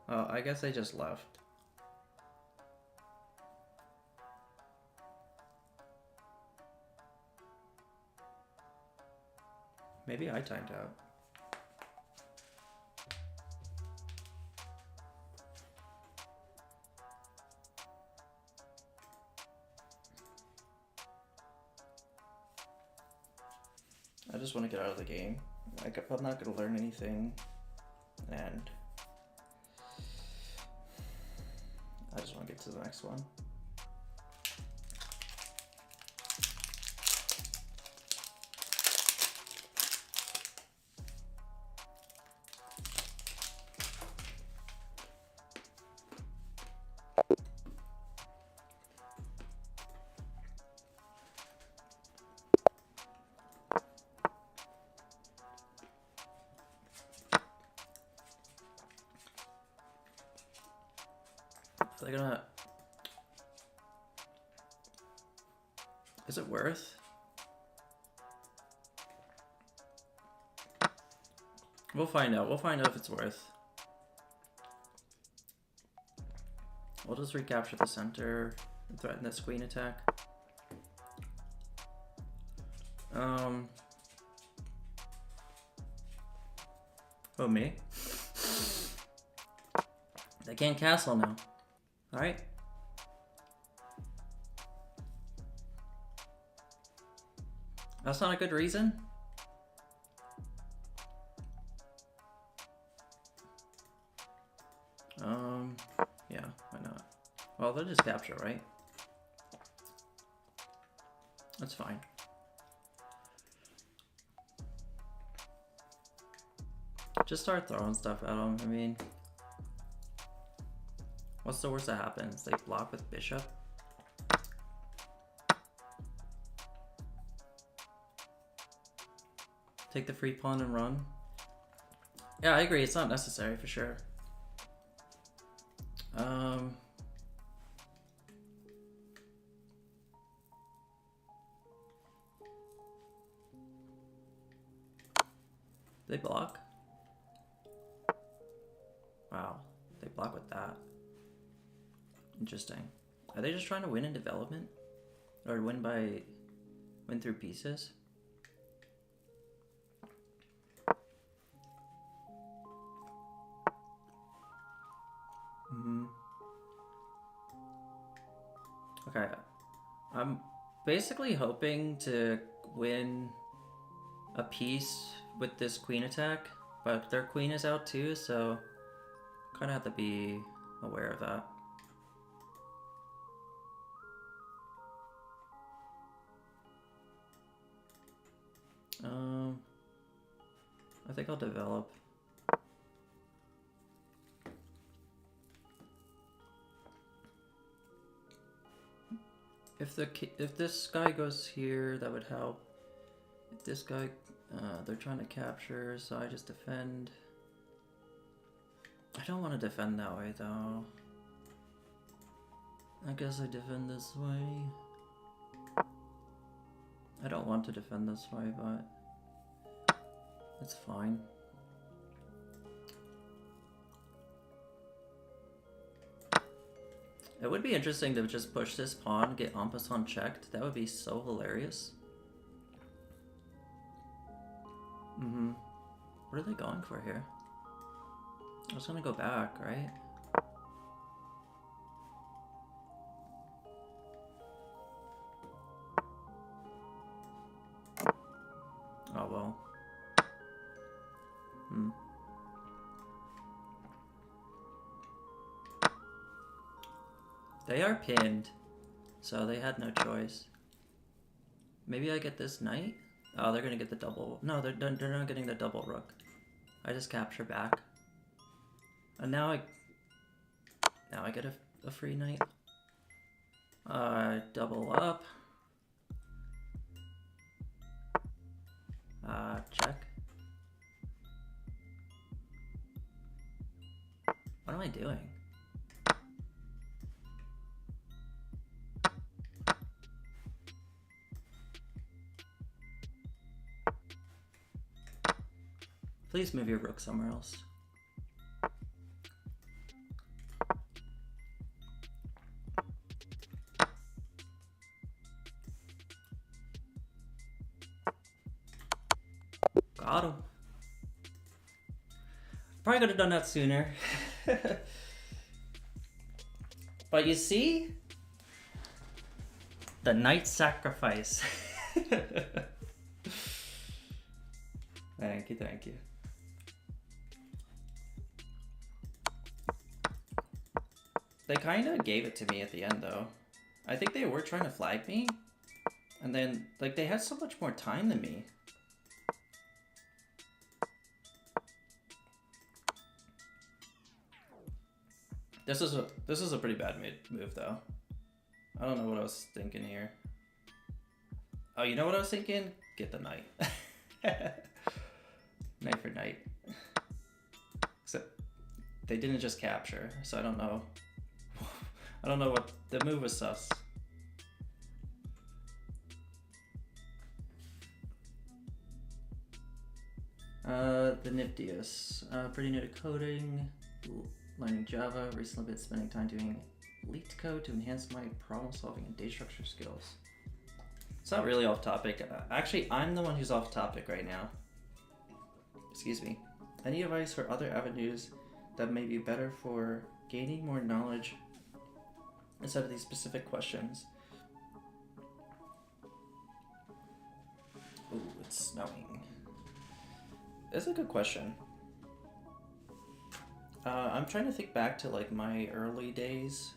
Oh, I guess they just left. Maybe I timed out. I just want to get out of the game. Like, I'm not going to learn anything, and I just want to get to the next one. They're gonna... Is it worth? We'll find out. We'll find out if it's worth. We'll just recapture the center and threaten this queen attack. Oh, me? They can't castle now. Alright. That's not a good reason? Yeah, why not? Well, they'll just capture, right? That's fine. Just start throwing stuff at them, I mean... What's the worst that happens? They block with bishop? Take the free pawn and run? Yeah, I agree, it's not necessary for sure. They block? Wow, they block with that. Interesting. Are they just trying to win in development? Or win through pieces? Okay. I'm basically hoping to win a piece with this queen attack, but their queen is out too, so kind of have to be aware of that. I think I'll develop. If this guy goes here, that would help. If this guy, they're trying to capture, so I just defend. I don't want to defend that way though. I guess I defend this way. I don't want to defend this way, but it's fine. It would be interesting to just push this pawn, get en passant checked. That would be so hilarious. What are they going for here? I was gonna go back, right? Oh well. They are pinned, so they had no choice. Maybe I get this knight? Oh, they're gonna get the double. No, they're not getting the double rook. I just capture back. And now I get a free knight. Double up. Check. What am I doing? Please move your rook somewhere else. Got him. Probably could have done that sooner. But you see? The knight sacrifice. Thank you, thank you. They kind of gave it to me at the end, though. I think they were trying to flag me. And then, like, they had so much more time than me. This is a pretty bad move, though. I don't know what I was thinking here. Oh, you know what I was thinking? Get the knight. Knight for knight. Except they didn't just capture, so I don't know. I don't know what the move was sus. The niftiest. Pretty new to coding, learning Java, recently been spending time doing LeetCode to enhance my problem solving and data structure skills. It's not really off topic. Actually, I'm the one who's off topic right now. Excuse me. Any advice for other avenues that may be better for gaining more knowledge instead of these specific questions? Ooh, it's snowing. That's a good question. I'm trying to think back to like my early days.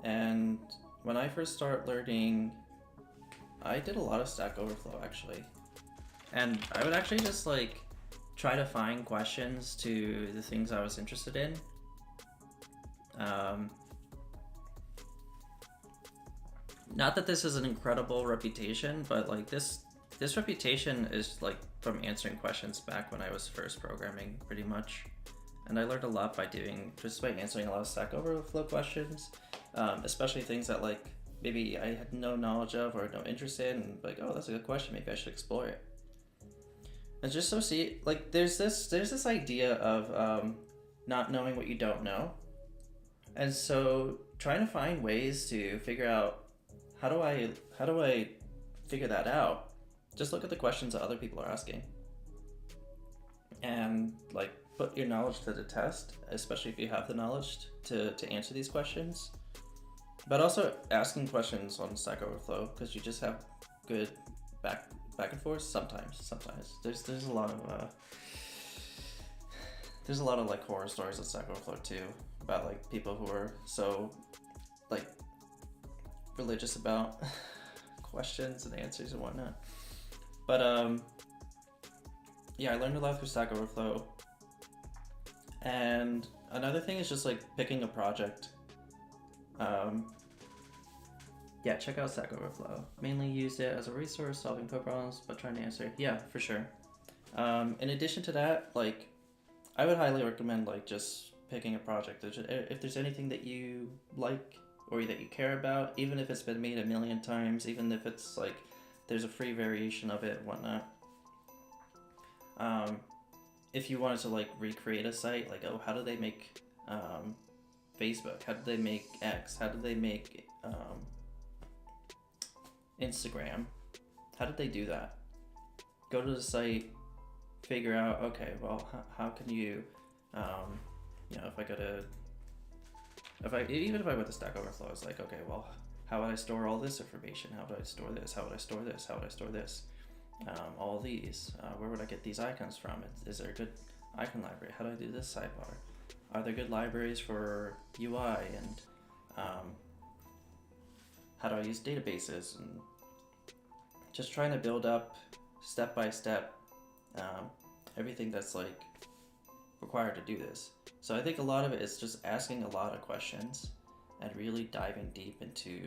And when I first started learning, I did a lot of Stack Overflow actually. And I would actually just like try to find questions to the things I was interested in. Not that this is an incredible reputation, but like this reputation is like from answering questions back when I was first programming pretty much. And I learned a lot by answering a lot of Stack Overflow questions, especially things that like maybe I had no knowledge of or no interest in, and like, oh, that's a good question, maybe I should explore it. And just so like there's this idea of not knowing what you don't know. And so trying to find ways to figure out how do I figure that out? Just look at the questions that other people are asking. And like put your knowledge to the test, especially if you have the knowledge to answer these questions. But also asking questions on Stack Overflow, because you just have good back and forth sometimes. There's a lot of like horror stories on Stack Overflow too, about like people who are so like religious about questions and answers and whatnot. But yeah, I learned a lot through Stack Overflow. And another thing is just like picking a project. Yeah, check out Stack Overflow. Mainly used it as a resource, solving code problems, but trying to answer. Yeah, for sure. In addition to that, like, I would highly recommend like just picking a project. If there's anything that you like or that you care about, even if it's been made a million times, even if it's like there's a free variation of it and whatnot. If you wanted to like recreate a site, like, oh, how do they make Facebook? How did they make X? How did they make Instagram? How did they do that? Go to the site, figure out, okay, well, how can you, you know, even if I went to Stack Overflow, it's like, okay, well, how would I store all this information? How would I store this? How would I store this? How would I store this? All these, where would I get these icons from? Is there a good icon library? How do I do this sidebar? Are there good libraries for UI? And how do I use databases? And just trying to build up step by step everything that's like required to do this. So I think a lot of it is just asking a lot of questions and really diving deep into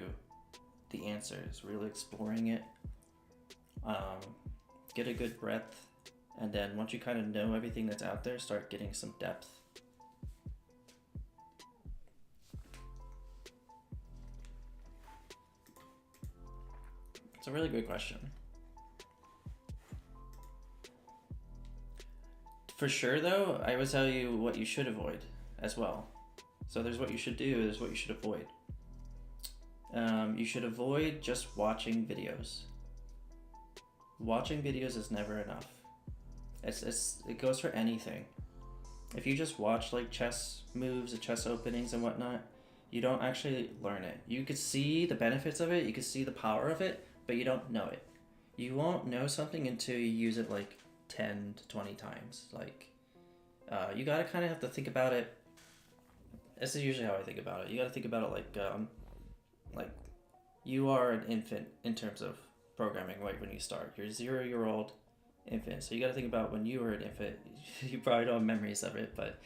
the answers, really exploring it. Get a good breadth, and then once you kind of know everything that's out there, start getting some depth. It's a really good question. For sure, though, I would tell you what you should avoid as well. So there's what you should do, there's what you should avoid. You should avoid just watching videos. Watching videos is never enough. It goes for anything. If you just watch like chess moves and chess openings and whatnot, you don't actually learn it. You could see the benefits of it, you could see the power of it, but you don't know it. You won't know something until you use it like 10 to 20 times. Like, you gotta kind of have to think about it. This is usually how I think about it. You gotta think about it like you are an infant in terms of programming, right? When you start, you're a 0-year-old infant. So you gotta think about when you were an infant. You probably don't have memories of it, but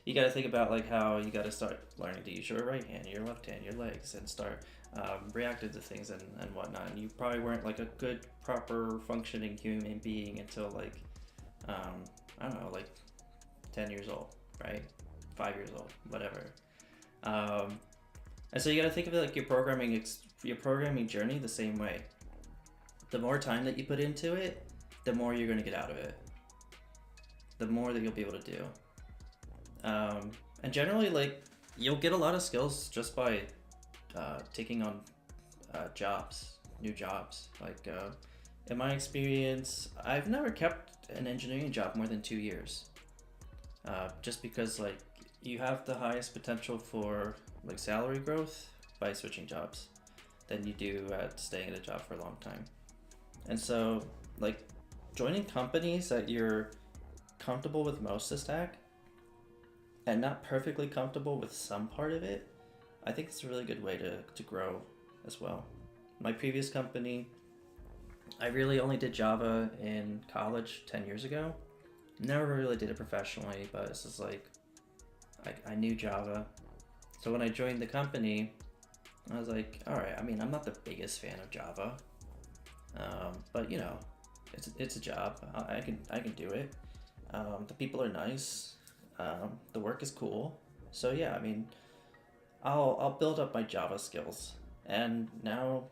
you gotta think about like how you gotta start learning to use your right hand, your left hand, your legs, and start reacting to things and whatnot. And you probably weren't like a good, proper, functioning human being until like, I don't know, like 10 years old, right? 5 years old, whatever. And so you got to think of it like your programming journey the same way. The more time that you put into it, the more you're going to get out of it. The more that you'll be able to do. And generally, like, you'll get a lot of skills just by taking on new jobs. Like, in my experience, I've never kept an engineering job more than 2 years. Just because, like, you have the highest potential for like salary growth by switching jobs than you do at staying at a job for a long time. And so, like, joining companies that you're comfortable with most of the stack and not perfectly comfortable with some part of it, I think it's a really good way to grow as well. My previous company, I really only did Java in college 10 years ago. Never really did it professionally, but it's just like, I knew Java. So when I joined the company, I was like, all right, I mean, I'm not the biggest fan of Java, but you know, it's a job. I can do it. The people are nice. The work is cool. So yeah, I mean, I'll build up my Java skills. And now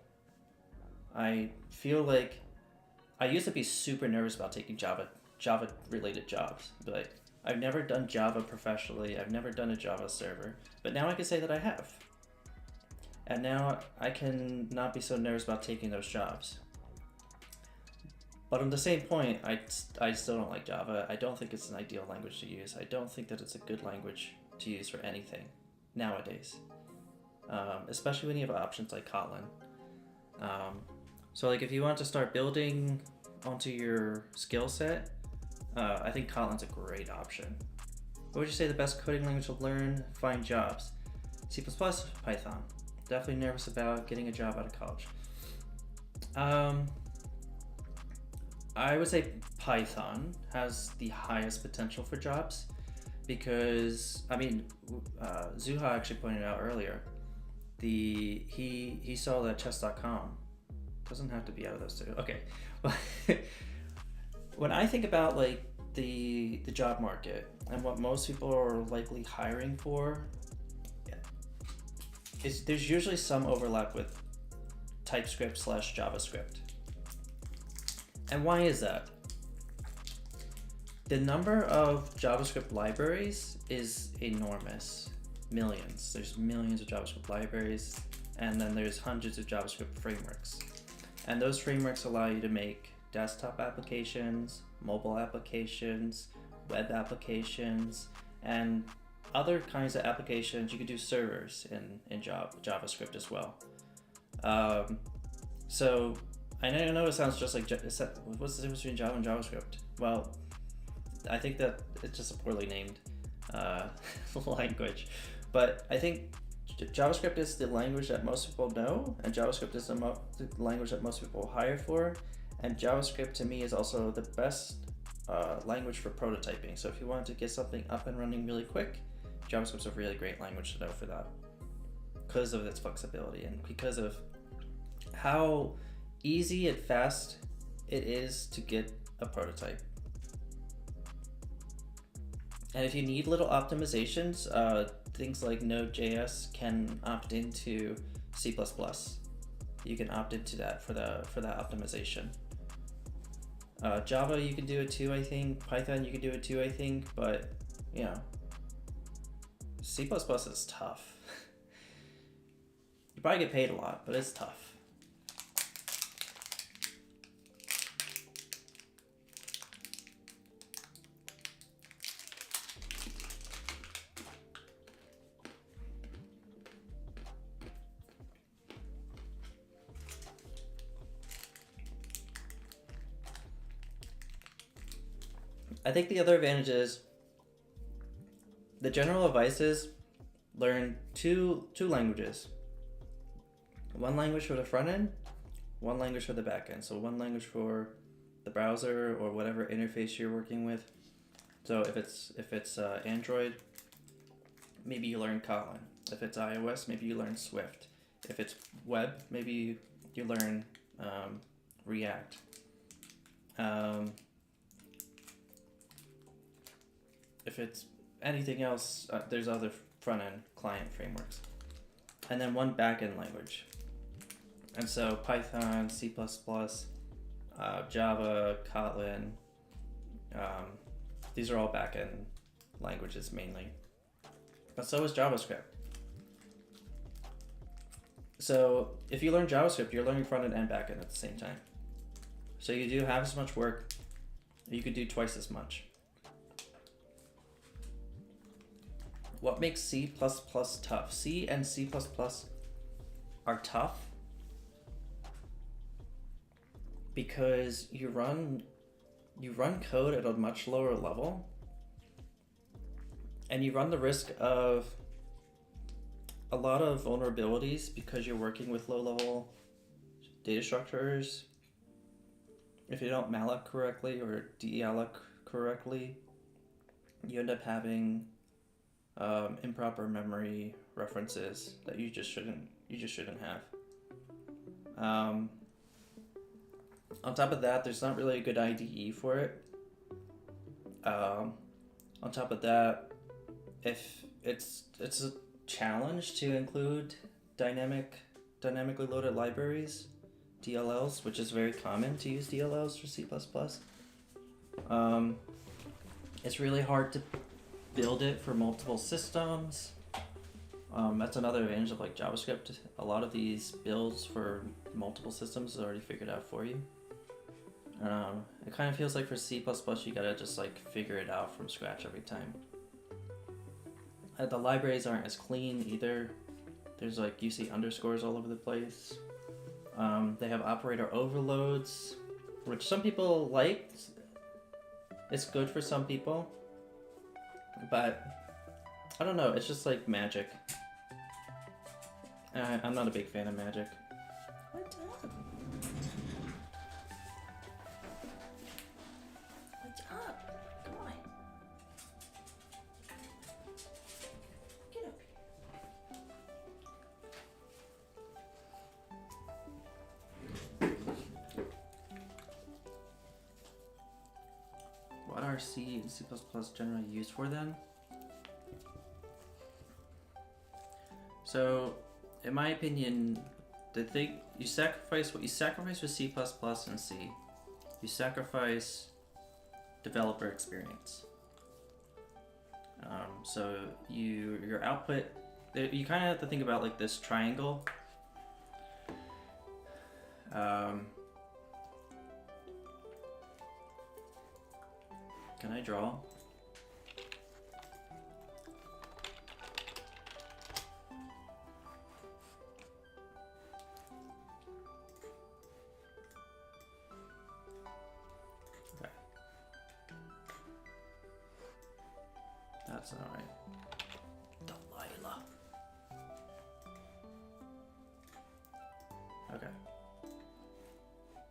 I feel like I used to be super nervous about taking Java related jobs. Like, I've never done Java professionally. I've never done a Java server, but now I can say that I have. And now I can not be so nervous about taking those jobs. But on the same point, I still don't like Java. I don't think it's an ideal language to use. I don't think that it's a good language to use for anything nowadays, especially when you have options like Kotlin. So like if you want to start building onto your skill set, I think Kotlin's a great option. What would you say the best coding language to learn, find jobs? C++, Python. Definitely nervous about getting a job out of college. I would say Python has the highest potential for jobs because, I mean, Zuha actually pointed out earlier, he saw that chess.com doesn't have to be out of those two. Okay, well, when I think about like the job market and what most people are likely hiring for, there's usually some overlap with TypeScript / JavaScript. And why is that? The number of JavaScript libraries is enormous. Millions. There's millions of JavaScript libraries, and then there's hundreds of JavaScript frameworks. And those frameworks allow you to make desktop applications, mobile applications, web applications, and other kinds of applications. You could do servers in JavaScript as well. So I know it sounds just like, what's the difference between Java and JavaScript? Well, I think that it's just a poorly named language. But I think JavaScript is the language that most people know, and JavaScript is the language that most people hire for. And JavaScript to me is also the best language for prototyping. So if you want to get something up and running really quick, JavaScript's a really great language to know for that because of its flexibility and because of how easy and fast it is to get a prototype. And if you need little optimizations, things like Node.js can opt into C++. You can opt into that for that optimization. Java, you can do it too, I think. Python, you can do it too, I think. But, you know, C++ is tough. You probably get paid a lot, but it's tough. I think the other advantage is the general advice is learn two languages. One language for the front end, one language for the back end. So one language for the browser or whatever interface you're working with. So if it's Android, maybe you learn Kotlin. If it's iOS, maybe you learn Swift. If it's web, maybe you learn React. If it's anything else, there's other front-end client frameworks. And then one back-end language. And so Python, C++, Java, Kotlin, these are all back-end languages mainly. But so is JavaScript. So if you learn JavaScript, you're learning front-end and back-end at the same time. So you do have as much work, you could do twice as much. What makes C++ tough? C and C++ are tough because you run code at a much lower level, and you run the risk of a lot of vulnerabilities because you're working with low-level data structures. If you don't malloc correctly or dealloc correctly, you end up having improper memory references that you just shouldn't have. On top of that, there's not really a good IDE for it. On top of that, if it's a challenge to include dynamically loaded libraries, DLLs, which is very common to use DLLs for C++. It's really hard to build it for multiple systems. That's another advantage of like JavaScript. A lot of these builds for multiple systems is already figured out for you. It kind of feels like for C++ you gotta just like figure it out from scratch every time. The libraries aren't as clean either. There's like, you see underscores all over the place. They have operator overloads, which some people like. It's good for some people. But I don't know, it's just like magic. I'm not a big fan of magic. What's up? What's up? Come on. Get up here. What are C and C++ generally used for then? So, in my opinion, the thing you sacrifice with C++ and C, you sacrifice developer experience. So your output, you kind of have to think about like this triangle. Can I draw? Okay. That's not right. Delilah. Okay.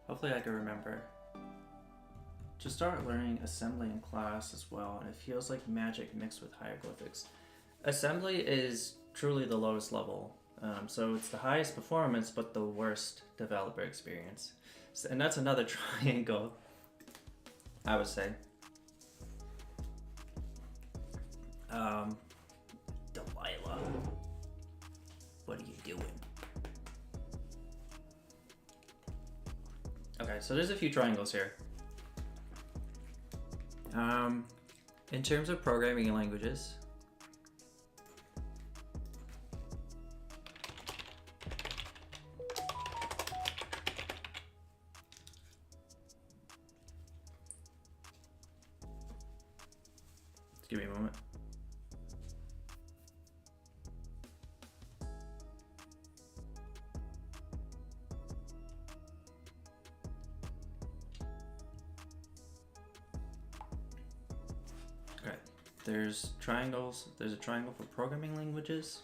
Hopefully I can remember. Just start learning assembly in class as well, and it feels like magic mixed with hieroglyphics. Assembly is truly the lowest level, so it's the highest performance but the worst developer experience. So, and that's another triangle, I would say. Delilah, what are you doing? Okay, so there's a few triangles here. In terms of programming languages, give me a moment. Okay, there's triangles. There's a triangle for programming languages.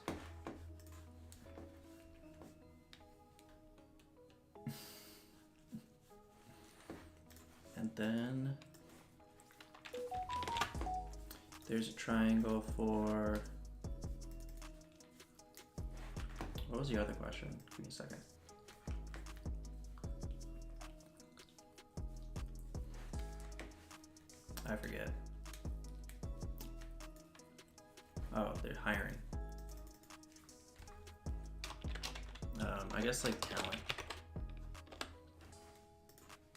And then there's a triangle for, what was the other question? Give me a second. I forget. Oh, they're hiring. I guess like talent.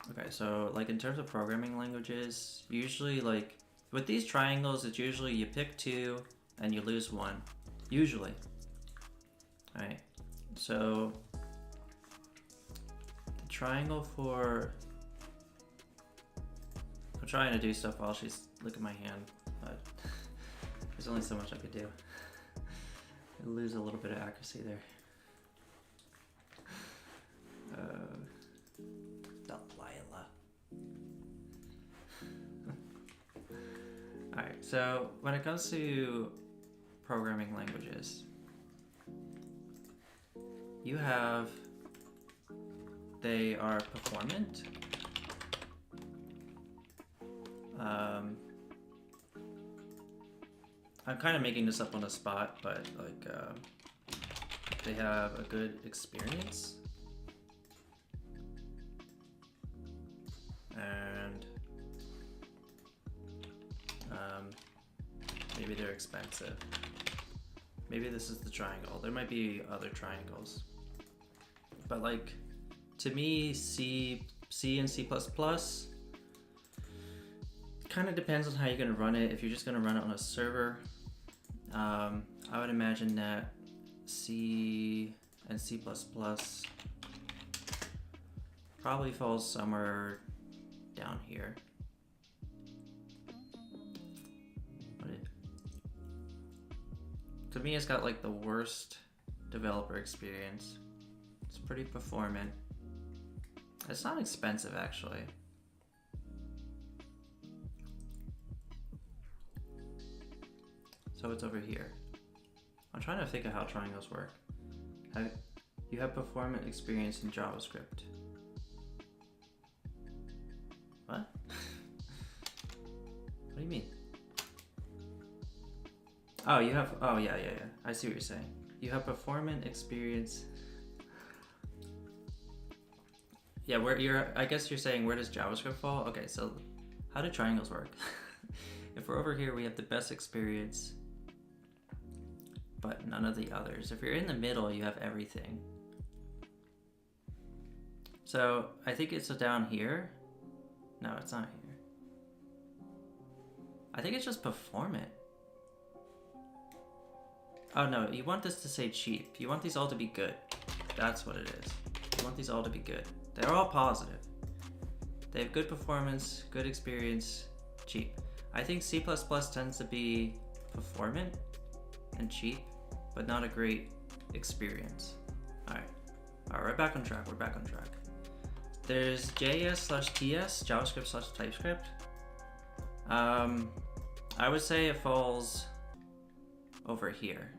Okay, so like in terms of programming languages, usually like with these triangles, it's usually you pick two and you lose one. Usually. Alright, so the triangle for, I'm trying to do stuff while she's looking at my hand, but there's only so much I could do. I lose a little bit of accuracy there. Delilah. Alright, so when it comes to programming languages, you have, they are performant. I'm kind of making this up on the spot, but like they have a good experience, and maybe they're expensive. Maybe this is the triangle. There might be other triangles, but like to me, C and C++ kind of depends on how you're going to run it. If you're just going to run it on a server, I would imagine that C and C++ probably falls somewhere down here. To me, it's got like the worst developer experience. It's pretty performant. It's not expensive actually. So it's over here. I'm trying to think of how triangles work. You have performant experience in JavaScript. What? What do you mean? Oh, you have, oh yeah. I see what you're saying. You have performant experience. Yeah, I guess you're saying where does JavaScript fall? Okay, so how do triangles work? If we're over here, we have the best experience, but none of the others. If you're in the middle, you have everything. So I think it's down here. No, it's not here. I think it's just performant. Oh no, you want this to say cheap. You want these all to be good. That's what it is. You want these all to be good. They're all positive. They have good performance, good experience, cheap. I think C++ tends to be performant and cheap, but not a great experience. Alright, we're back on track, There's JS/TS, JavaScript/TypeScript. I would say it falls over here.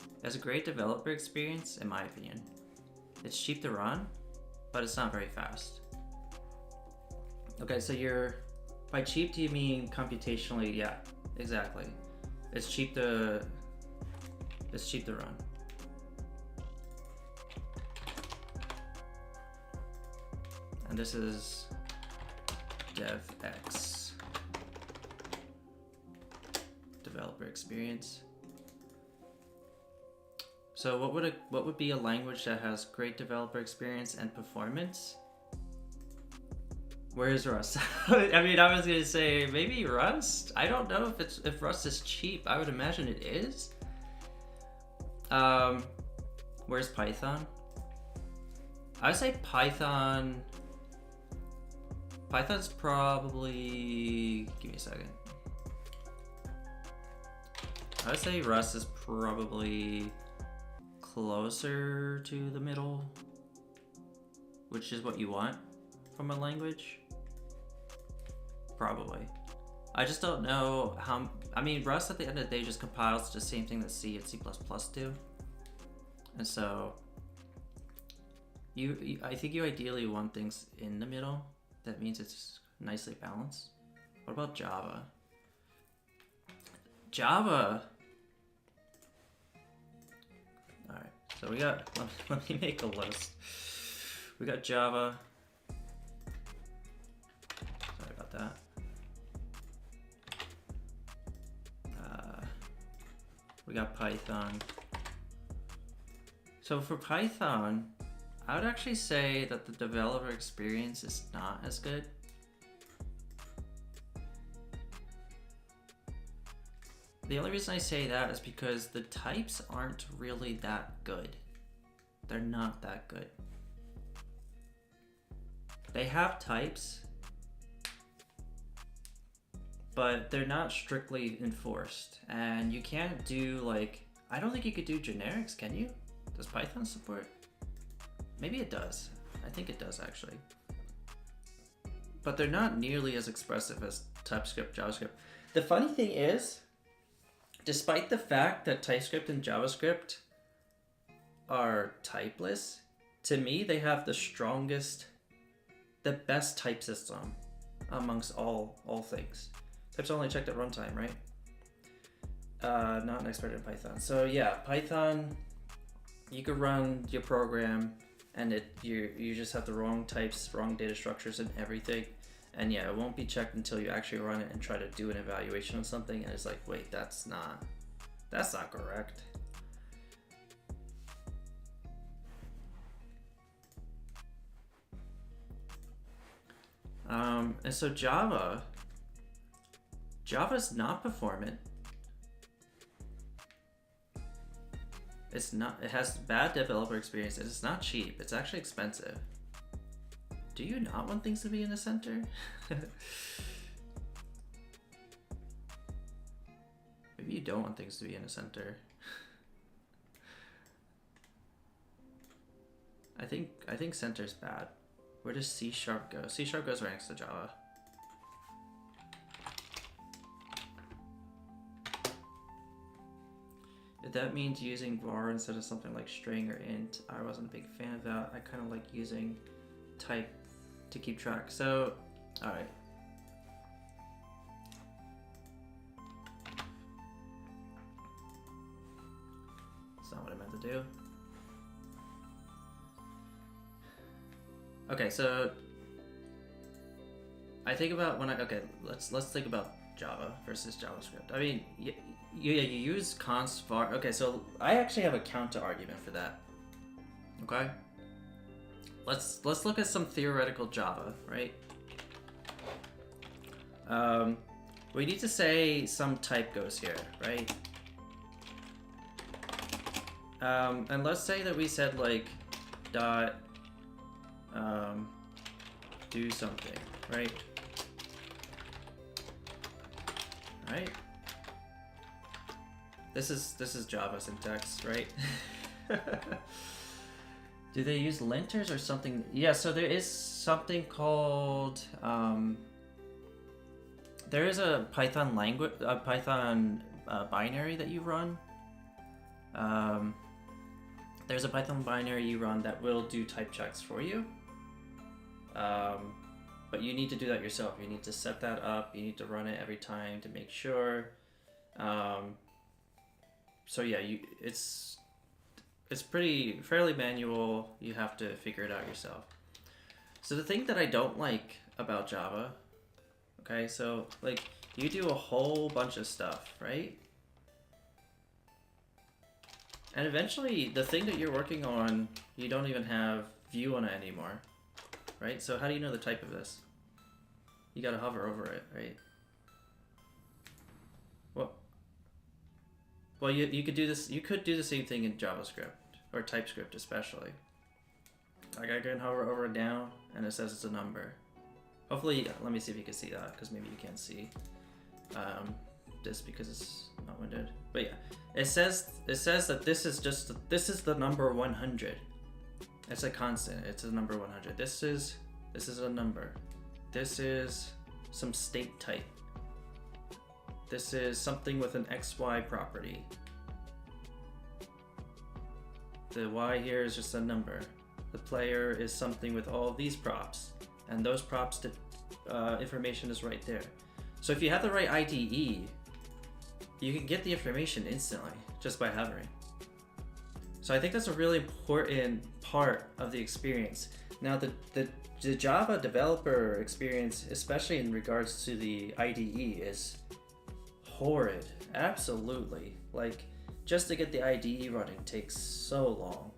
It has a great developer experience, in my opinion. It's cheap to run, but it's not very fast. Okay, so by cheap, do you mean computationally? Yeah, exactly. It's cheap to run. And this is DevX, developer experience. So what would be a language that has great developer experience and performance? Where's Rust? I mean, I was gonna say maybe Rust. I don't know if Rust is cheap. I would imagine it is. Where's Python? I would say Python. Python's probably. Give me a second. I would say Rust is probably closer to the middle, which is what you want from a language. Probably. I just don't know how. I mean, Rust at the end of the day just compiles the same thing that C and C++ do, and so I think you ideally want things in the middle. That means it's nicely balanced. What about Java? Java. All right, so we got. Let me make a list. We got Java. Sorry about that. We got Python. So for Python, I would actually say that the developer experience is not as good. The only reason I say that is because the types aren't really that good. They're not that good. They have types, but they're not strictly enforced. And you can't do like, I don't think you could do generics, can you? Does Python support? Maybe it does. I think it does actually. But they're not nearly as expressive as TypeScript, JavaScript. The funny thing is, despite the fact that TypeScript and JavaScript are typeless, to me they have the best type system amongst all things. Types only checked at runtime, right? Not an expert in Python. So yeah, Python, you could run your program and you just have the wrong types, wrong data structures and everything. And yeah, it won't be checked until you actually run it and try to do an evaluation on something, and it's like, wait, that's not correct. And so Java's not performant. It's not. It has bad developer experience, and it's not cheap. It's actually expensive. Do you not want things to be in the center? Maybe you don't want things to be in the center. I think center's bad. Where does C# go? C# goes right next to Java. If that means using var instead of something like string or int, I wasn't a big fan of that. I kind of like using type to keep track. So, all right. That's not what I meant to do. Okay, so I think about let's think about Java versus JavaScript. I mean, you use const var. Okay, so I actually have a counter argument for that. Okay, let's look at some theoretical Java, right? We need to say some type goes here, right? And let's say that we said like dot do something, right? Right? This is Java syntax, right? Do they use linters or something? Yeah, so there is something called there is a Python language, a Python binary that you run. There's a Python binary you run that will do type checks for you. But you need to do that yourself. You need to set that up. You need to run it every time to make sure. So yeah, it's fairly manual. You have to figure it out yourself. So the thing that I don't like about Java, okay, so like you do a whole bunch of stuff, right? And eventually the thing that you're working on, you don't even have view on it anymore, right? So how do you know the type of this? you gotta hover over it, right? Well, you could do this. You could do the same thing in JavaScript or TypeScript, especially. Like I can hover over it down, and it says it's a number. Hopefully, let me see if you can see that, because maybe you can't see this because it's not windowed. But yeah, it says that this is the number 100. It's a constant. It's a number 100. This is a number. This is some state type. This is something with an XY property. The Y here is just a number. The player is something with all of these props, and those props information is right there. So if you have the right IDE, you can get the information instantly just by hovering. So I think that's a really important part of the experience. Now the Java developer experience, especially in regards to the IDE, is horrid. Absolutely. Like, just to get the IDE running takes so long.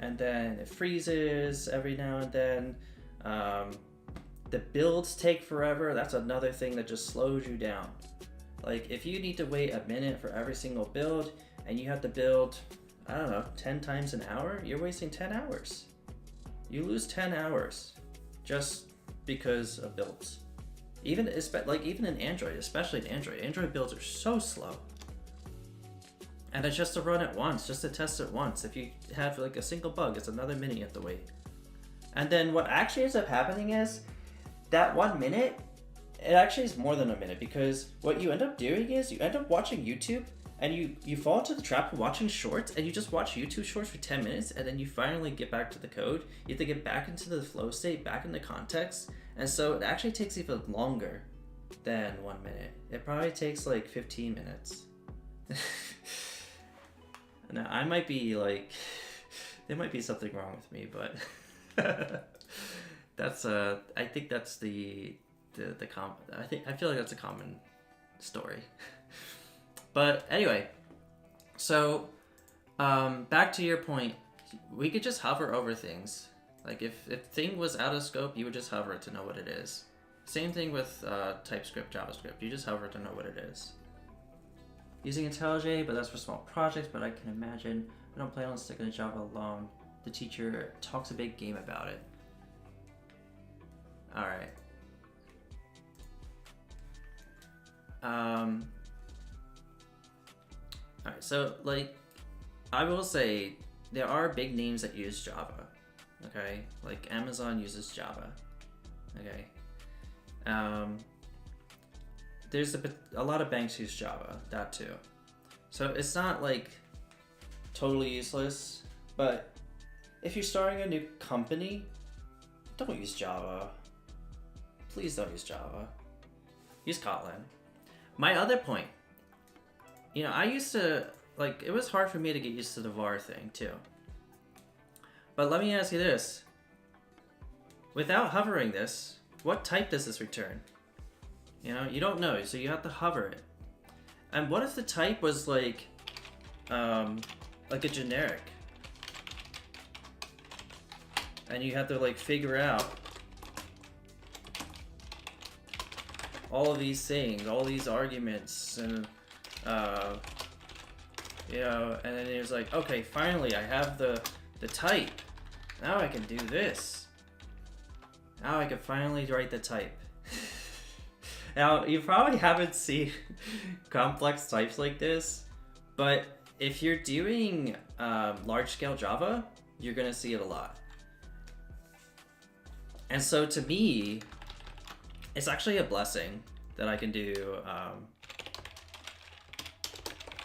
And then it freezes every now and then. The builds take forever. That's another thing that just slows you down. Like, if you need to wait a minute for every single build, and you have to build, I don't know, 10 times an hour, you're wasting 10 hours. You lose 10 hours just because of builds. Even in Android, especially in Android builds are so slow. And it's just to run it once, just to test it once. If you have like a single bug, it's another minute you have to wait. And then what actually ends up happening is that 1 minute, it actually is more than a minute, because what you end up doing is you end up watching YouTube, and you fall into the trap of watching shorts, and you just watch YouTube shorts for 10 minutes, and then you finally get back to the code. You have to get back into the flow state, back into context, and so it actually takes even longer than 1 minute. It probably takes like 15 minutes. Now, I might be like, there might be something wrong with me, but that's I think that's I feel like that's a common story. But anyway, so back to your point, we could just hover over things. Like if thing was out of scope, you would just hover it to know what it is. Same thing with TypeScript, JavaScript. You just hover to know what it is. Using IntelliJ, but that's for small projects, but I can imagine I don't plan on sticking to Java alone. The teacher talks a big game about it. Alright. Alright, so like I will say there are big names that use Java. Okay? Like Amazon uses Java. Okay. There's a lot of banks use Java, that too. So it's not like totally useless, but if you're starting a new company, don't use Java. Please don't use Java. Use Kotlin. My other point, I used to, like, it was hard for me to get used to the var thing too. But let me ask you this. Without hovering this, what type does this return? You don't know, so you have to hover it. And what if the type was like a generic? And you have to like figure out all of these things, all these arguments, and and then it was like, okay, finally I have the type. Now I can do this. Now I can finally write the type. Now, you probably haven't seen complex types like this, but if you're doing large-scale Java, you're going to see it a lot. And so to me, it's actually a blessing that I can do, I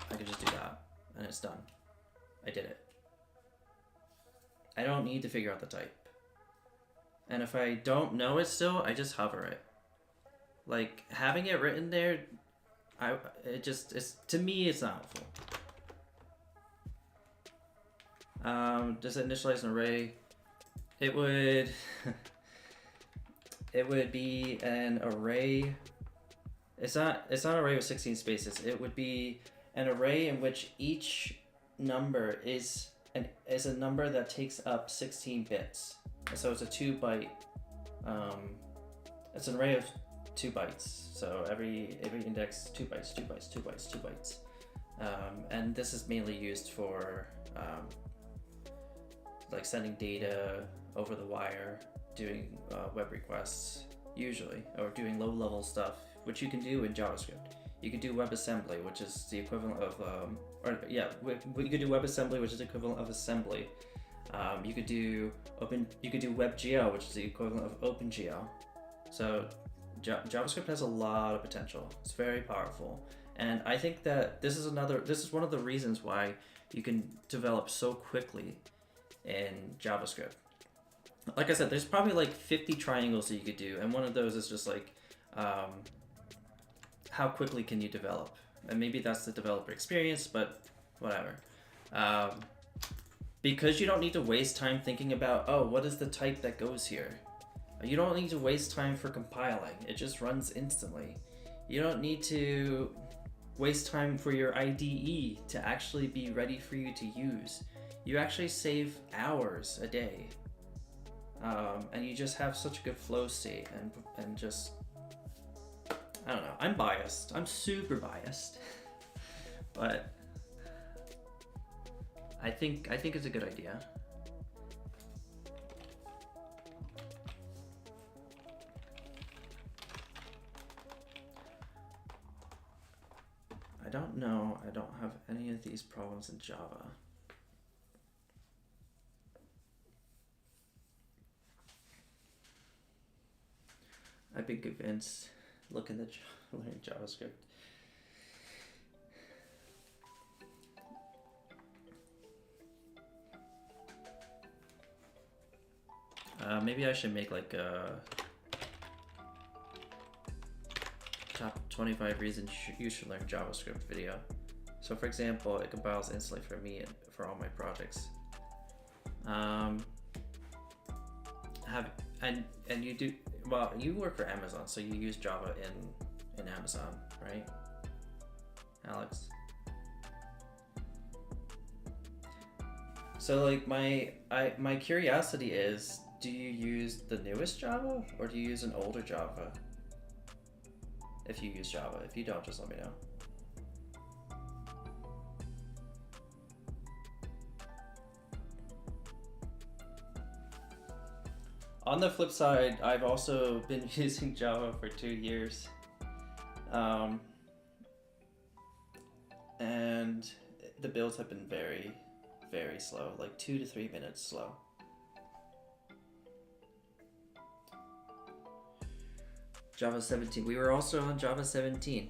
can just do that, and it's done. I did it. I don't need to figure out the type. And if I don't know it still, I just hover it. Like, having it written there, to me, it's not helpful. Does it initialize an array? It would, it would be an array. It's not an array with 16 spaces. It would be an array in which each number is a number that takes up 16 bits. So it's a 2 byte, it's an array of 2 bytes. So every index 2 bytes, 2 bytes, 2 bytes, 2 bytes. And this is mainly used for like sending data over the wire, doing web requests usually, or doing low-level stuff, which you can do in JavaScript. You can do WebAssembly, which is the equivalent of, you could do WebAssembly, which is the equivalent of assembly. You could do WebGL, which is the equivalent of OpenGL. So JavaScript has a lot of potential. It's very powerful, and I think that this is one of the reasons why you can develop so quickly in JavaScript. Like I said, there's probably like 50 triangles that you could do, and one of those is just like how quickly can you develop, and maybe that's the developer experience, but whatever. Because you don't need to waste time thinking about, oh, what is the type that goes here. You don't need to waste time for compiling. It just runs instantly. You don't need to waste time for your IDE to actually be ready for you to use. You actually save hours a day. And you just have such a good flow state, and just, I don't know, I'm biased. I'm super biased. But I think it's a good idea. I don't know. I don't have any of these problems in Java. I've been convinced. Look at learning JavaScript. Maybe I should make like a top 25 reasons you should learn JavaScript video. So for example, it compiles instantly for me and for all my projects. And you do, well, you work for Amazon, so you use Java in Amazon, right, Alex? So like my curiosity is, do you use the newest Java or do you use an older Java? If you use Java, if you don't, just let me know. On the flip side, I've also been using Java for 2 years. And the builds have been very, very slow, like 2 to 3 minutes slow. Java 17. We were also on Java 17.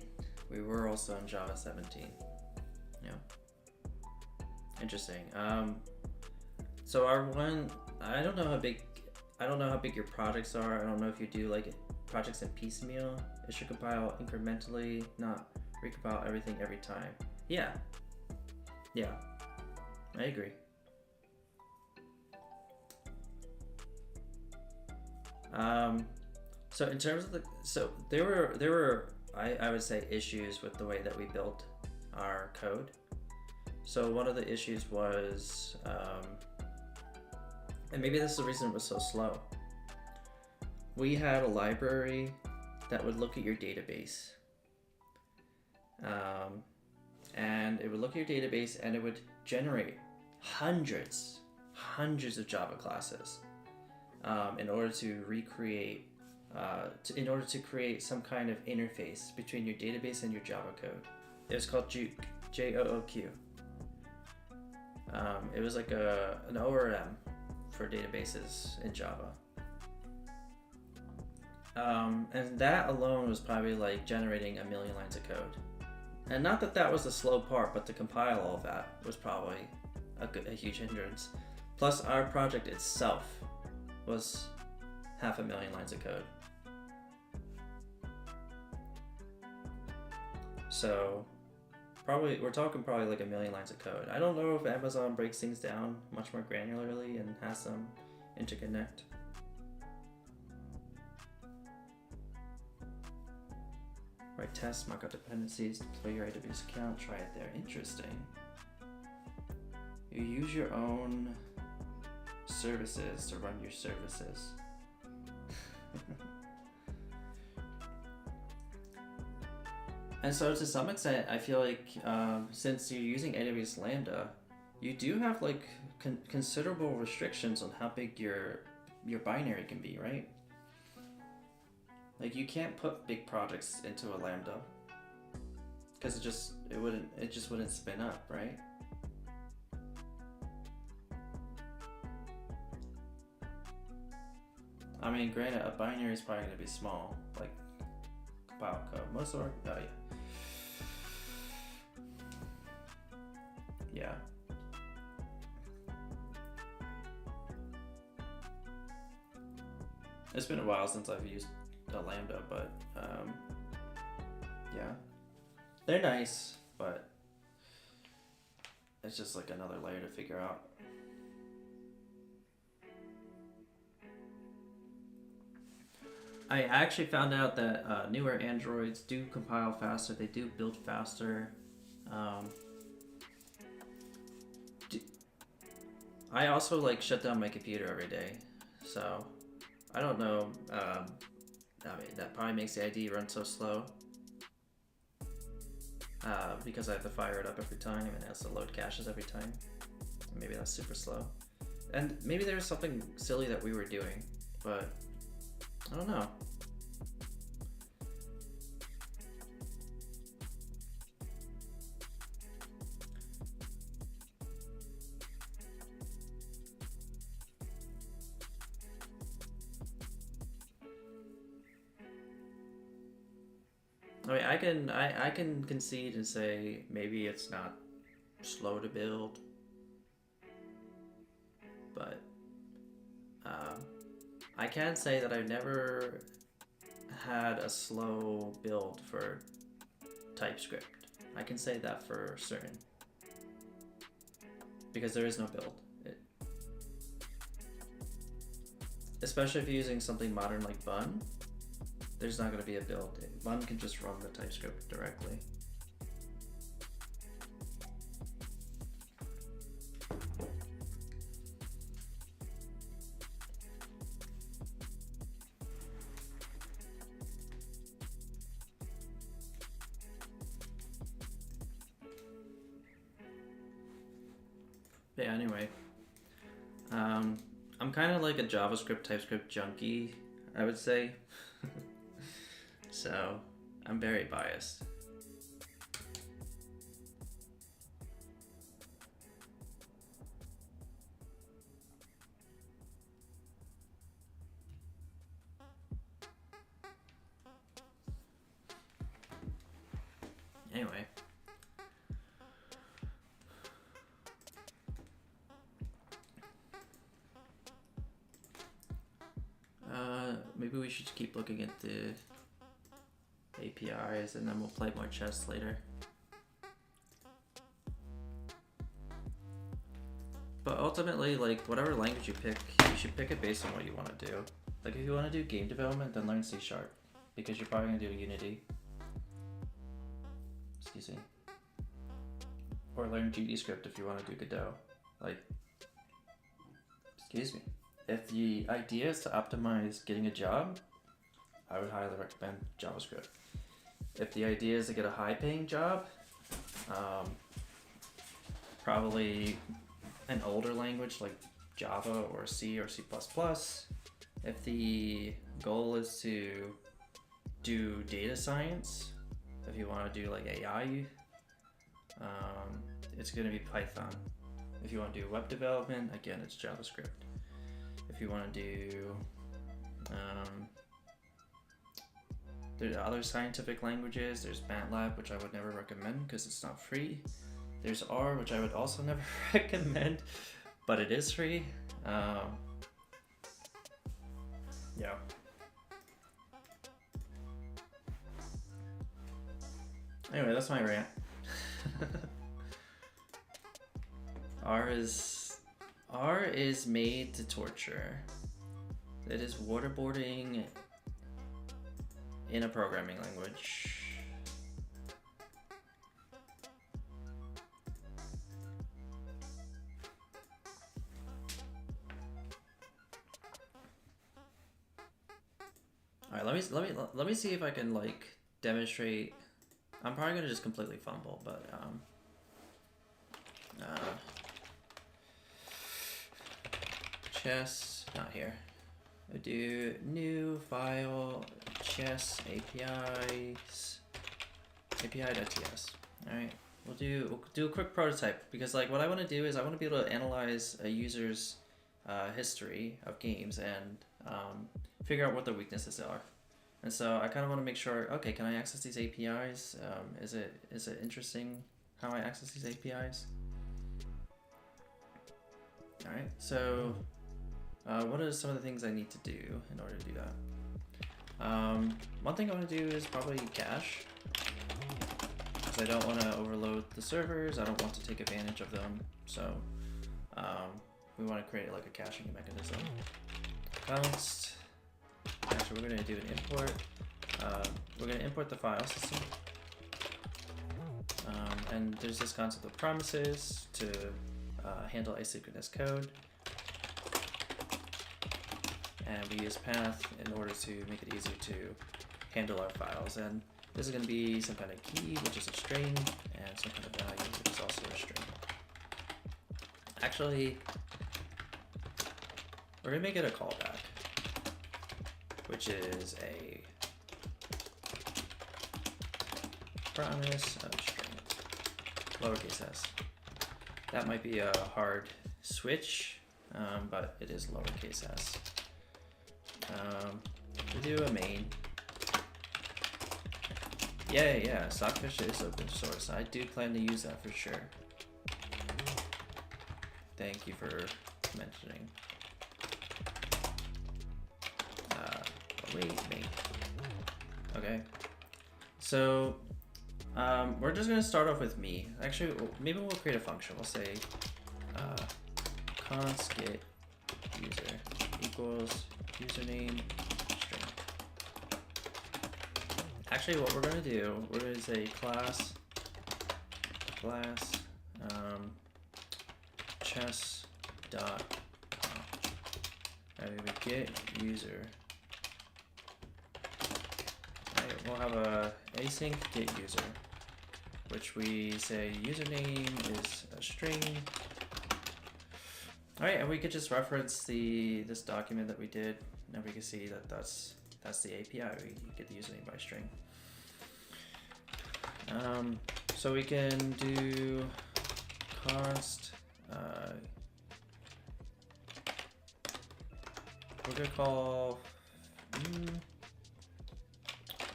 Yeah. Interesting. So our one, I don't know how big your projects are. I don't know if you do like projects in piecemeal. It should compile incrementally, not recompile everything every time. Yeah, I agree. So in terms of there were I would say issues with the way that we built our code. So one of the issues was, and maybe this is the reason it was so slow. We had a library that would look at your database. And it would look at your database and it would generate hundreds of Java classes in order to recreate, in order to create some kind of interface between your database and your Java code. It was called Jooq, J-O-O-Q. It was like an ORM for databases in Java. And that alone was probably like generating 1 million lines of code. And not that that was the slow part, but to compile all of that was probably a huge hindrance. Plus our project itself was 500,000 lines of code. So we're talking probably like 1 million lines of code. I don't know if Amazon breaks things down much more granularly and has them interconnect. Write tests, mark out dependencies, deploy your AWS account, try it there. Interesting. You use your own services to run your services. And so to some extent, I feel like since you're using AWS Lambda, you do have like considerable restrictions on how big your binary can be, right? Like you can't put big projects into a Lambda because it just wouldn't spin up, right? I mean, granted, a binary is probably gonna be small, like compile code. Most of our, oh yeah, yeah. It's been a while since I've used a Lambda, but yeah, they're nice, but it's just like another layer to figure out. I actually found out that newer Androids do compile faster. They do build faster. I also like shut down my computer every day, so I don't know. I mean, that probably makes the IDE run so slow because I have to fire it up every time and it has to load caches every time. Maybe that's super slow, and maybe there's something silly that we were doing, but I don't know. I mean, I can concede and say maybe it's not slow to build, but I can say that I've never had a slow build for TypeScript. I can say that for certain because there is no build. Especially if you're using something modern like Bun, there's not going to be a build. Bun can just run the TypeScript directly. Yeah, anyway. I'm kind of like a JavaScript, TypeScript junkie, I would say. So, I'm very biased. Anyway. Maybe we should keep looking at the APIs and then we'll play more chess later. But ultimately, like, whatever language you pick, you should pick it based on what you want to do. Like, if you want to do game development, then learn C#, because you're probably going to do Unity. Excuse me. Or learn GDScript if you want to do Godot. Like, excuse me. If the idea is to optimize getting a job, I would highly recommend JavaScript. If the idea is to get a high-paying job, probably an older language like Java or C or C++. If the goal is to do data science, if you want to do like AI, it's going to be Python. If you want to do web development, again, it's JavaScript. If you want to do there's other scientific languages. There's MATLAB, which I would never recommend because it's not free. There's R, which I would also never recommend, but it is free. Yeah. Anyway, that's my rant. R is made to torture. It is waterboarding in a programming language. All right, let me see if I can like demonstrate I'm probably gonna just completely fumble, but chess, not here. We'll do new file, chess APIs, API.ts. All right, we'll do a quick prototype because like what I want to do is I want to be able to analyze a user's history of games and figure out what their weaknesses are. And so I kind of want to make sure, okay, can I access these APIs? Is it interesting how I access these APIs? All right, so what are some of the things I need to do in order to do that? One thing I want to do is probably cache, because I don't want to overload the servers. I don't want to take advantage of them. So we want to create like a caching mechanism. Const. Actually, we're going to do an import. We're going to import the file system. And there's this concept of promises to handle asynchronous code. And we use path in order to make it easier to handle our files. And this is going to be some kind of key, which is a string, and some kind of value, which is also a string. Actually, we're going to make it a callback, which is a promise of string, lowercase s. That might be a hard switch, but it is lowercase s. We do a main. Yeah, Stockfish is open source. I do plan to use that for sure. Thank you for mentioning. Wait, main. Okay. So, we're just gonna start off with me. Actually, maybe we'll create a function. We'll say const get user equals username string. Actually, what we're gonna do, we're gonna say class chess dot and we get user. Right, we'll have a async get user, which we say username is a string. All right, and we could just reference this document that we did, and we can see that that's the API. We get the username by string. So we can do const. We're gonna call.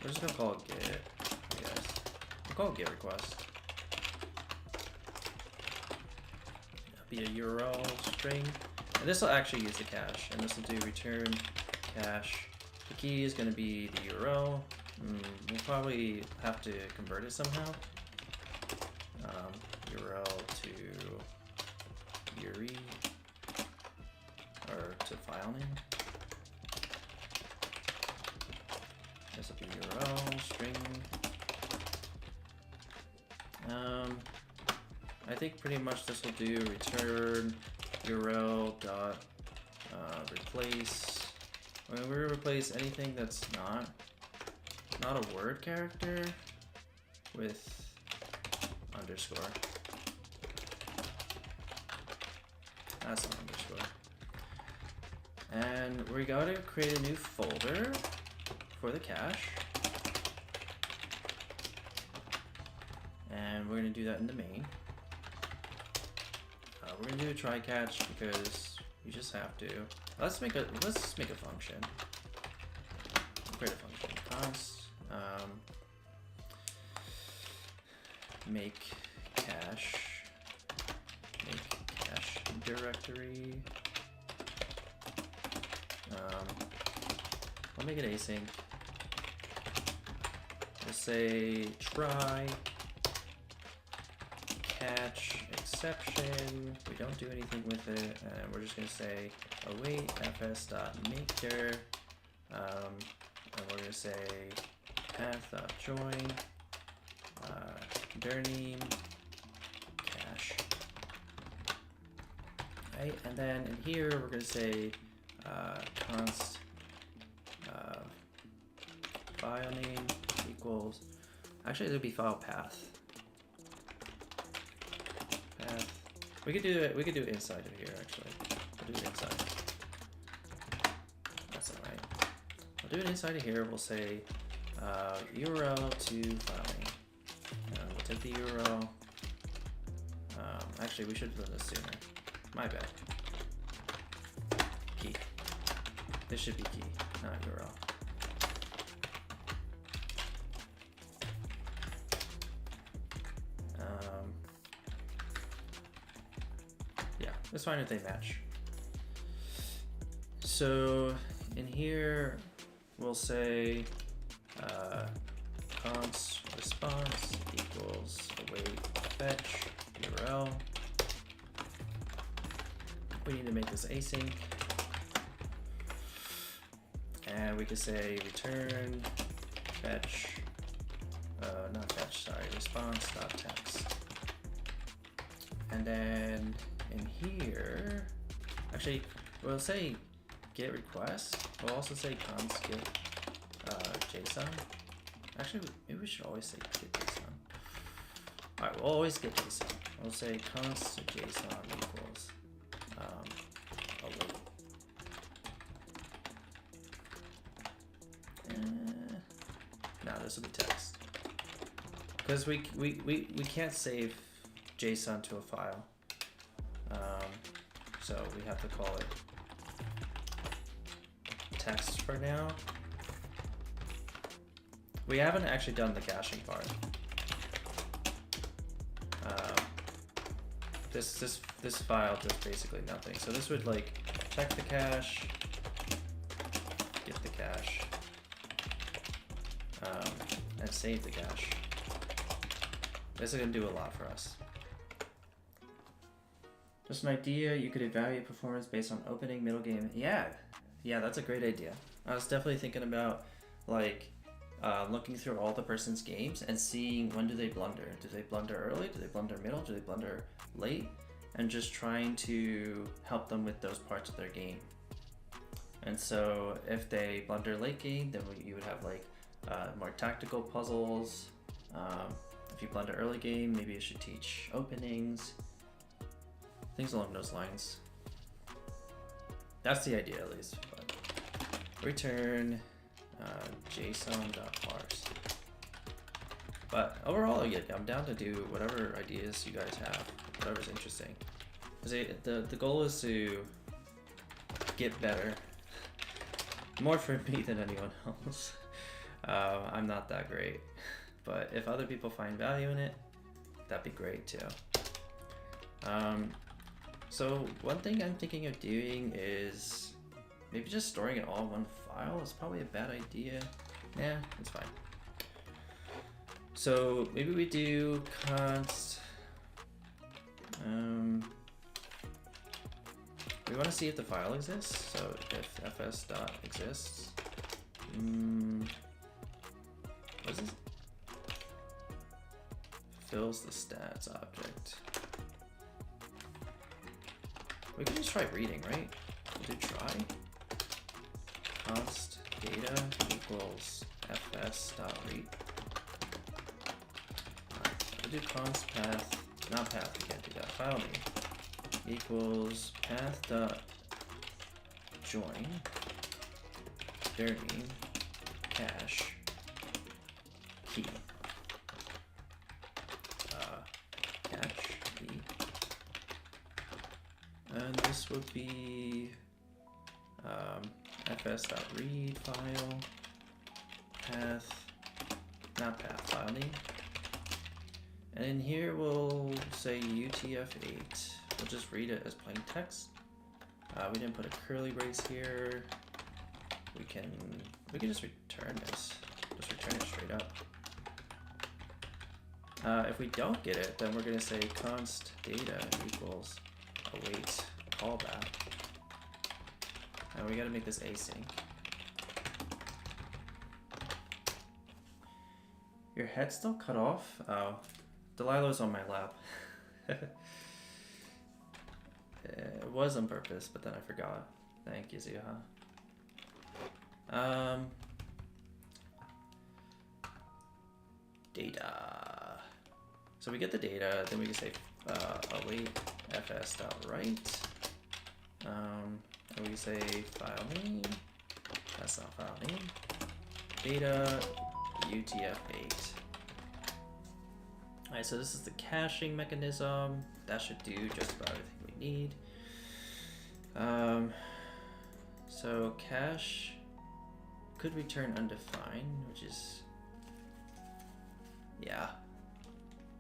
We're just gonna call it get. I guess we'll call it get request. Be a URL string, and this will actually use the cache, and this will do return cache. The key is going to be the URL. We'll probably have to convert it somehow. URL to URI or to file name. This will be URL string. I think pretty much this will do return URL dot replace. When we replace anything that's not a word character with underscore. That's an underscore. And we gotta create a new folder for the cache. And we're gonna do that in the main. We're gonna do a try catch because we just have to. Let's make a function. Create a function. Const make cache directory. I'll make it async. We'll say try catch exception. We don't do anything with it, and we're just gonna say await fs.maker, and we're gonna say path.join dir name cache. Right, and then in here we're gonna say const file name equals Actually, it'll be file path. Path. We could do it. We could do it inside of here. Actually, we'll do it inside. That's all right. We'll do it inside of here. We'll say URL to filing. We'll take the URL. Actually, we should have done this sooner. My bad. Key. This should be key, not URL. Yeah, it's fine if they match. So in here, we'll say const response equals await fetch URL. We need to make this async. And we could say return fetch, not fetch, sorry, response.text. And then in here, actually, we'll say get request. We'll also say const get JSON. Actually, maybe we should always say get JSON. Alright, we'll always get JSON. We'll say const JSON equals await. No, this will be text. Because we can't save JSON to a file. So we have to call it text for now. We haven't actually done the caching part. This file does basically nothing. So this would like check the cache, get the cache, and save the cache. This is gonna do a lot for us. Just an idea, you could evaluate performance based on opening, middle game. Yeah, that's a great idea. I was definitely thinking about like looking through all the person's games and seeing when do they blunder. Do they blunder early? Do they blunder middle? Do they blunder late? And just trying to help them with those parts of their game. And so if they blunder late game, then you would have like more tactical puzzles. If you blunder early game, maybe you should teach openings, things along those lines. That's the idea at least. But return JSON.parse. But overall, yeah, I'm down to do whatever ideas you guys have, whatever's interesting. The goal is to get better, more for me than anyone else. I'm not that great, but if other people find value in it, that'd be great too. So one thing I'm thinking of doing is maybe just storing it all in one file. It's probably a bad idea. Nah, it's fine. So maybe we do const. We want to see if the file exists. So if fs.exists. What is this? Fills the stats object. We can just try reading, right? We'll do try. Const data equals fs.read. We'll do const path, not path, we can't do that. File name equals path.join their name cache key. Cache key. And this would be fs.read file path, not path, file name. And in here we'll say UTF-8. We'll just read it as plain text. We didn't put a curly brace here. We can just return this. Just return it straight up. If we don't get it, then we're gonna say const data equals await callback. And we gotta make this async. Your head's still cut off? Oh, Delilah's on my lap. It was on purpose, but then I forgot. Thank you, Zuha. data. So we get the data, then we can say await fs.write. And we can say file name. That's not file name. Data UTF-8. Alright, so this is the caching mechanism. That should do just about everything we need. So cache could return undefined, which is, yeah.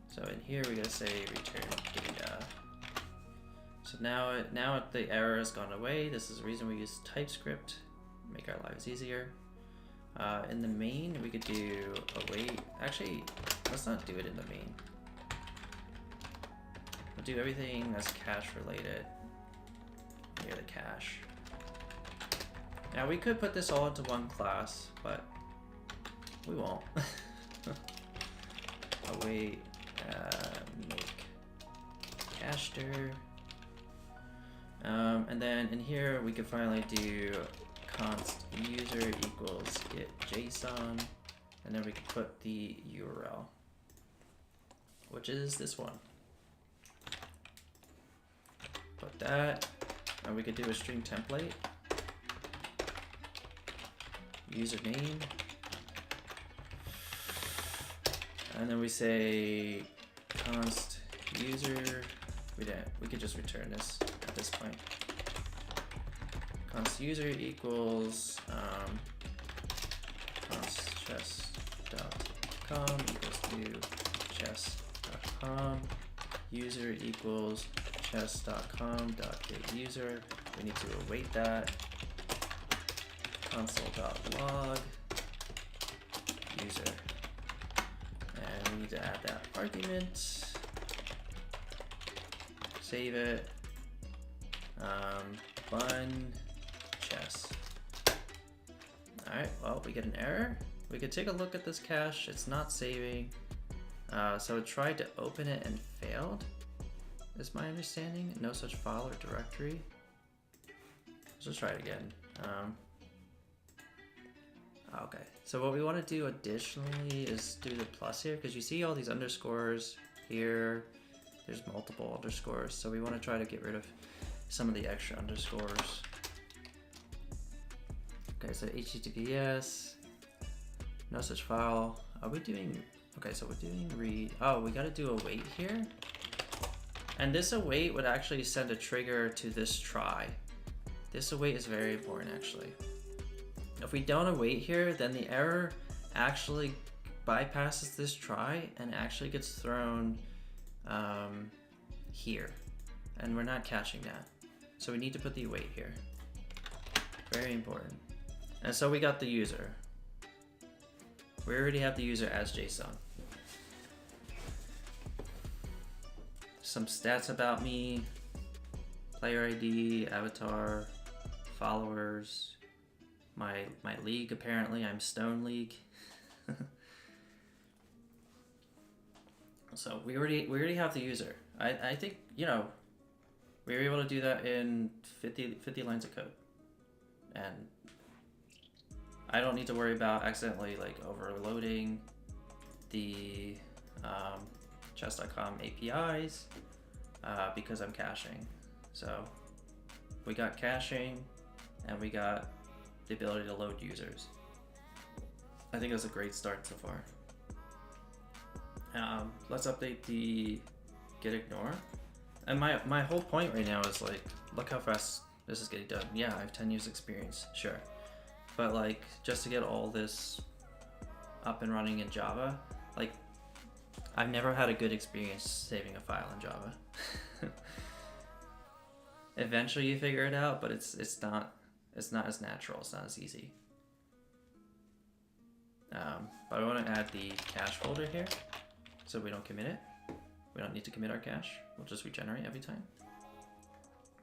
So in here we gotta say return data. So now the error has gone away. This is the reason we use TypeScript, make our lives easier. In the main, we could do await. Actually, let's not do it in the main. We'll do everything that's cache related near the cache. Now we could put this all into one class, but we won't. Await make cachedir. And then in here we could finally do const user equals get JSON, and then we can put the URL, which is this one. Put that, and we could do a string template, username, and then we say const user. We could just return this at this point. Const user equals const chess.com equals to chess.com. User equals chess.com.get user. We need to await that. Console.log user. And we need to add that argument. Save it. Bun chess. Alright, well, we get an error. We could take a look at this cache. It's not saving. So it tried to open it and failed, is my understanding. No such file or directory. Let's just try it again. Okay, so what we want to do additionally is do the plus here, because you see all these underscores here. There's multiple underscores, so we want to try to get rid of some of the extra underscores. Okay, so HTTPS, no such file. Are we doing, okay, so we're doing read. Oh, we got to do await here. And this await would actually send a trigger to this try. This await is very important, actually. If we don't await here, then the error actually bypasses this try and actually gets thrown here. And we're not catching that. So we need to put the await here. Very important. And so we got the user. We already have the user as JSON. Some stats about me. Player ID, avatar, followers. My league, apparently I'm Stone League. So we already have the user. I think, you know, we were able to do that in 50 lines of code. And I don't need to worry about accidentally like overloading the chess.com APIs because I'm caching. So we got caching and we got the ability to load users. I think that's a great start so far. Let's update the get ignore. And my whole point right now is like, look how fast this is getting done. Yeah, I have 10 years experience, sure. But like, just to get all this up and running in Java, like, I've never had a good experience saving a file in Java. Eventually you figure it out, but it's not as natural, it's not as easy. But I want to add the cache folder here so we don't commit it. We don't need to commit our cache. We'll just regenerate every time.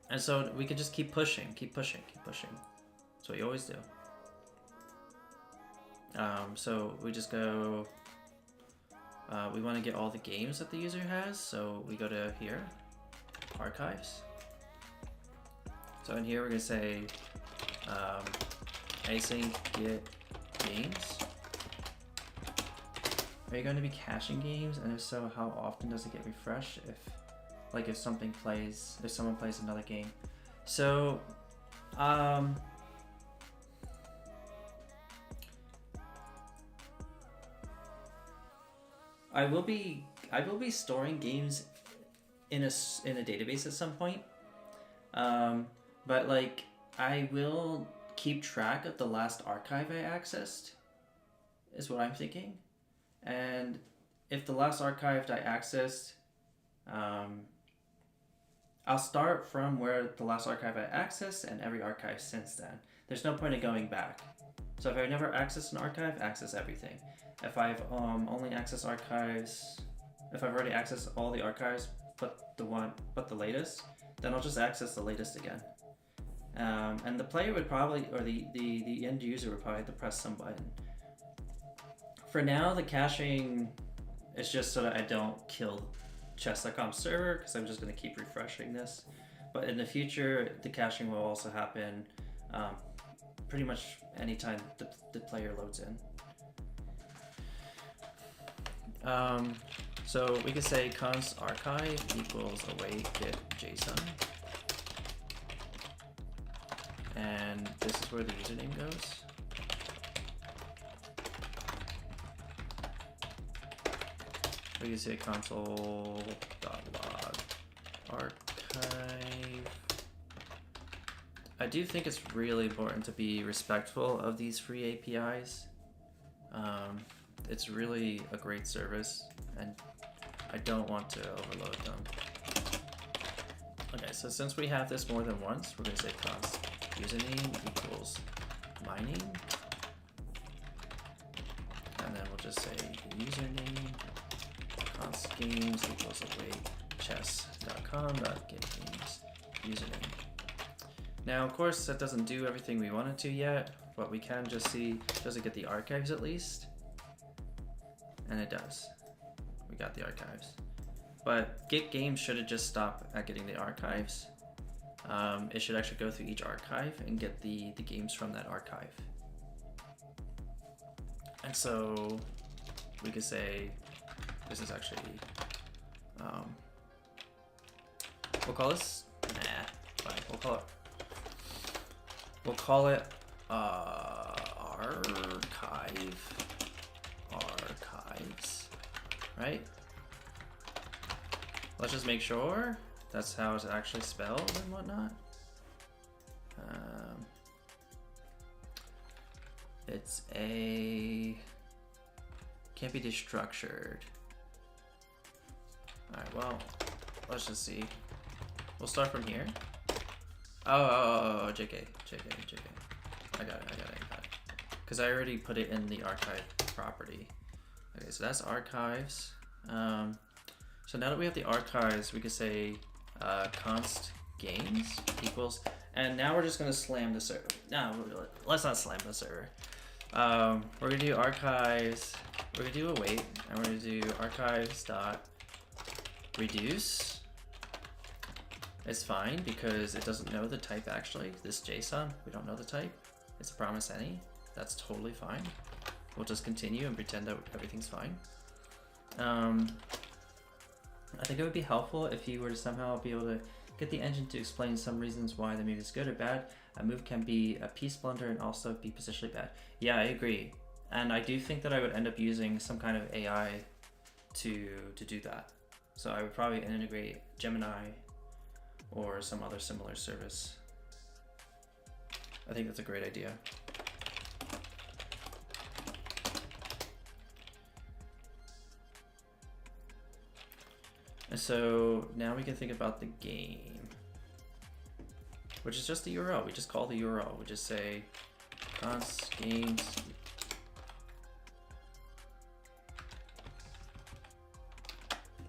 And so we can just keep pushing, keep pushing, keep pushing. That's what you always do. So we just go, we want to get all the games that the user has. So we go to here, archives. So in here we're going to say async get games. Are you going to be caching games? And if so, how often does it get refreshed? If someone plays another game. So, I will be storing games in a database at some point. But like I will keep track of the last archive I accessed, is what I'm thinking. And if the last archive I accessed, I'll start from where the last archive I accessed and every archive since then. There's no point in going back. So if I never accessed an archive, access everything. If I've only accessed archives, if I've already accessed all the archives but the latest, then I'll just access the latest again. And the player would probably, or the end user would probably have to press some button. For now, the caching is just so that I don't kill chess.com server, because I'm just going to keep refreshing this. But in the future, the caching will also happen pretty much anytime the player loads in. So we could say const archive equals await get JSON. And this is where the username goes. We can say console.log archive. I do think it's really important to be respectful of these free APIs. It's really a great service, and I don't want to overload them. Okay, so since we have this more than once, we're going to say const username equals mining, and then we'll just say username const games equals await chess.com.getGames username. Now, of course, that doesn't do everything we want it to yet, but we can just see, does it get the archives at least? And it does. We got the archives. But getGames shouldn't just stop at getting the archives. It should actually go through each archive and get the games from that archive. And so we could say, this is actually, we'll call this, fine, we'll call it archives, right? Let's just make sure that's how it's actually spelled and whatnot. It's can't be destructured. Alright, well, let's just see. We'll start from here. Oh, JK. I got it. Because I already put it in the archive property. Okay, so that's archives. So now that we have the archives, we could say const games equals, and now we're just gonna slam the server. No, let's not slam the server. We're gonna do archives, we're gonna do await, and we're gonna do archives dot reduce. It's fine because it doesn't know the type actually. This JSON, we don't know the type. It's a promise any. That's totally fine. We'll just continue and pretend that everything's fine. I think it would be helpful if you were to somehow be able to get the engine to explain some reasons why the move is good or bad. A move can be a piece blunder and also be positionally bad. Yeah, I agree. And I do think that I would end up using some kind of AI to do that. So I would probably integrate Gemini or some other similar service. I think that's a great idea. And so now we can think about the game, which is just the URL. We just call the URL. We just say const games.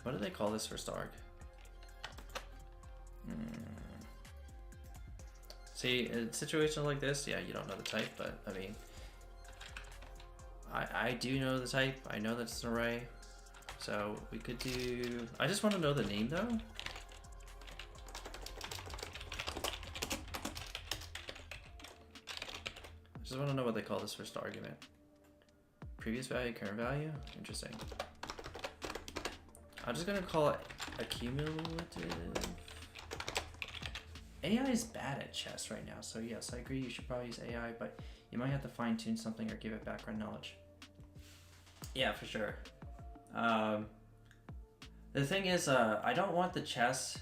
What do they call this for Stark? See, in situations like this, yeah, you don't know the type, but I mean, I do know the type. I know that it's an array. So we could do, I just want to know the name though. I just want to know what they call this first argument. previous value, current value. Interesting. I'm just gonna call it accumulative. AI is bad at chess right now, so yes, I agree you should probably use AI, but you might have to fine tune something or give it background knowledge. Yeah, for sure. The thing is, I don't want the chess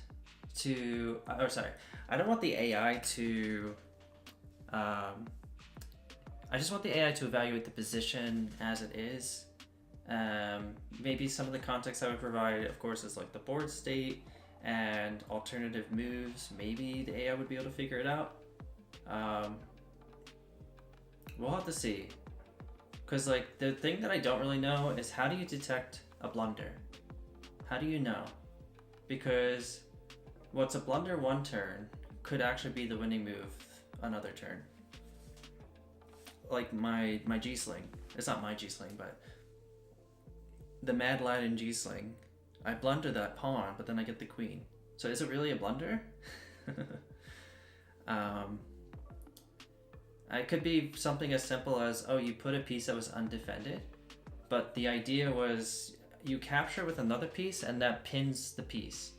to, I don't want the AI to, I just want the AI to evaluate the position as it is. Maybe some of the context I would provide, of course, is like the board state and alternative moves. Maybe the AI would be able to figure it out. We'll have to see. Because like the thing that I don't really know is how do you detect a blunder? How do you know? Because what's a blunder one turn could actually be the winning move another turn. Like my G-Sling. It's not my G-Sling, but the Mad Aladdin G-Sling. I blunder that pawn, but then I get the queen. So is it really a blunder? It could be something as simple as, oh, you put a piece that was undefended, but the idea was you capture with another piece and that pins the piece.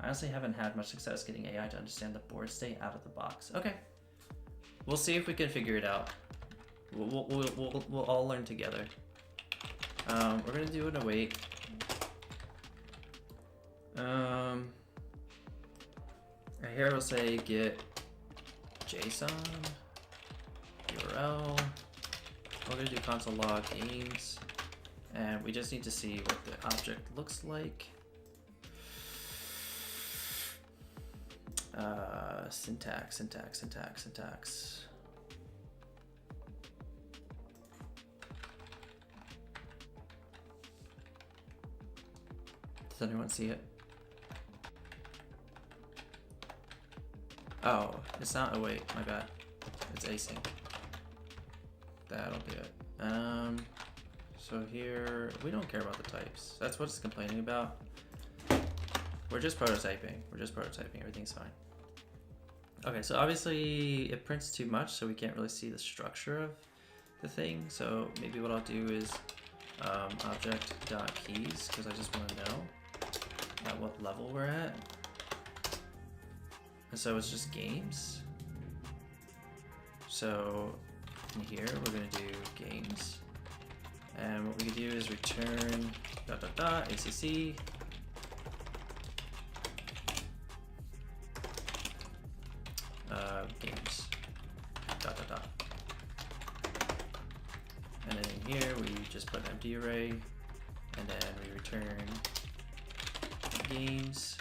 I honestly haven't had much success getting AI to understand the board state out of the box. Okay, we'll see if we can figure it out. We'll all learn together. We're gonna do an await. Here we'll say get JSON URL. We're gonna do console log games, and we just need to see what the object looks like. Syntax. Does anyone see it? Oh, it's not, oh wait, my bad. It's async. That'll do it. So here, we don't care about the types. That's what it's complaining about. We're just prototyping. Everything's fine. Okay, so obviously it prints too much, so we can't really see the structure of the thing. So maybe what I'll do is object.keys, because I just want to know at what level we're at. And so it's just games. So in here we're going to do games. And what we can do is return ... ACC. Games ... And then in here we just put an empty array, and then we return games.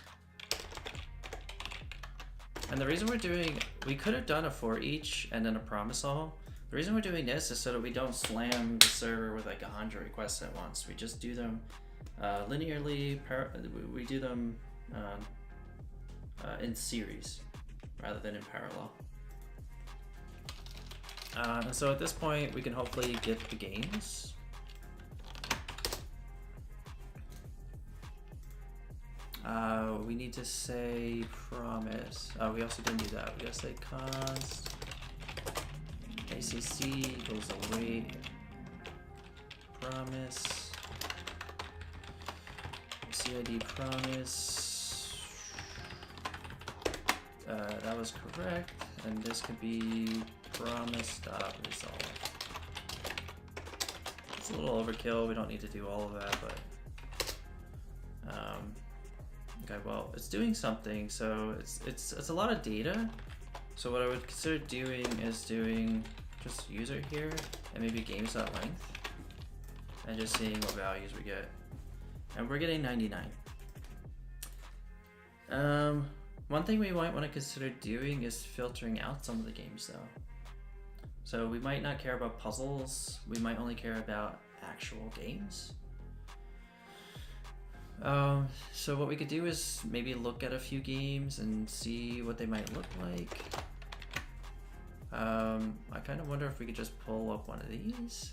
And the reason we're doing, we could have done a for each and then a promise all. The reason we're doing this is so that we don't slam the server with like 100 requests at once. We just do them linearly, we do them in series rather than in parallel. And so at this point, we can hopefully get the games. We need to say promise. Oh, we also didn't do that. We gotta say const ACC equals await promise CID promise. That was correct, and this could be promise.resolve. It's a little overkill. We don't need to do all of that, but okay, well, it's doing something, so it's a lot of data. So what I would consider doing is doing just user here and maybe games.length and just seeing what values we get. And we're getting 99. One thing we might want to consider doing is filtering out some of the games though. So we might not care about puzzles, we might only care about actual games. So what we could do is maybe look at a few games and see what they might look like. I kind of wonder if we could just pull up one of these.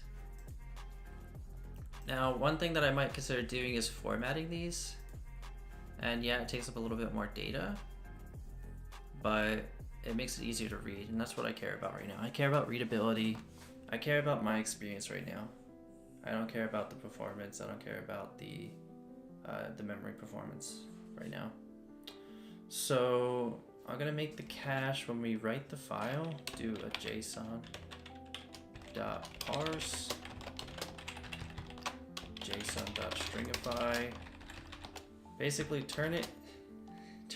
Now, one thing that I might consider doing is formatting these. And yeah, it takes up a little bit more data, but it makes it easier to read, and that's what I care about right now. I care about readability. I care about my experience right now. I don't care about the performance. I don't care about the memory performance right now. So I'm gonna make the cache when we write the file, do a JSON dot parse JSON dot stringify. Basically turn it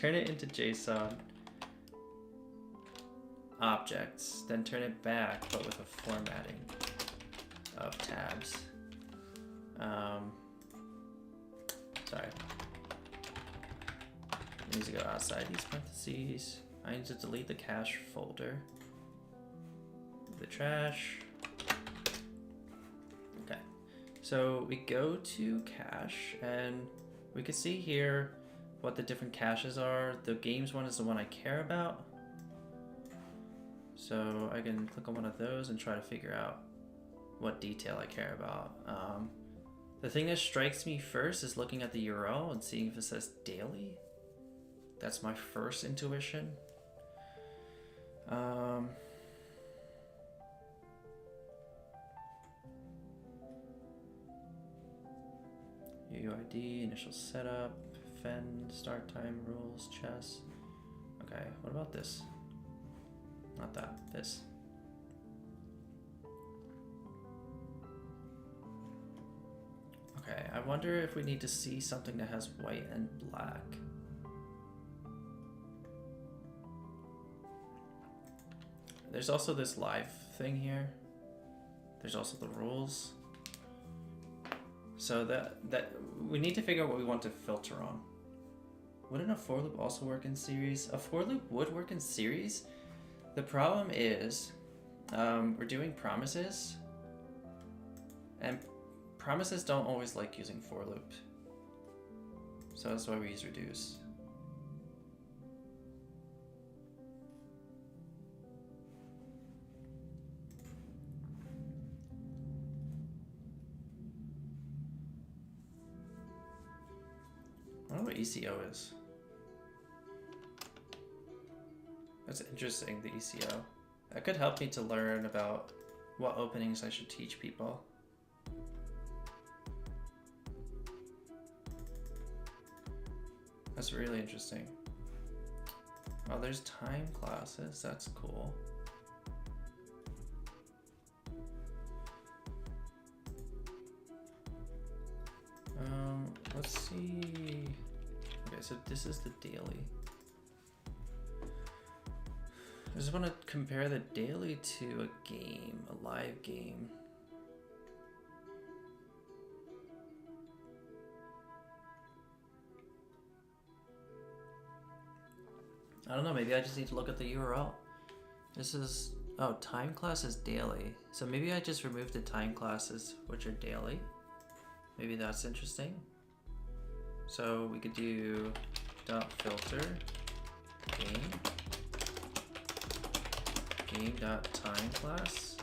into JSON objects, then turn it back, but with a formatting of tabs. Sorry. I need to go outside these parentheses. I need to delete the cache folder. The trash. Okay. So we go to cache, and we can see here what the different caches are. The games one is the one I care about. So I can click on one of those and try to figure out what detail I care about. The thing that strikes me first is looking at the URL and seeing if it says daily. That's my first intuition. UUID, initial setup, fen, start time, rules, chess. Okay, what about this? Not that, this. Okay, I wonder if we need to see something that has white and black. There's also this live thing here. There's also the rules. So that we need to figure out what we want to filter on. Wouldn't a for loop also work in series? A for loop would work in series. The problem is we're doing promises, and promises don't always like using for loop. So that's why we use reduce. I don't know what ECO is. That's interesting, the ECO. That could help me to learn about what openings I should teach people. That's really interesting. Oh, there's time classes. That's cool. Let's see. Okay, so this is the daily. I just want to compare the daily to a game, a live game. I don't know, maybe I just need to look at the URL. This is, oh, time class is daily. So maybe I just removed the time classes, which are daily. Maybe that's interesting. So we could do dot filter game dot time class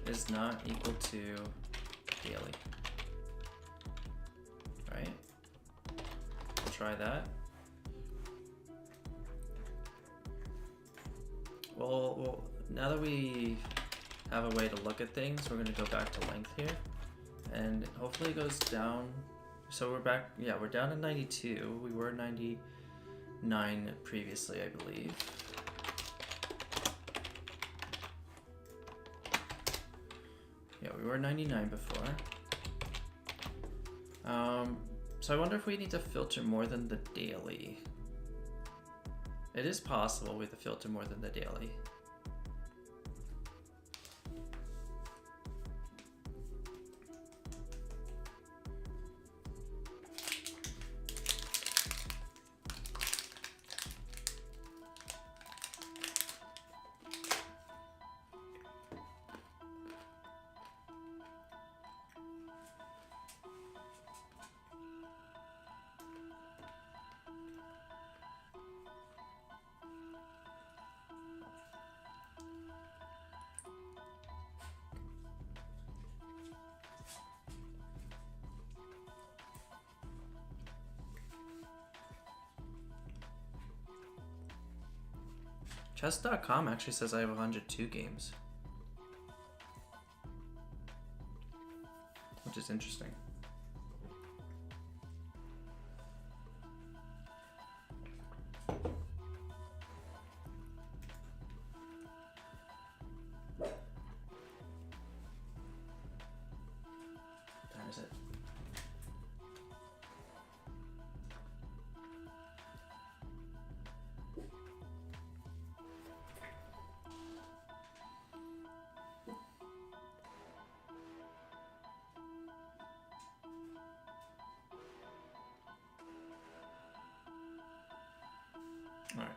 is not equal to daily. Right? We'll try that. Well, now that we have a way to look at things, we're gonna go back to length here, and hopefully it goes down. So we're back, yeah, we're down to 92. We were 99 previously, I believe. Yeah, we were 99 before. So I wonder if we need to filter more than the daily. It is possible we have to filter more than the daily. Chess.com actually says I have 102 games. which is interesting. Time is it? All right.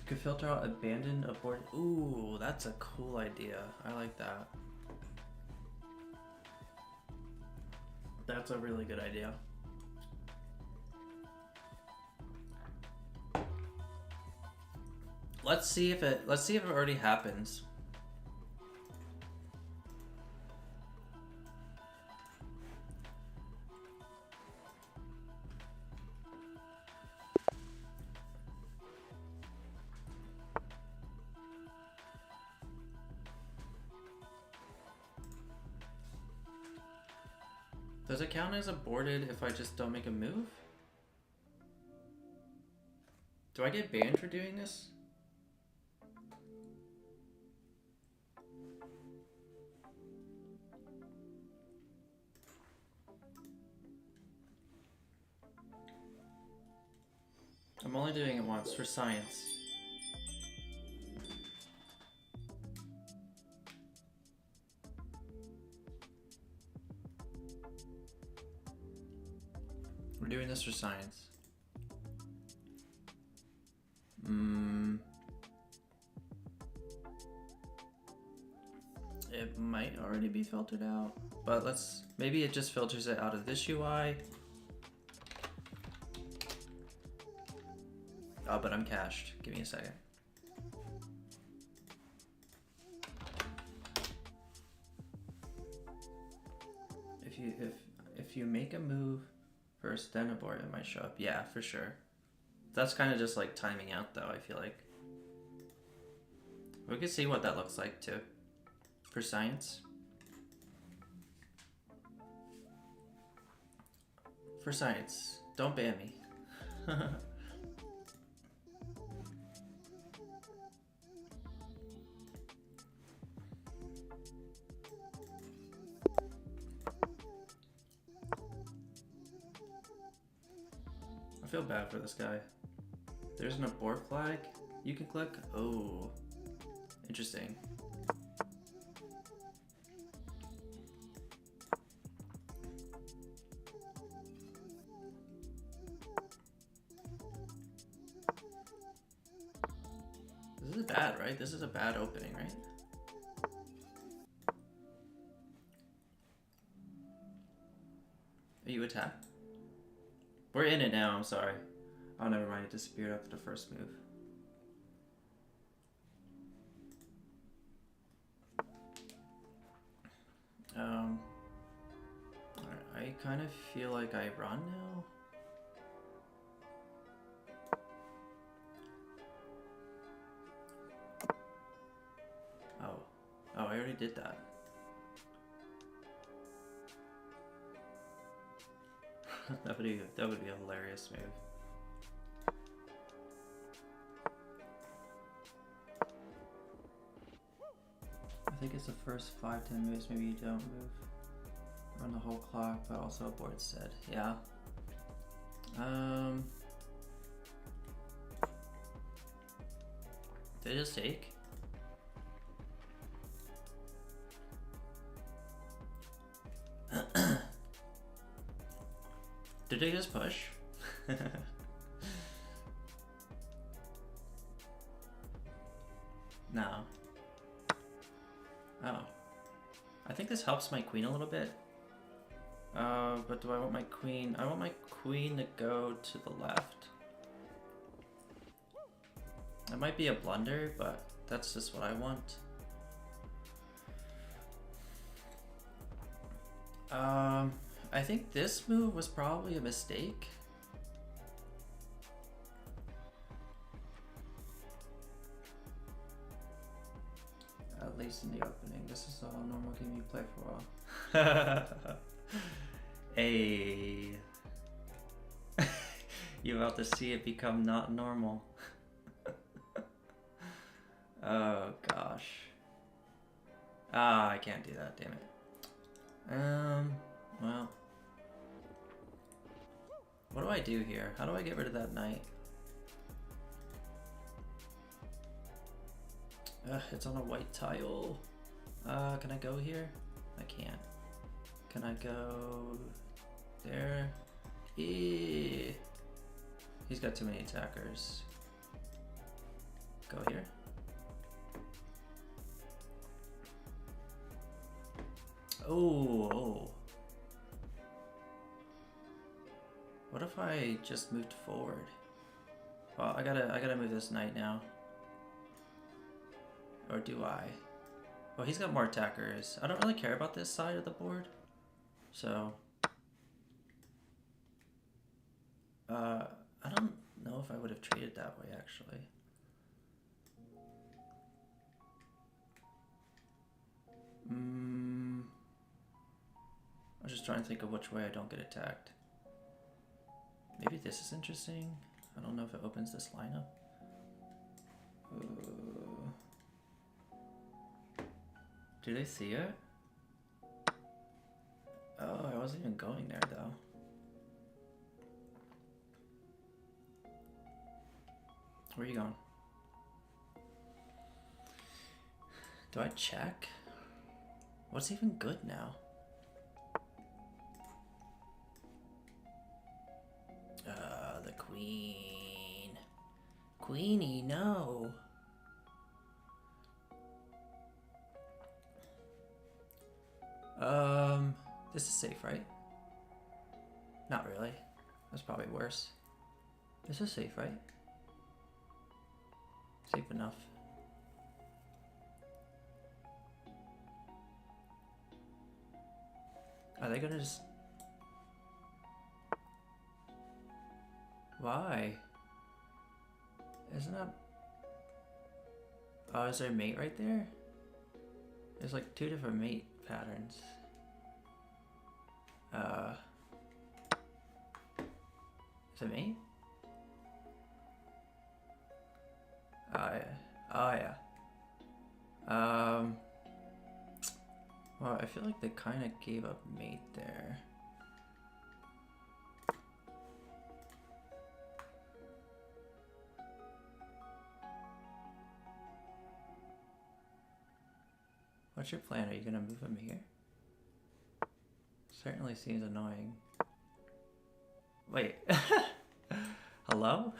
Could filter out abandoned, abort. Ooh, that's a cool idea. I like that. That's a really good idea. Let's see if it already happens. Does it count as aborted if I just don't make a move? Do I get banned for doing this? I'm only doing it once for science. We're doing this for science. It might already be filtered out, but maybe it just filters it out of this UI. Oh, but I'm cached. Give me a second. If you make a move first, then abort, it might show up. Yeah, for sure. That's kind of just like timing out, though. I feel like we could see what that looks like too for science. For science, don't ban me. I feel bad for this guy. There's an abort flag you can click. Oh, interesting. This is bad, right? This is a bad opening, right? Are you attacked? We're in it now, I'm sorry. Oh, never mind, it disappeared after the first move. I kind of feel like I run now. Oh, I already did that. that would be a hilarious move. I think it's the first 5-10 moves. Maybe you don't move. Run the whole clock, but also abort instead. Yeah. Did it just take? Did they just push? No. Oh. I think this helps my queen a little bit. But do I want my queen? I want my queen to go to the left. It might be a blunder, but that's just what I want. I think this move was probably a mistake. place in the opening. This is a normal game you play for a while. Hey. You're about to see it become not normal. Oh gosh. Ah, I can't do that, damn it. Well. What do I do here? How do I get rid of that knight? It's on a white tile. Can I go here? I can't. Can I go there? He's got too many attackers. Go here. Oh. What if I just moved forward? Well, I gotta move this knight now. Or do I? Well, he's got more attackers. I don't really care about this side of the board. So... I don't know if I would have traded that way, actually. I was just trying to think of which way I don't get attacked. Maybe this is interesting. I don't know if it opens this lineup. Do they see it? Oh, I wasn't even going there though. Where are you going? Do I check? What's even good now? The queen. Queenie, no. This is safe, right? Not really. That's probably worse. This is safe, right? Safe enough. Are they gonna just... Why? Isn't that... Oh, is there a mate right there? There's like 2 different mate patterns. Is it mate? Oh yeah. Well, I feel like they kind of gave up mate there. What's your plan? Are you gonna move him here? Certainly seems annoying. Wait. Hello?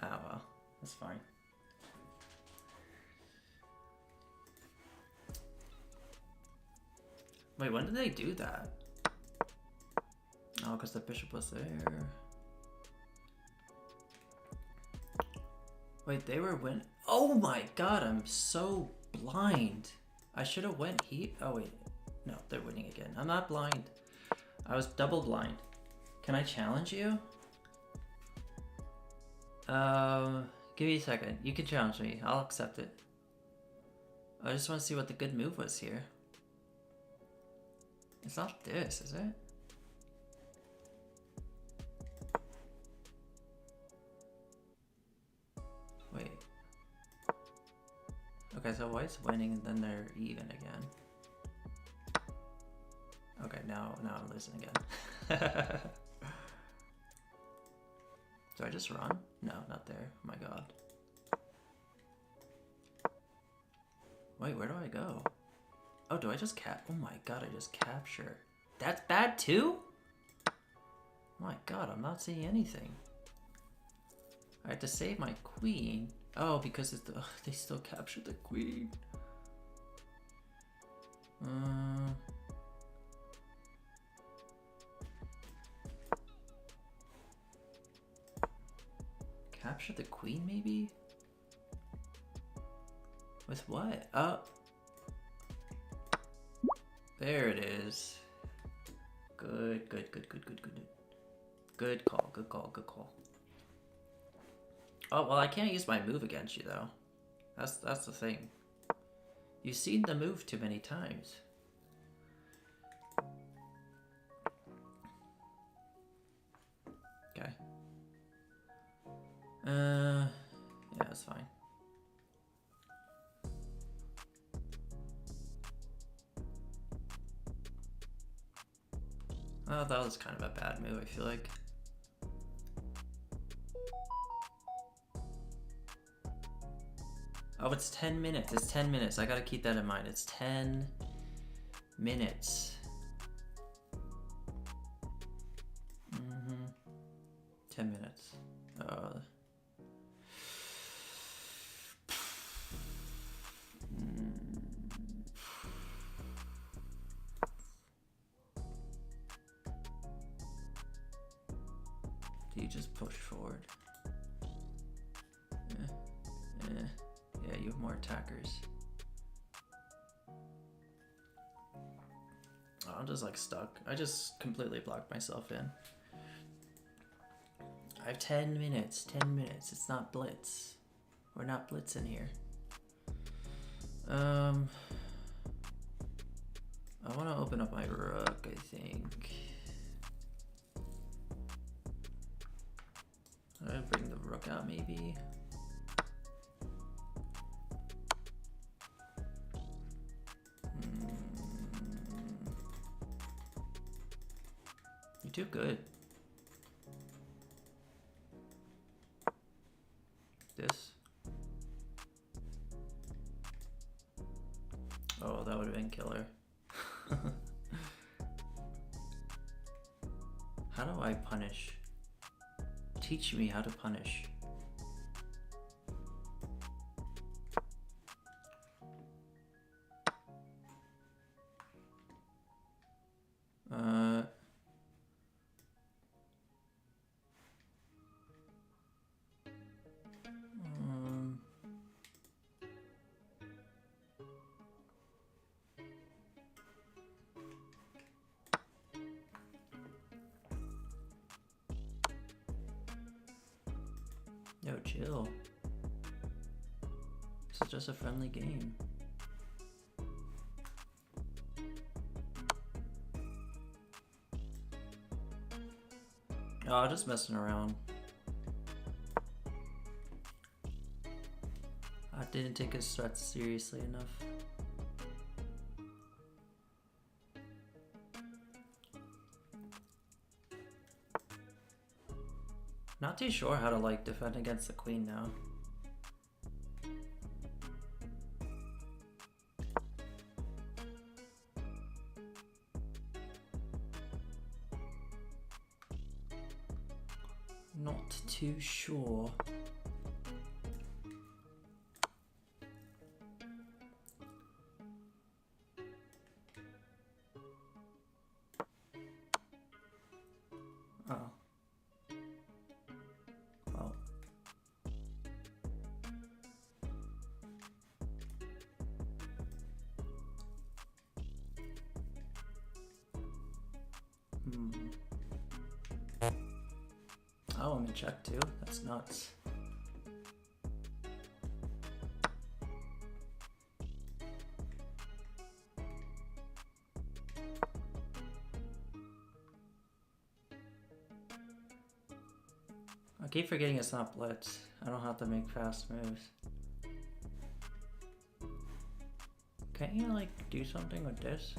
Oh well, that's fine. Wait, when did they do that? Oh, because the bishop was there. Wait, they were win- Oh my god, I'm so blind. I should have went here. Oh wait, no, they're winning again. I'm not blind. I was double blind. Can I challenge you? Give me a second. You can challenge me. I'll accept it. I just want to see what the good move was here. It's not this, is it? Wait. Okay, so white's winning and then they're even again. Okay, now I'm losing again. Do I just run? No, not there. Oh my god. Wait, where do I go? Oh, do I just oh my god, I just capture. That's bad too? Oh my god, I'm not seeing anything. I have to save my queen. Oh, because it's they still captured the queen. Capture the queen, maybe? With what? Oh. There it is. Good. Good call. Oh, well, I can't use my move against you, though. That's the thing. You've seen the move too many times. Okay. Yeah, that's fine. Oh, that was kind of a bad move, I feel like. Oh, it's 10 minutes. It's 10 minutes. I gotta keep that in mind. It's 10 minutes. 10 minutes. Do you just push forward? Yeah, you have more attackers. Oh, I'm just like stuck. I just completely blocked myself in. I have 10 minutes. 10 minutes. It's not blitz. We're not blitzing here. I want to open up my rook, I think. I'll bring the rook out, maybe. You're too good. This. Oh, that would have been killer. How do I punish? Teach me how to punish. Yo, chill. This is just a friendly game. Oh, just messing around. I didn't take his threats seriously enough. Not too sure how to like defend against the queen now. Not too sure. Oh. Well. Oh, I'm in check too? That's nuts. I keep forgetting it's not blitz. I don't have to make fast moves. Can't you like do something with this?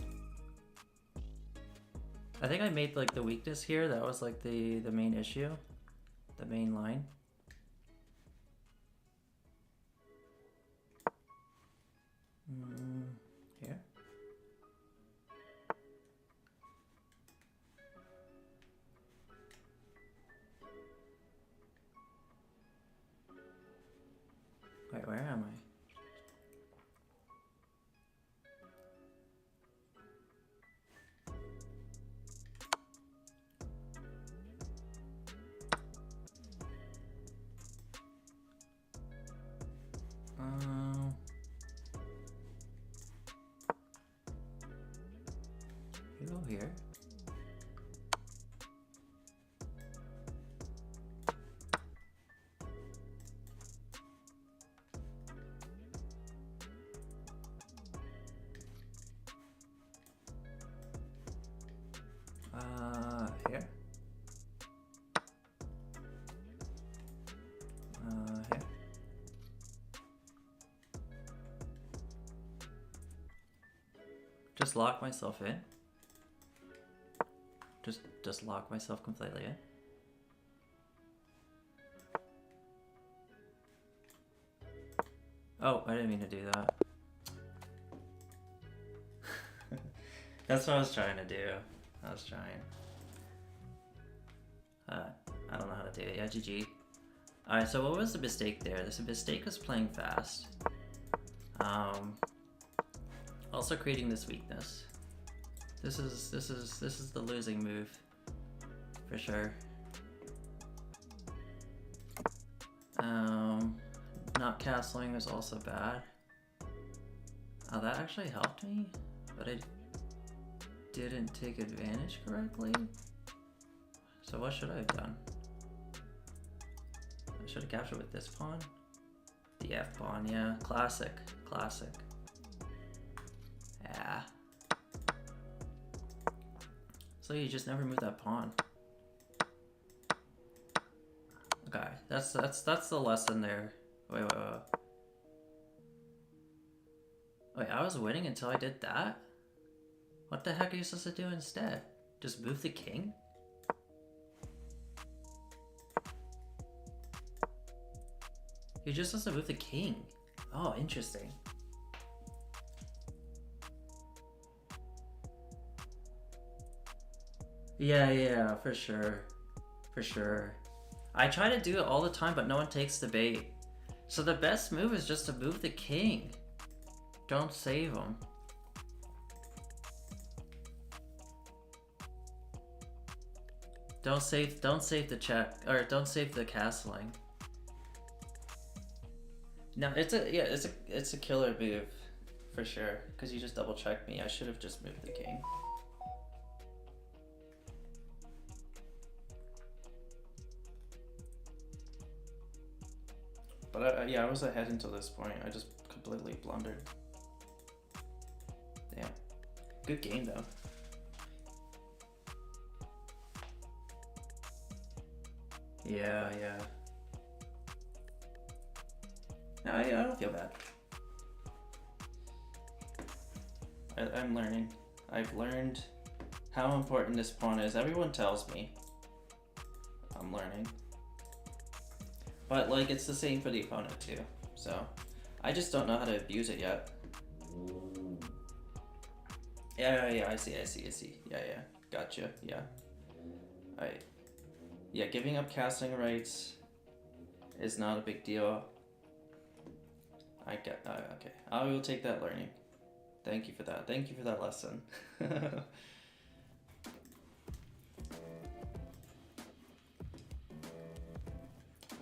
I think I made like the weakness here. That was like the main issue. The main line. Here. Wait, where am I? You go here. Here. Here. Just lock myself in. Just lock myself completely in. Oh, I didn't mean to do that. That's what I was trying to do. I was trying. I don't know how to do it. Yeah, GG. Alright, so what was the mistake there? The mistake was playing fast. Also creating this weakness. This is the losing move. For sure. Not castling was also bad. Oh, that actually helped me, but I didn't take advantage correctly. So what should I have done? I should have captured with this pawn. The F pawn, yeah. Classic. Classic. Yeah. So you just never move that pawn. Okay, that's the lesson there. Wait. Wait, I was winning until I did that? What the heck are you supposed to do instead? Just move the king? You're just supposed to move the king. Oh, interesting. Yeah, for sure. For sure. I try to do it all the time, but no one takes the bait. So the best move is just to move the king. Don't save him. Don't save the check, or don't save the castling. No, it's a killer move, for sure. Because you just double checked me. I should have just moved the king. But yeah, I was ahead until this point. I just completely blundered. Damn. Good game though. Yeah. No, I don't feel bad. I'm learning. I've learned how important this pawn is. Everyone tells me. I'm learning. But like, it's the same for the opponent too. So, I just don't know how to abuse it yet. Yeah, I see. Yeah, gotcha, yeah. Alright. Yeah, giving up casting rights is not a big deal. I get, okay. I will take that learning. Thank you for that. Thank you for that lesson.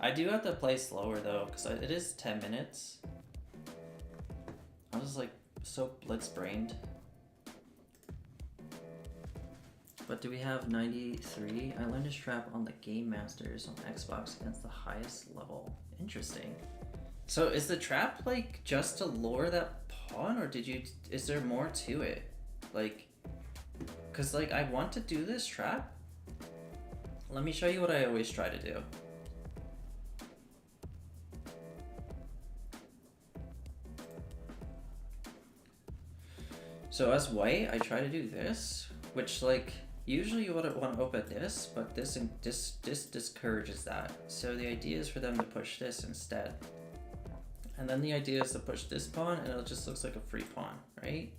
I do have to play slower though, because it is 10 minutes. I was like so blitz-brained. But do we have 93? I learned this trap on the Game Masters on Xbox against the highest level. Interesting. So is the trap like just to lure that pawn, or is there more to it? Like, cause like I want to do this trap. Let me show you what I always try to do. So as white, I try to do this, which like, usually you would want to open this, but this discourages that. So the idea is for them to push this instead. And then the idea is to push this pawn and it just looks like a free pawn, right?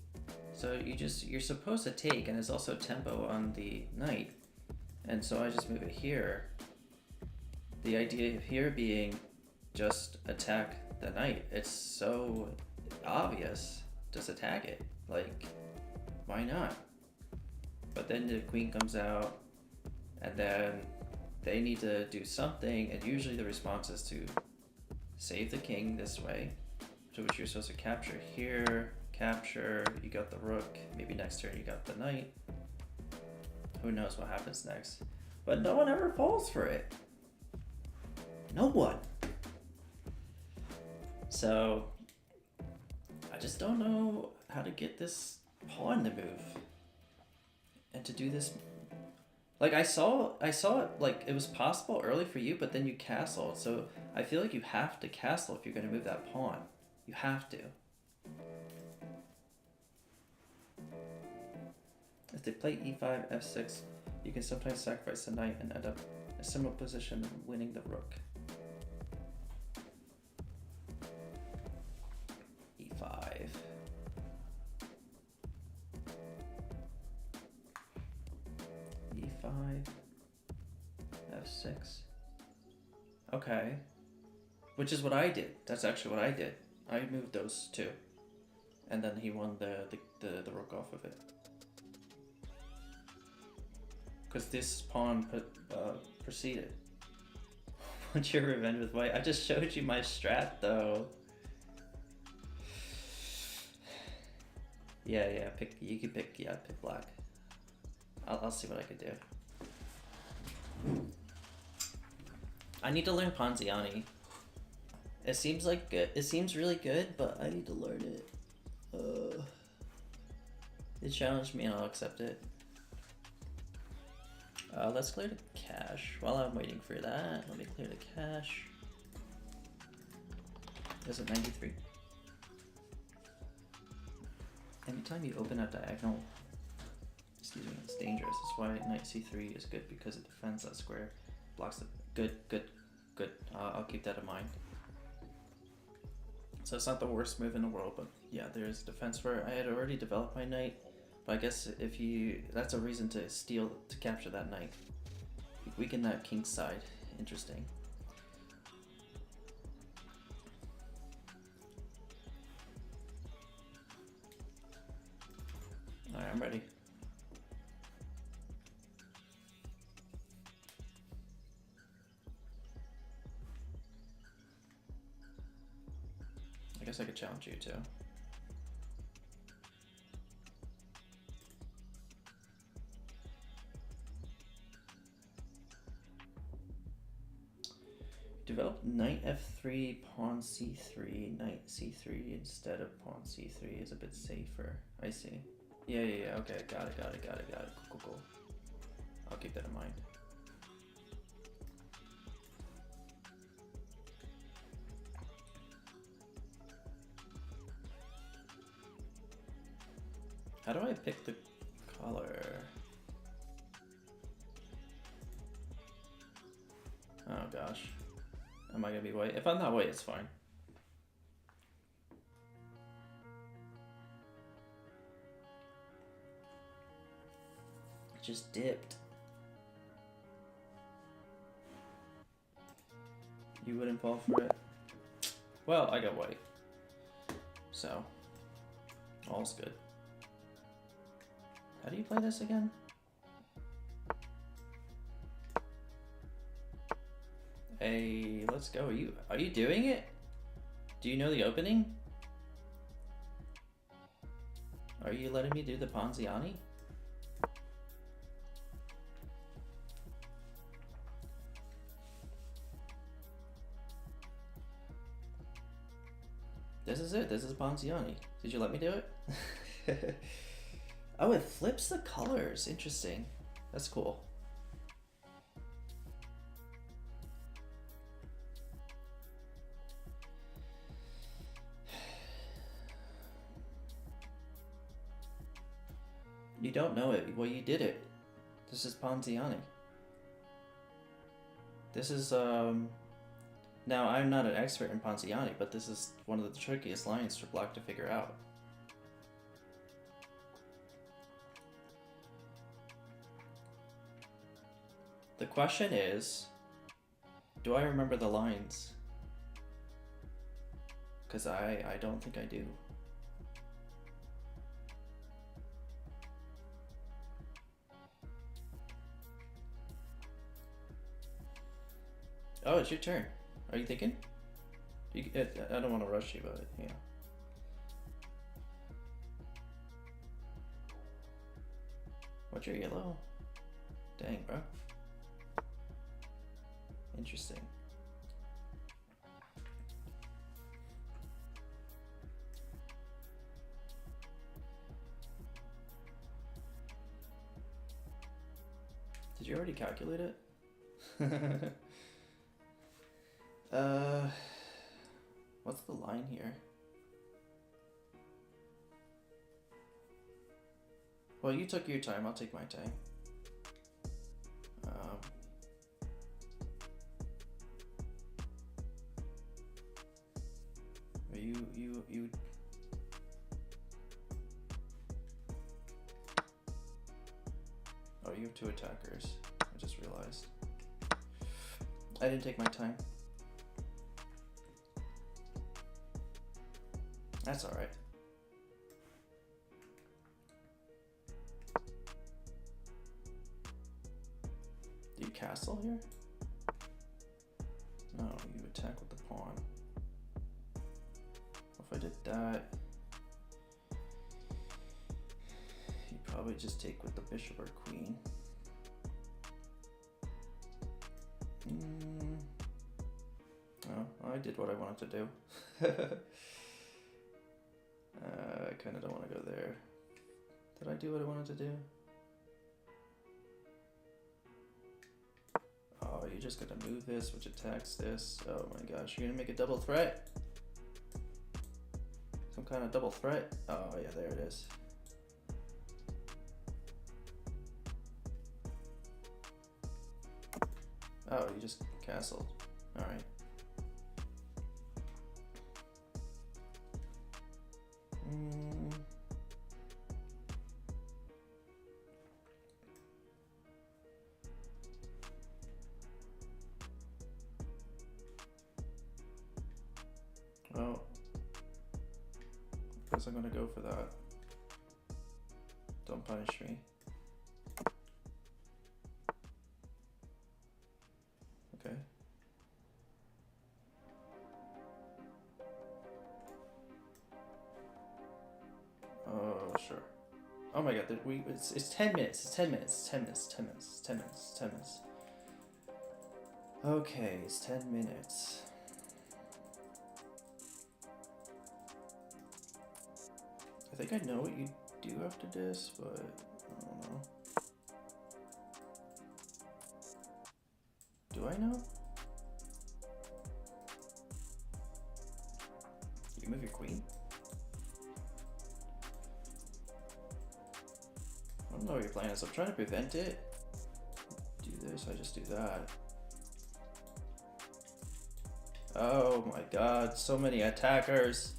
So you're supposed to take, and there's also tempo on the knight. And so I just move it here. The idea here being just attack the knight. It's so obvious, just attack it. Like, why not? But then the queen comes out, and then they need to do something, and usually the response is to save the king this way, which you're supposed to capture here, capture, you got the rook, maybe next turn you got the knight. Who knows what happens next? But no one ever falls for it. No one. So, I just don't know how to get this pawn to move and to do this Like I saw it like it was possible early for you, but then you castled. So I feel like you have to castle if you're gonna move that pawn. You have to. If they play e5, f6, you can sometimes sacrifice the knight and end up in a similar position, winning the rook. e5. e5. f6. Okay. Which is what I did. That's actually what I did. I moved those two. And then he won the rook off of it. Because this pawn proceeded. Want your revenge with white? I just showed you my strat though. Yeah, pick. You can pick. Yeah, pick black. I'll see what I could do. I need to learn Ponziani. It seems like good. It seems really good, but I need to learn it. It challenged me and I'll accept it. Let's clear the cache. While I'm waiting for that, let me clear the cache. Is it 93? Anytime you open a diagonal, excuse me, it's dangerous. That's why knight c3 is good, because it defends that square, blocks the good. I'll keep that in mind. So it's not the worst move in the world, but yeah, there's defense where I had already developed my knight. But I guess if you, that's a reason to steal, to capture that knight. Weaken that king's side. Interesting. Alright, I'm ready. I guess I could challenge you too. Develop knight f3, pawn c3, knight c3 instead of pawn c3 is a bit safer. I see. Yeah, okay, got it. Cool. I'll keep that in mind. How do I pick the color? Oh gosh. Am I gonna be white? If I'm not white, it's fine. It just dipped. You wouldn't fall for it? Well, I got white. So, all's good. How do you play this again? Hey, let's go. Are you doing it? Do you know the opening? Are you letting me do the Ponziani? This is it. This is Ponziani. Did you let me do it? Oh, it flips the colors. Interesting. That's cool. You don't know it. Well, you did it. This is Ponziani. This is, now I'm not an expert in Ponziani, but this is one of the trickiest lines for Black to figure out. The question is, do I remember the lines? Because I don't think I do. Oh, it's your turn. Are you thinking? I don't want to rush you, but yeah. What's your yellow? Dang, bro. Interesting. Did you already calculate it? What's the line here? Well, you took your time, I'll take my time. You. Oh, you have 2 attackers. I just realized. I didn't take my time. That's alright. Do you castle here? No, you attack with the pawn. If I did that, you'd probably just take with the bishop or queen. Oh, I did what I wanted to do. I kind of don't want to go there. Did I do what I wanted to do? Oh, you're just gonna move this, which attacks this. Oh my gosh, you're gonna make a double threat? Some kind of double threat? Oh yeah, there it is. Oh, you just castled. Alright. Well, I guess I'm gonna go for that. Don't punish me. Okay. Oh, sure. Oh my god, it's 10 minutes, it's 10 minutes, it's 10 minutes, 10 minutes, 10 minutes, 10 minutes. Okay, it's 10 minutes. I think I know what you do after this, but I don't know. Do I know? You move your queen? I don't know what your plan is. I'm trying to prevent it. Do this, I just do that. Oh my god, so many attackers.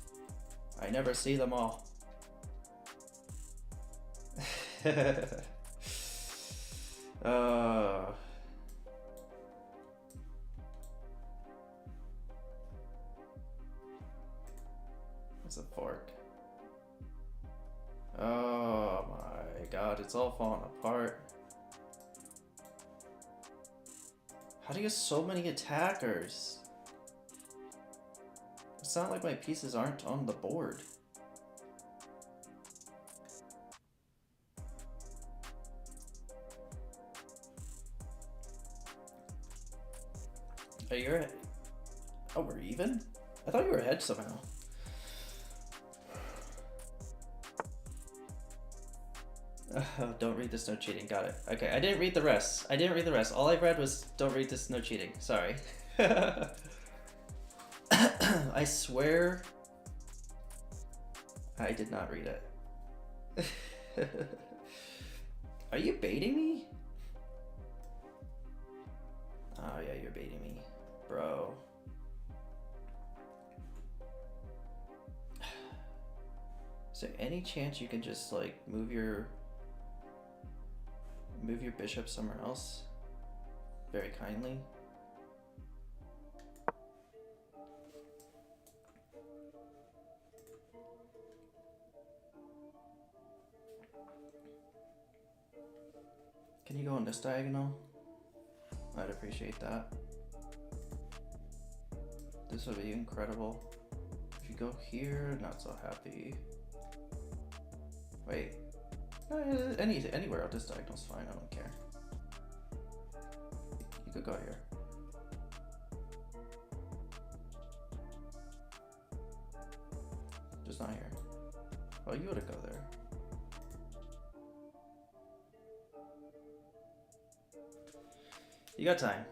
I never see them all. It's a fork. Oh my god, it's all falling apart. How do you have so many attackers? It's not like my pieces aren't on the board. Oh, you're ahead. Oh, we're even? I thought you were ahead somehow. Don't read this, no cheating. Got it. Okay, I didn't read the rest. I didn't read the rest. All I read was don't read this, no cheating. Sorry. I swear I did not read it. Are you baiting me? Oh yeah, you're baiting me, bro. Is there any chance you can just like move your bishop somewhere else? Very kindly. Can you go on this diagonal? I'd appreciate that. This would be incredible. If you go here, not so happy. Wait. Anywhere on this diagonal's fine, I don't care. You could go here. Just not here. Well, you would go there. You got time.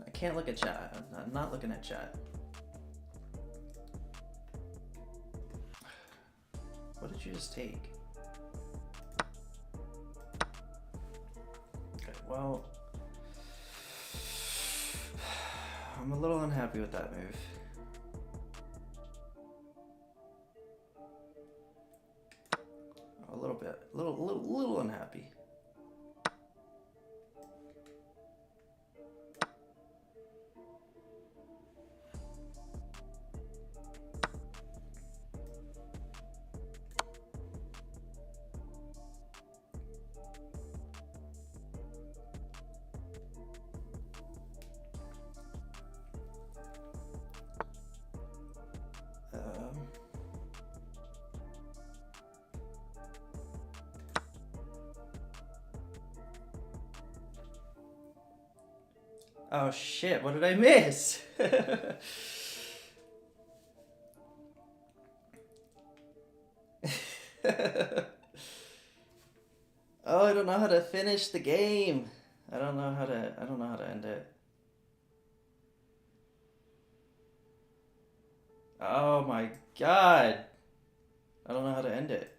I can't look at chat. I'm not looking at chat. What did you just take? Okay, well, I'm a little unhappy with that move. A little bit, little unhappy. Oh shit, what did I miss? Oh, I don't know how to finish the game. I don't know how to end it. Oh my god. I don't know how to end it.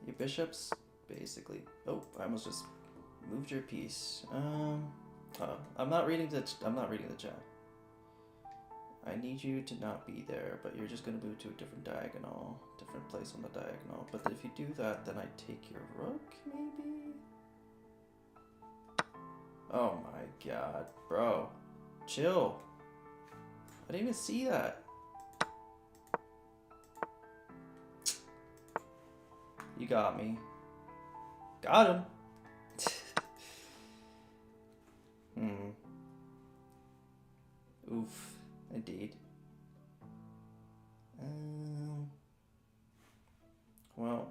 Your bishops basically. Oh, I almost just moved your piece. I'm not reading the chat. I need you to not be there, but you're just gonna move to a different diagonal, different place on the diagonal. But if you do that, then I take your rook, maybe? Oh my god, bro. Chill. I didn't even see that. You got me. Got him. Oof. Indeed. Well.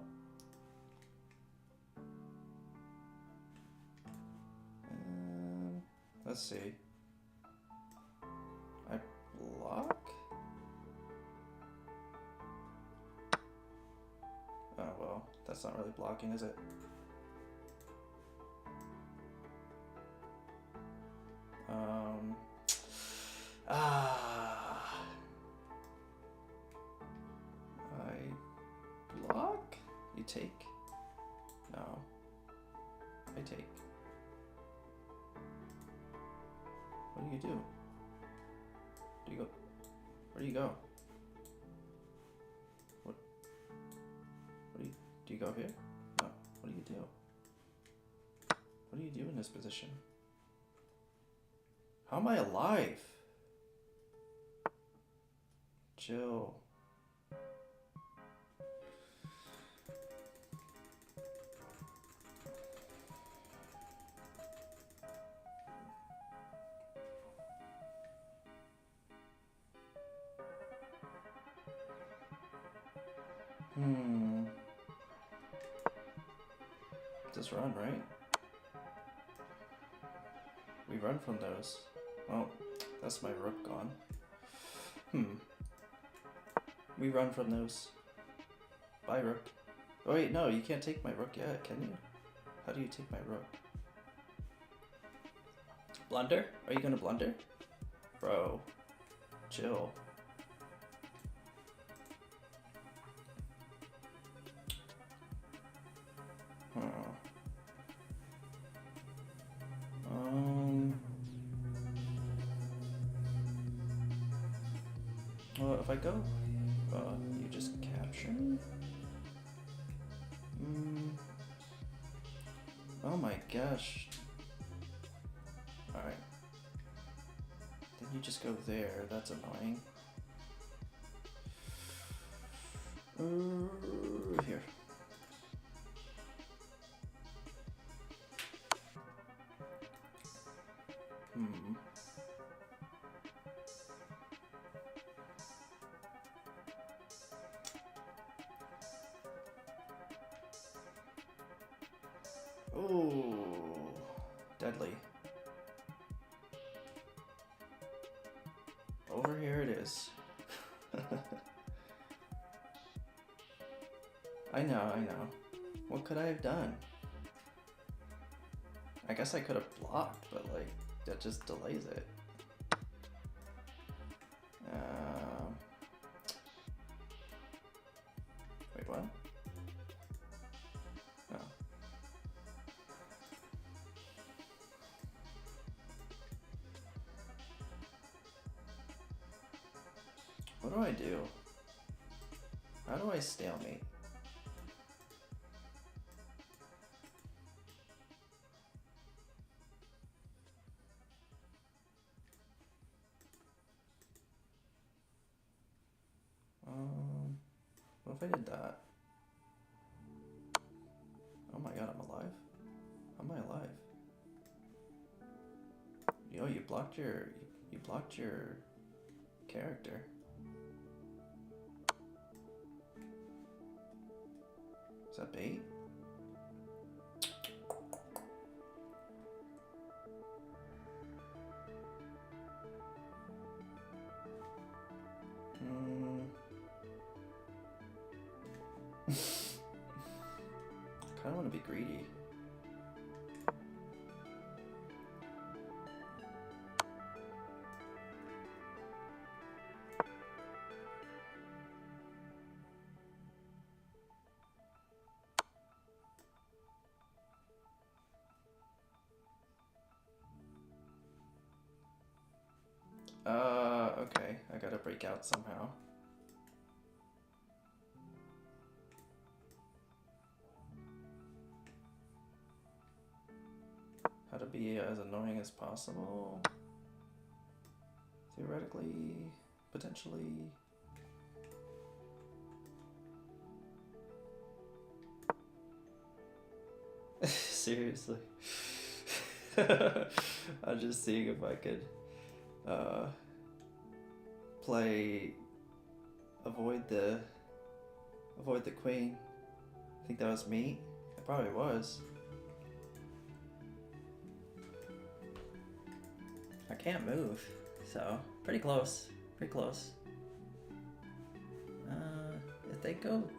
Let's see. I block? Oh well, that's not really blocking, is it? I block? You take? No. I take. What do you do? Do you go? Where do you go? What do you go here? No. What do you do? What do you do in this position? How am I alive? Chill. Just run, right? We run from those. Oh, that's my rook gone. We run from those. Bye, rook. Oh wait, no, you can't take my rook yet, can you? How do you take my rook? Blunder? Are you gonna blunder? Bro, chill. Well, if I go, you just capture me? Oh my gosh. Alright. Then you just go there, that's annoying. Here. Ooh, deadly. Over here it is. I know. What could I have done? I guess I could have blocked, but like, that just delays it. Wait, what? Oh. What do I do? How do I stalemate? What if I did that? Oh my god, I'm alive? How am I alive? Yo, you blocked your character. Is that bait? I kinda wanna be greedy. Okay, I gotta break out somehow. How to be as annoying as possible? Theoretically, potentially. Seriously. I'm just seeing if I could play avoid the queen. I think that was me. It probably was. I can't move, so pretty close. Pretty close. If they go,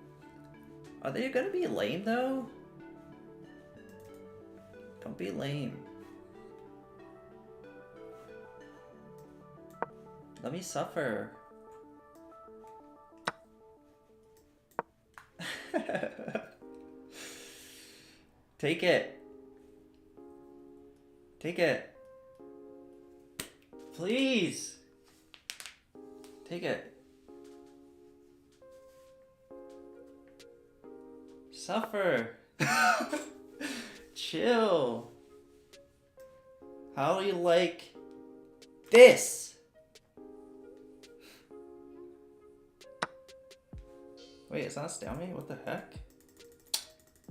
are they gonna be lame though? Don't be lame. Let me suffer. Take it. Take it. Please. Take it. Suffer. Chill. How do you like this? Wait, it's not stalemate? What the heck?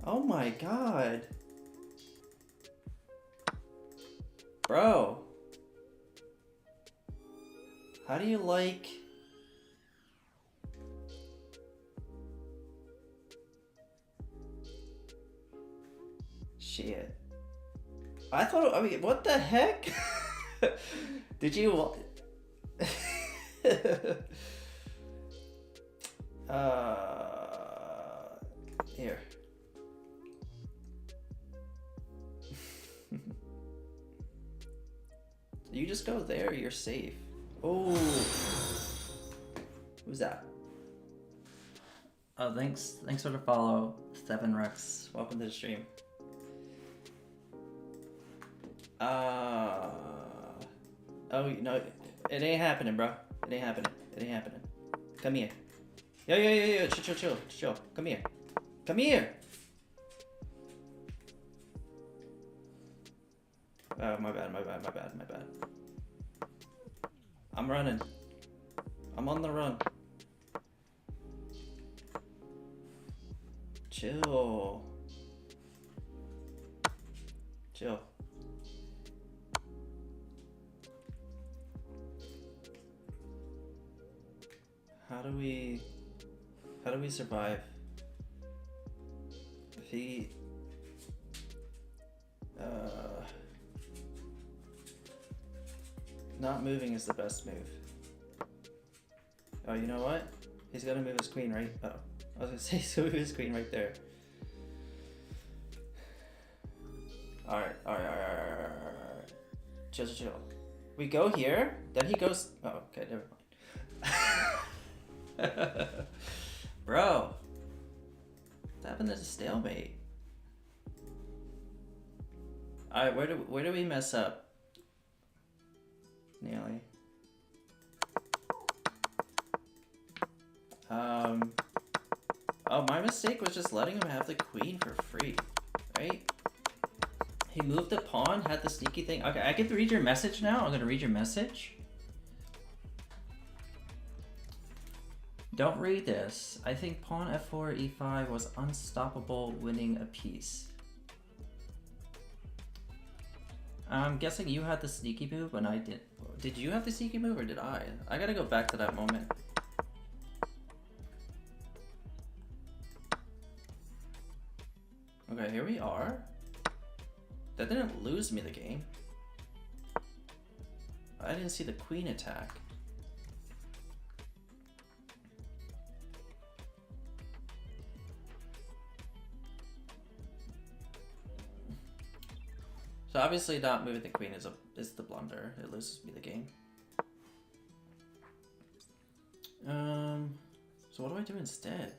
Oh my god. Bro. How do you like... Shit. I thought, I mean, what the heck? Did you... Here. You just go there, you're safe. Oh. Who's that? Oh, thanks for the follow, Stephen Rex. Welcome to the stream. Oh, no, it ain't happening, bro. It ain't happening. It ain't happening. Come here. Yo, chill. Come here. Come here! Oh, my bad. I'm running. I'm on the run. Chill. How do we survive? If he... Not moving is the best move. Oh, you know what? He's gonna move his queen, right? Oh, I was gonna say he's gonna move his queen right there. Alright. Chill. We go here, then he goes. Oh, okay, never mind. Bro, what happened to the stalemate? Alright, where do we mess up? Nearly. Oh, my mistake was just letting him have the queen for free, right? He moved the pawn, had the sneaky thing. Okay, I get to read your message now. I'm gonna read your message. Don't read this. I think pawn f4, e5 was unstoppable, winning a piece. I'm guessing you had the sneaky move when I did. Did you have the sneaky move or did I? I gotta go back to that moment. Okay, here we are. That didn't lose me the game. I didn't see the queen attack. So obviously not moving the queen is the blunder. It loses me the game. So what do I do instead?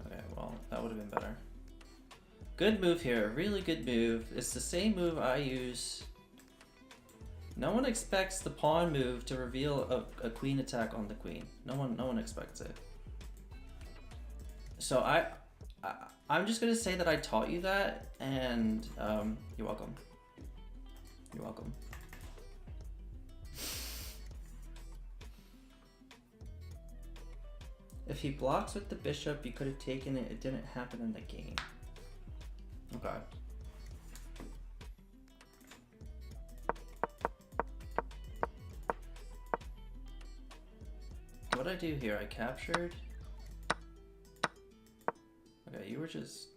Okay, well, that would have been better. Good move here, really good move. It's the same move I use. No one expects the pawn move to reveal a queen attack on the queen. No one expects it. So I'm just gonna say that I taught you that, and you're welcome. You're welcome. If he blocks with the bishop, you could have taken it. It didn't happen in the game. Okay. What did I do here? I captured. Okay, you were just...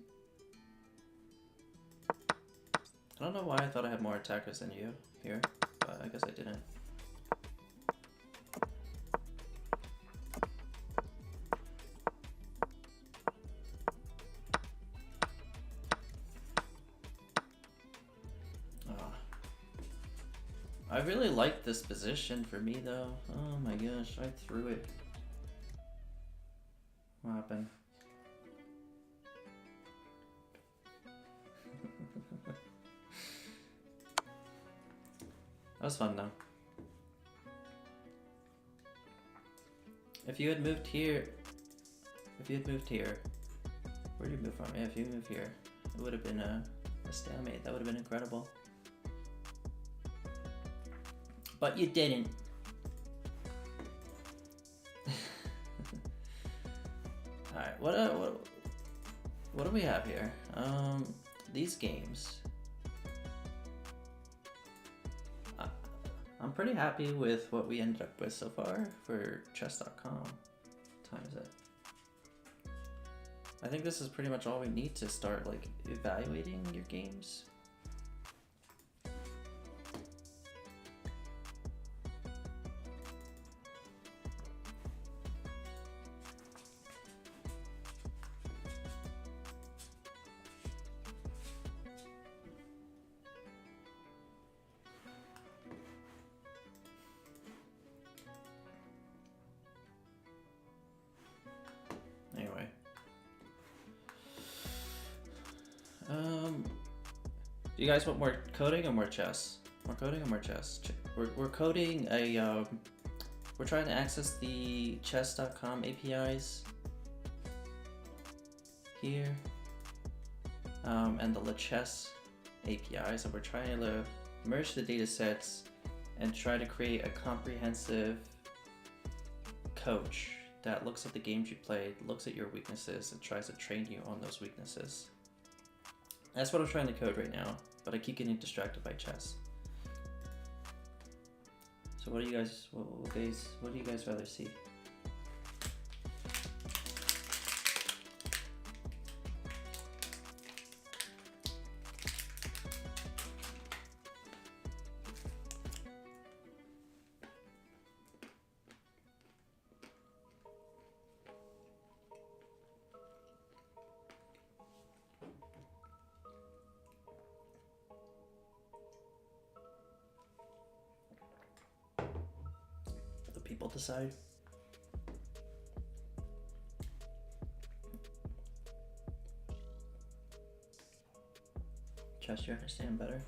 I don't know why I thought I had more attackers than you here, but I guess I didn't. I really like this position for me though. Oh my gosh, I threw it. What happened? That was fun though. If you had moved here, where did you move from? Yeah, if you moved here, it would have been a stalemate. That would have been incredible. But you didn't. Alright, what do we have here? These games. I'm pretty happy with what we ended up with so far for chess.com. Time is it? I think this is pretty much all we need to start like evaluating your games. Anyway. Do you guys want more coding or more chess? More coding or more chess? We're coding a, we're trying to access the chess.com APIs here, and the LeChess API. So we're trying to merge the data sets and try to create a comprehensive coach that looks at the games you played, looks at your weaknesses, and tries to train you on those weaknesses. That's what I'm trying to code right now, but I keep getting distracted by chess. So what do you guys, what do you guys rather see? people decide. Trust you understand better.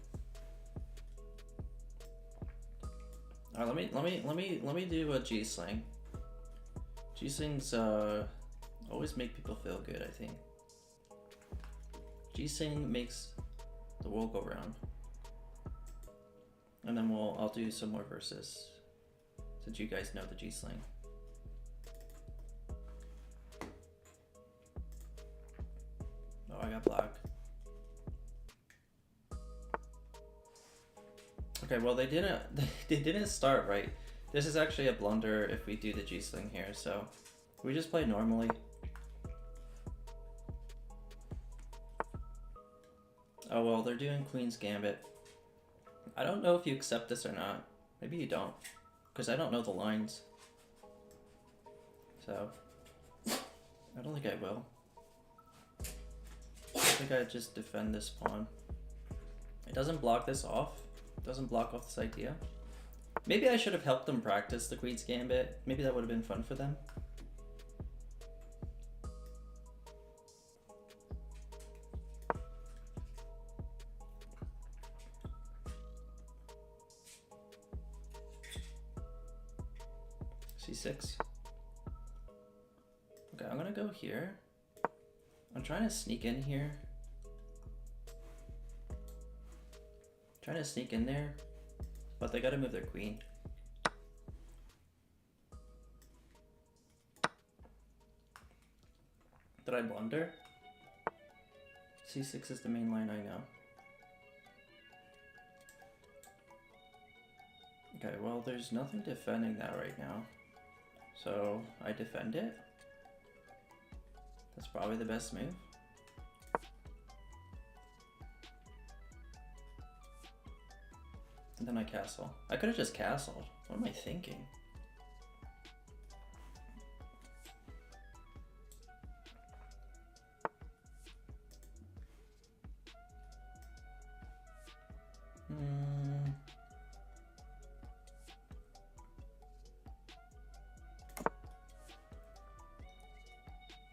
All right, let me do a G sling. G slings always make people feel good. I think G sling makes the world go round. And then I'll do some more verses, since you guys know the G sling. Oh, I got black. Okay, well they didn't start right. This is actually a blunder if we do the G sling here. So we just play normally. Oh well, they're doing Queen's Gambit. I don't know if you accept this or not. Maybe you don't, because I don't know the lines. So, I don't think I will. I think I just defend this pawn. It doesn't block this off. It doesn't block off this idea. Maybe I should have helped them practice the Queen's Gambit. Maybe that would have been fun for them. C6. Okay, I'm gonna go here. I'm trying to sneak in here. Trying to sneak in there, but they gotta move their queen. Did I blunder? C6 is the main line, I know. Okay, well, there's nothing defending that right now. So I defend it. That's probably the best move. And then I castle. I could have just castled. What am I thinking?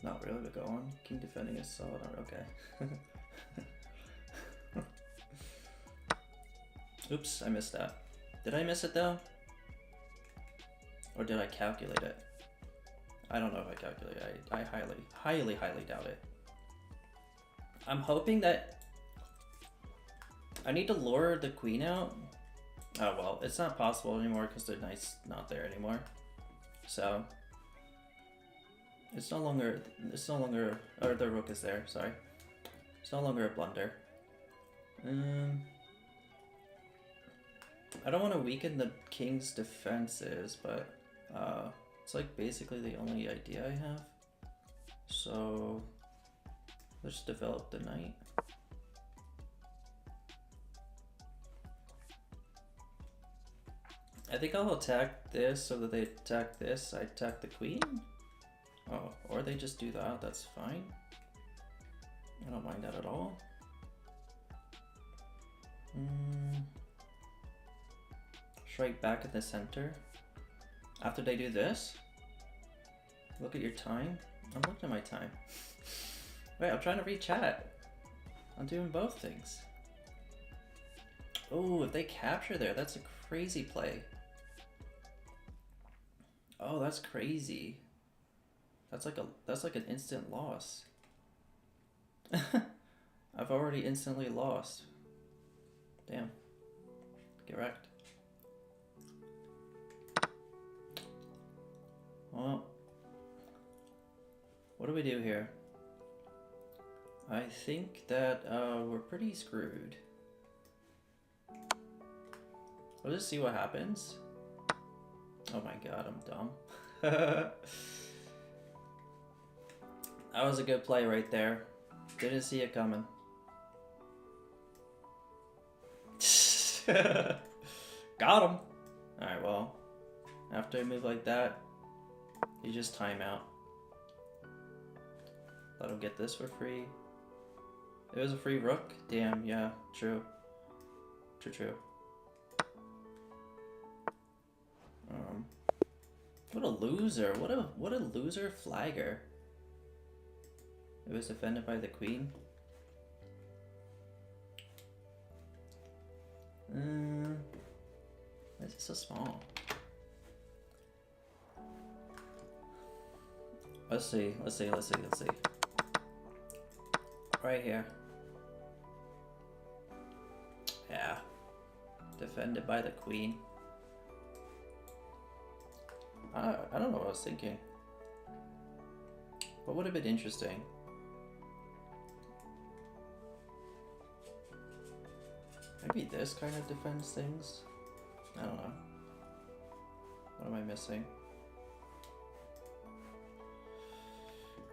Not really, but go on. King defending is solid. Okay. Oops, I missed that. Did I miss it though? Or did I calculate it? I don't know if I calculated it. I highly doubt it. I'm hoping that I need to lure the queen out. Oh well, it's not possible anymore because the knight's not there anymore. So it's no longer, or the rook is there, sorry. It's no longer a blunder. I don't want to weaken the king's defenses, but it's like basically the only idea I have. So let's develop the knight. I think I'll attack this so that they attack this. I attack the queen. Oh, or they just do that, that's fine. I don't mind that at all. Strike back at the center. After they do this, look at your time. I'm looking at my time. Wait, I'm trying to read chat. I'm doing both things. Oh, if they capture there, that's a crazy play. Oh, that's crazy. That's like an instant loss. I've already instantly lost. Damn. Get wrecked. Well, what do we do here? I think that we're pretty screwed. We'll just see what happens. Oh my god, I'm dumb. That was a good play right there. Didn't see it coming. Got him! Alright, well, after a move like that, you just time out. Let him get this for free. It was a free rook? Damn, yeah, true. True. What a loser! What a loser flagger. It was defended by the queen. Why is it so small? Let's see. Right here. Yeah. Defended by the queen. I don't know what I was thinking. What would have been interesting? Maybe this kind of defends things? I don't know. What am I missing?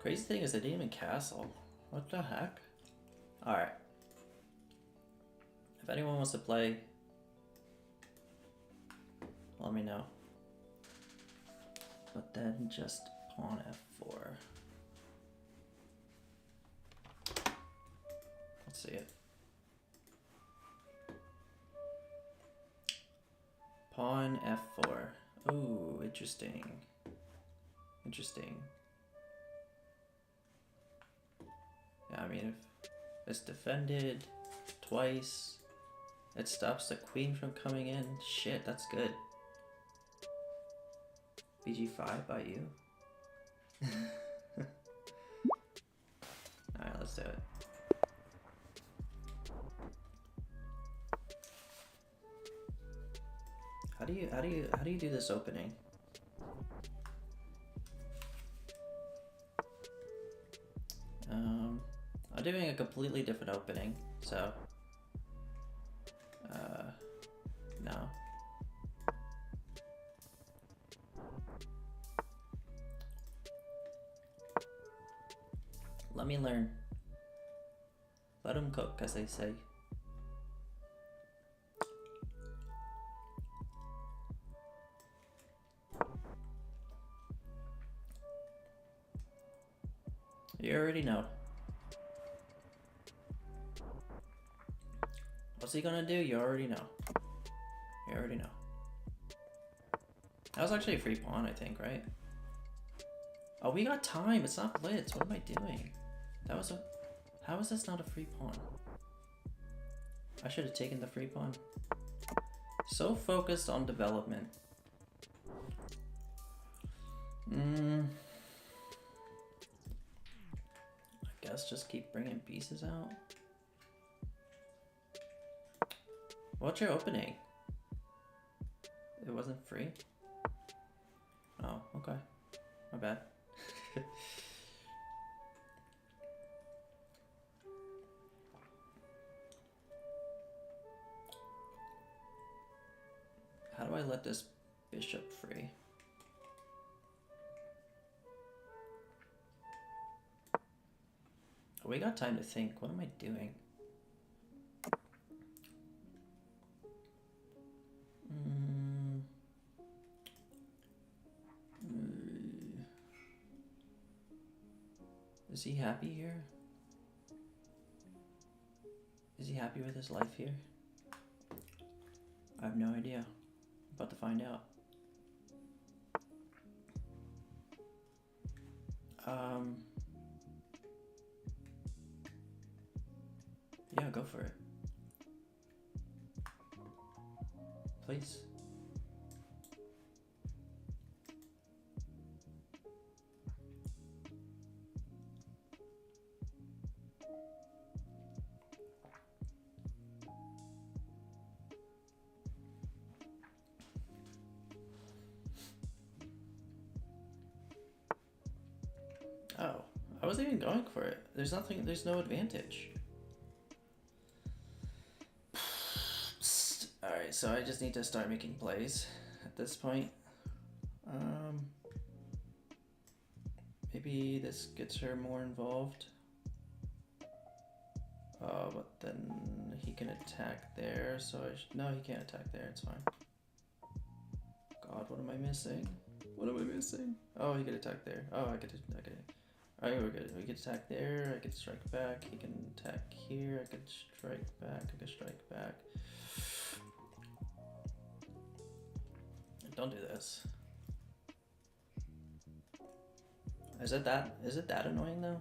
Crazy thing is they didn't even castle. What the heck? Alright. If anyone wants to play, let me know. But then just pawn f4. Let's see it. Pawn f4. Ooh, interesting. Interesting. Yeah, I mean, if it's defended twice, it stops the queen from coming in. Shit, that's good. BG5 by you? Alright, let's do it. How do you do this opening? I'm doing a completely different opening, so no. Let me learn. Let them cook, as they say. You already know. What's he gonna do? You already know. You already know. That was actually a free pawn, I think, right? Oh, we got time. It's not blitz. What am I doing? That was a... How is this not a free pawn? I should have taken the free pawn. So focused on development. I guess just keep bringing pieces out. What's your opening? It wasn't free? Oh, okay. My bad. How do I let this bishop free? Oh, we got time to think. What am I doing? Is he happy here? Is he happy with his life here? I have no idea. I'm about to find out. Yeah, go for it. Please. Oh, I wasn't even going for it. There's no advantage. Alright, so I just need to start making plays at this point. Maybe this gets her more involved. But then he can attack there, so no, he can't attack there, it's fine. God, what am I missing? What am I missing? Oh, he could attack there. Oh, I could attack it. Alright, we're good. We could attack there, I could strike back, he can attack here, I could strike back, I could strike back. Don't do this. Is it that annoying though?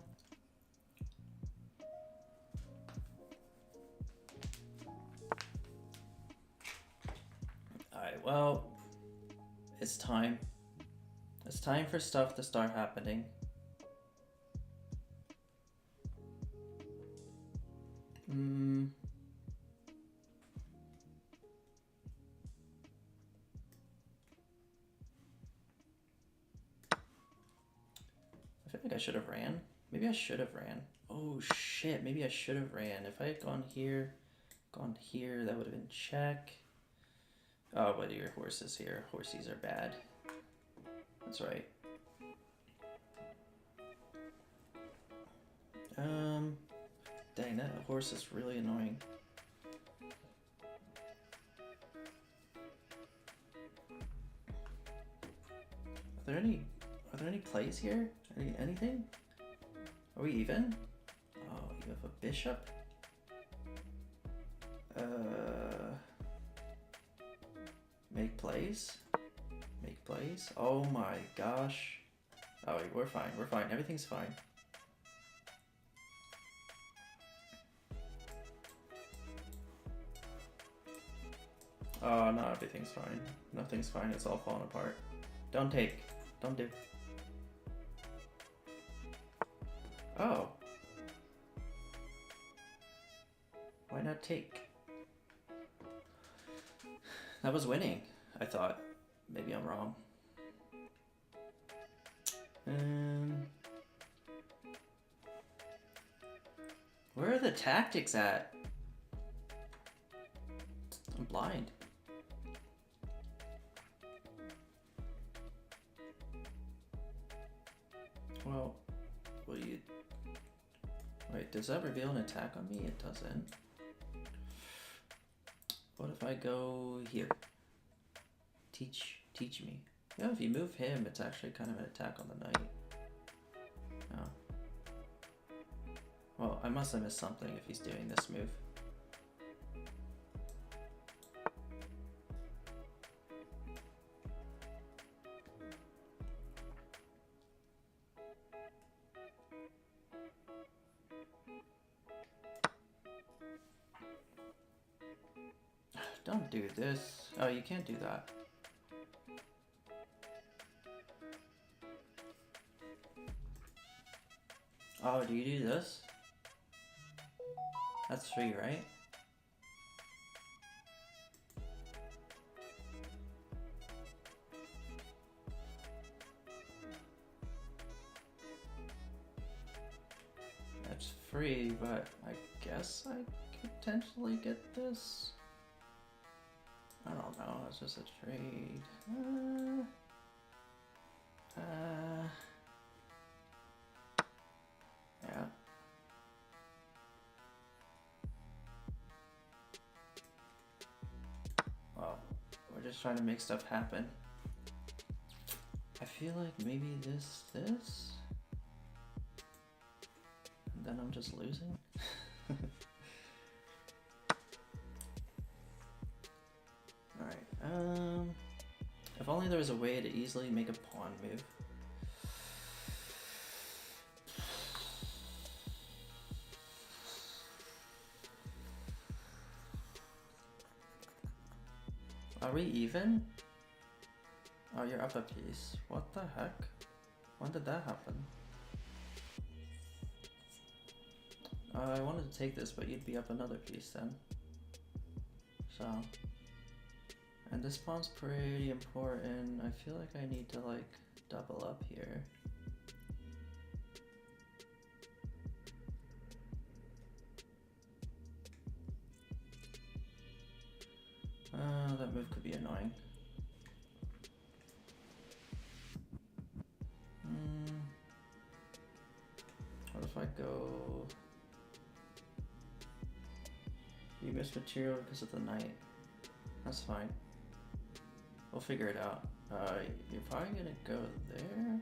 Alright, well, it's time. It's time for stuff to start happening. I feel like I should have ran. Maybe I should have ran. Oh shit, maybe I should have ran. If I had gone here, that would have been check. Oh, but your horses here. Horsies are bad. That's right. Dang, that horse is really annoying. Are there any plays here? Anything? Are we even? Oh, you have a bishop? Make plays? Make plays? Oh my gosh. Oh, wait, we're fine. We're fine. Everything's fine. Oh, no, everything's fine. Nothing's fine. It's all falling apart. Don't take. Don't do. Oh. Why not take? That was winning, I thought. Maybe I'm wrong. Where are the tactics at? I'm blind. Well, will you... Wait, does that reveal an attack on me? It doesn't. What if I go here? Teach me. Yeah, if you move him, it's actually kind of an attack on the knight. Oh. Well, I must have missed something if he's doing this move. Don't do this. Oh, you can't do that. Oh, do you do this? That's free, right? That's free, but I guess I could potentially get this. I don't know, it's just a trade. Yeah. Well, we're just trying to make stuff happen. I feel like maybe this, and then I'm just losing. Alright, if only there was a way to easily make a pawn move. Are we even? Oh, you're up a piece. What the heck? When did that happen? I wanted to take this, but you'd be up another piece then. So... And this pawn's pretty important. I feel like I need to like double up here. That move could be annoying. What if I go... You missed material because of the knight. That's fine. We'll figure it out. You're probably gonna go there,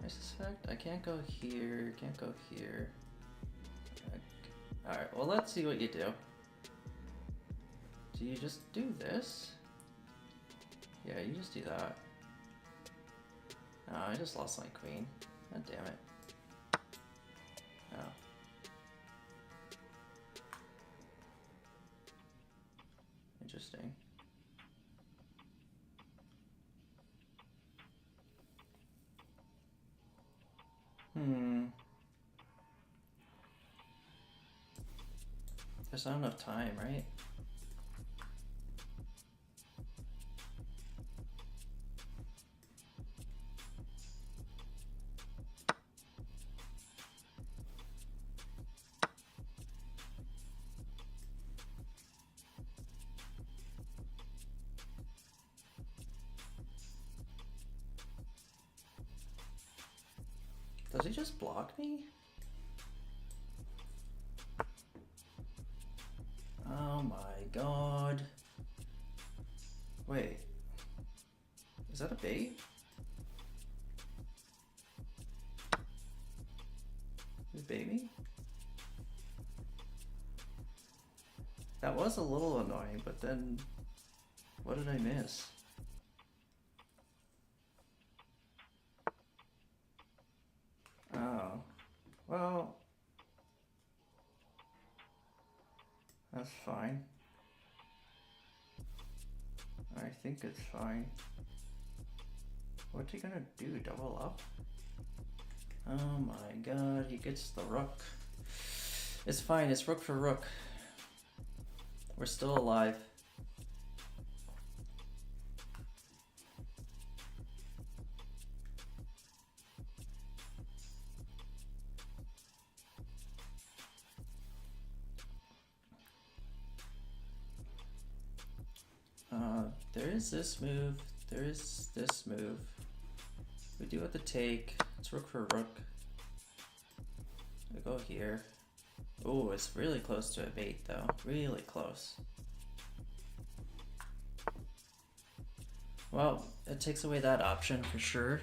I suspect. I can't go here, can't go here. Alright, well let's see what you do. Do you just do this? Yeah, you just do that. Oh, I just lost my queen. God damn it. Oh. Interesting. There's not enough time, right? Does he just block me? Oh my god. Wait. Is that a bait? Did it bait me? That was a little annoying, but then what did I miss? Oh. Well, that's fine. I think it's fine. What's he gonna do? Double up? Oh my god, he gets the rook. It's fine, it's rook for rook. We're still alive. There is this move. There is this move. We do have to take. It's rook for rook. We go here. Oh, it's really close to a bait though. Really close. Well, it takes away that option for sure.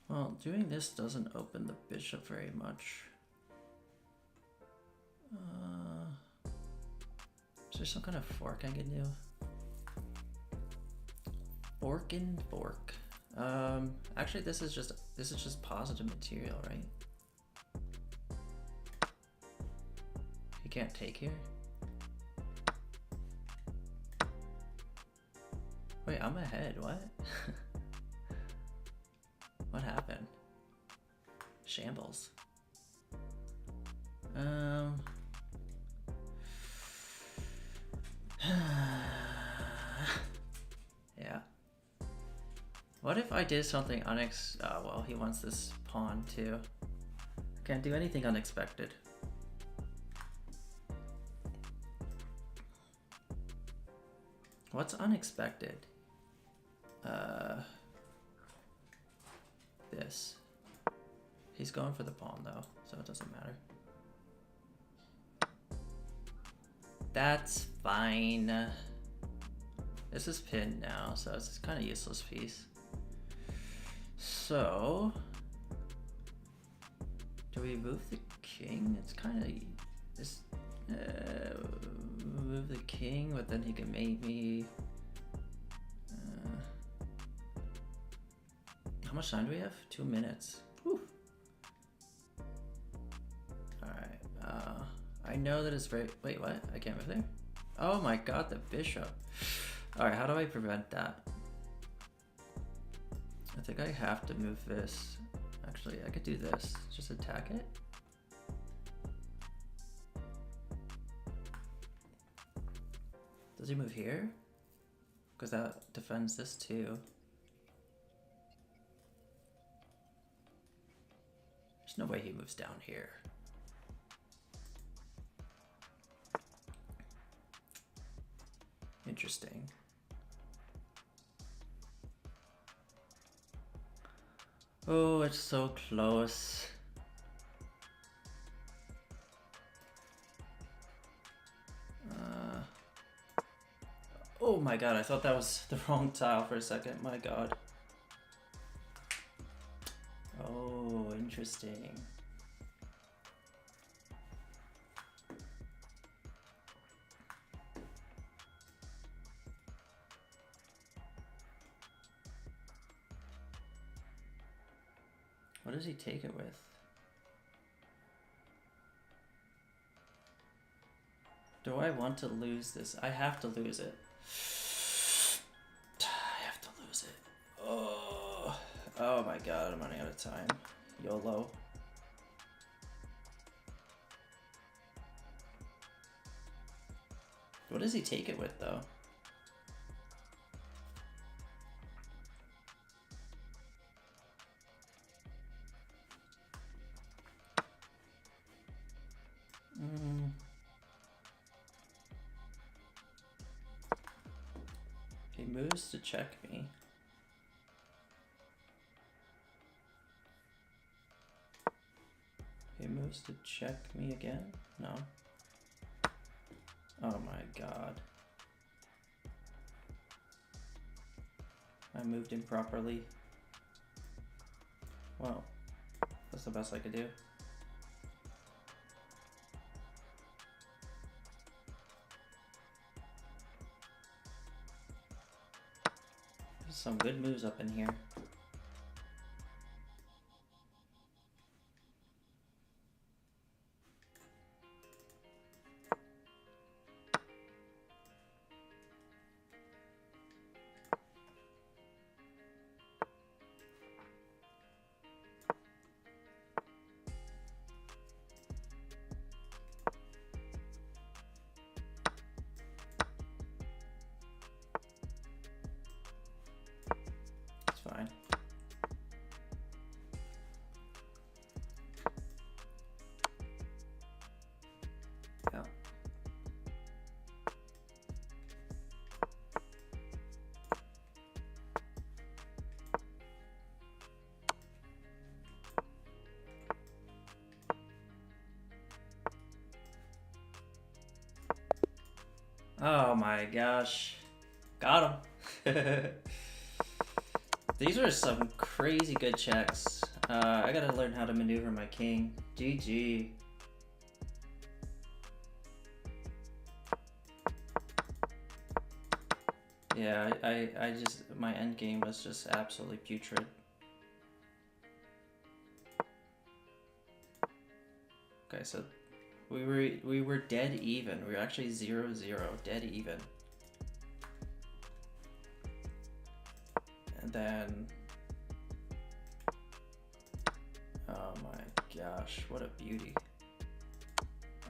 Well, doing this doesn't open the bishop very much. Is there some kind of fork I can do? Fork and fork. Actually, this is just positive material, right? You can't take here. Wait, I'm ahead. What? What happened? Shambles. Yeah. What if I did something well, he wants this pawn too. Can't do anything unexpected. What's unexpected? This. He's going for the pawn though, so it doesn't matter. That's fine. This is pinned now, so it's kind of useless piece. So, do we move the king? It's kind of this. Move the king, but then he can maybe. How much time do we have? 2 minutes. Whew. All right. I know that it's very. Wait, what? I can't move there. Oh my god, the bishop. All right, how do I prevent that? I think I have to move this. Actually, I could do this. Just attack it. Does he move here? Because that defends this too. There's no way he moves down here. Interesting. Oh, it's so close. Oh my god, I thought that was the wrong tile for a second. My god. Oh, interesting. What does he take it with? Do I want to lose this? I have to lose it. I have to lose it. Oh my god, I'm running out of time. YOLO. What does he take it with, though? He moves to check me. He moves to check me again? No. Oh my god. I moved improperly. Well, that's the best I could do. There's some good moves up in here. Fine. Yeah. Oh my gosh. Got him. These are some crazy good checks. I gotta learn how to maneuver my king. GG. Yeah, I just, my end game was just absolutely putrid. Okay, so we were dead even. We were actually 0-0, dead even. And then, oh my gosh, what a beauty.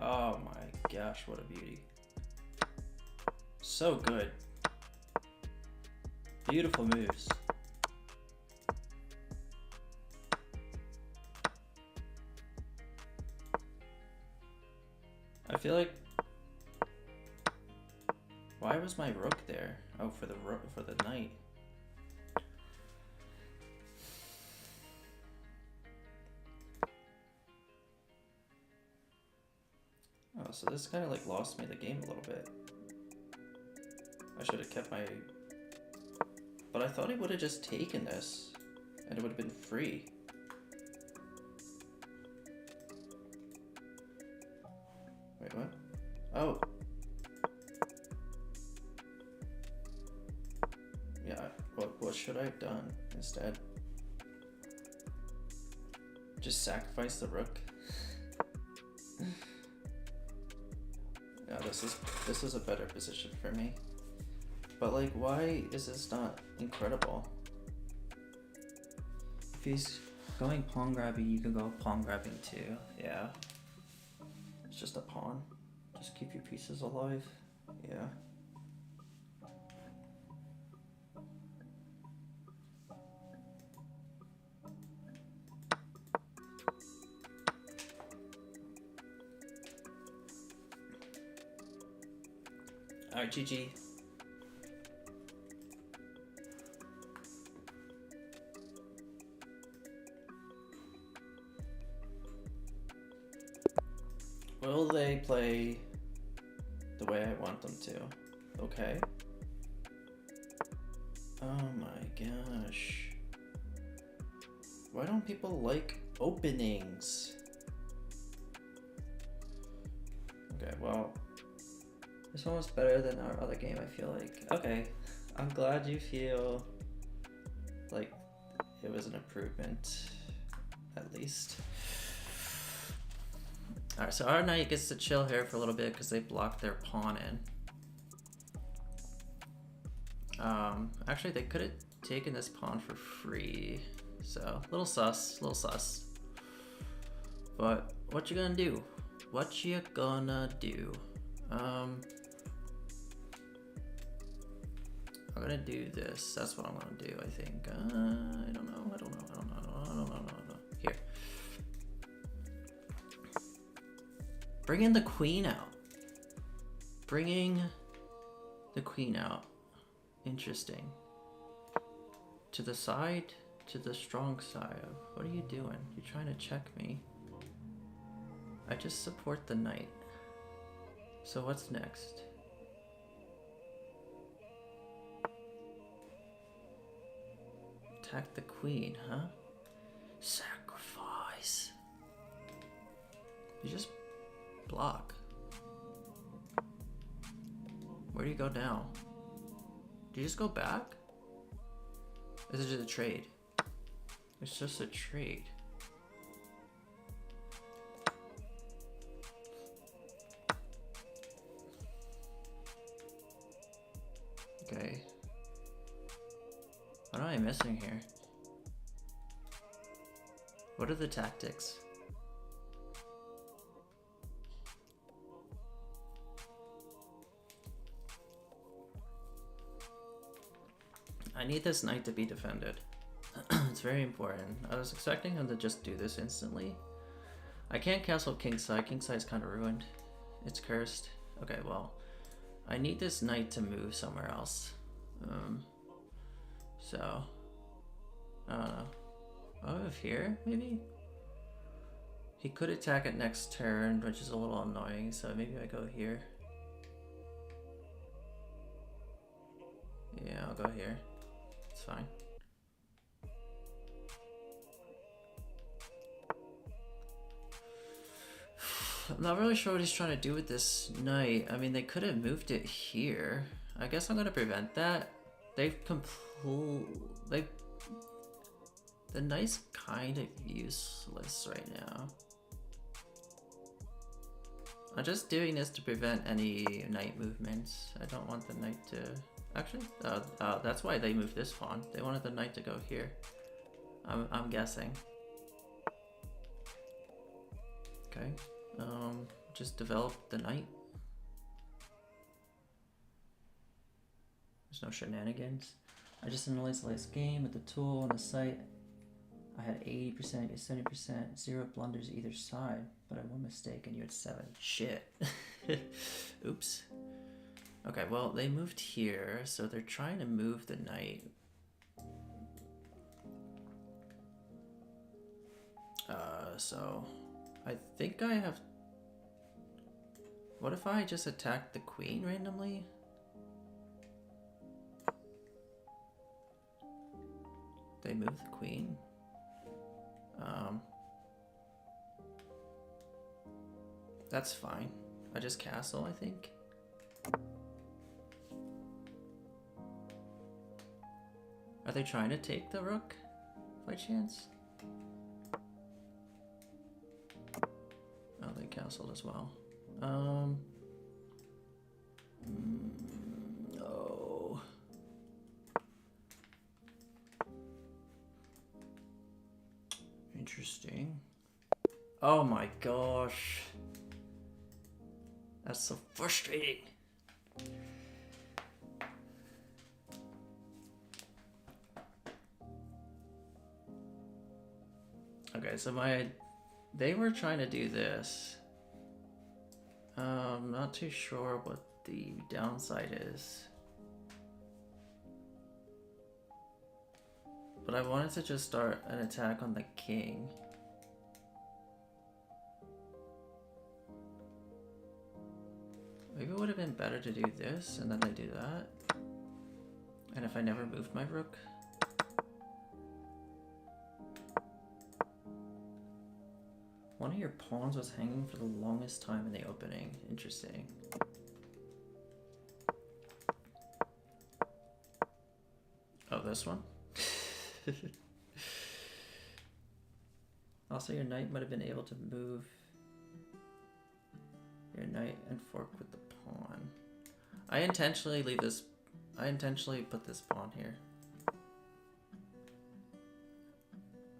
Oh my gosh, what a beauty. So good. Beautiful moves. I feel like, why was my rook there? Oh, for the knight. Oh, so this kind of like lost me the game a little bit. I should have kept my... But I thought he would have just taken this, and it would have been free. Wait, what? Oh. Yeah, what should I have done instead? Just sacrifice the rook? No, this is a better position for me. But like, why is this not incredible? If he's going pawn grabbing, you can go pawn grabbing too. Yeah. It's just a pawn. Just keep your pieces alive. Yeah. Alright, GG. Will they play the way I want them to? Okay. Oh my gosh. Why don't people like openings? Okay, well, this one was better than our other game, I feel like. Okay, I'm glad you feel like it was an improvement. at least. Alright, so our knight gets to chill here for a little bit because they blocked their pawn in. Actually, they could have taken this pawn for free. So, a little sus, But, what you gonna do? What you gonna do? I'm gonna do this. That's what I'm gonna do, I think. I don't know. Here. Bringing the queen out. Bringing the queen out. Interesting. To the side, to the strong side. What are you doing? You're trying to check me. I just support the knight. So what's next? Attack the queen, huh? Sacrifice. You just block. Where do you go now? Do you just go back? Is it just a trade? It's just a trade. Okay. What am I missing here? What are the tactics? I need this knight to be defended. It's very important. I was expecting him to just do this instantly. I can't castle kingside. Kingside's kind of ruined. It's cursed. Okay, well, I need this knight to move somewhere else. So, I don't know. I'll move here, maybe? He could attack it next turn, which is a little annoying, so maybe I go here. Yeah, I'll go here. It's fine. I'm not really sure what he's trying to do with this knight. I mean, they could have moved it here. I guess I'm gonna prevent that. The knight's kind of useless right now. I'm just doing this to prevent any knight movements. I don't want the knight to... Actually, that's why they moved this pawn. They wanted the knight to go here. I'm guessing. Okay. Just develop the knight. There's no shenanigans. I just analyzed the last game with the tool on the site. I had 80%, 70%, 0 blunders either side, but I had one mistake and you had 7. Shit. Oops. Okay, well, they moved here, so they're trying to move the knight. So I think I have... What if I just attack the queen randomly? They move the queen. That's fine. I just castle, I think. Are they trying to take the rook by chance? Oh, they castled as well. Oh. Interesting. Oh my gosh. That's so frustrating. Okay, so they were trying to do this. Not too sure what the downside is. But I wanted to just start an attack on the king. Maybe it would have been better to do this and then they do that. And if I never moved my rook. One of your pawns was hanging for the longest time in the opening. Interesting. Oh, this one? Also, your knight might have been able to move your knight and fork with the pawn. I intentionally leave this. I intentionally put this pawn here.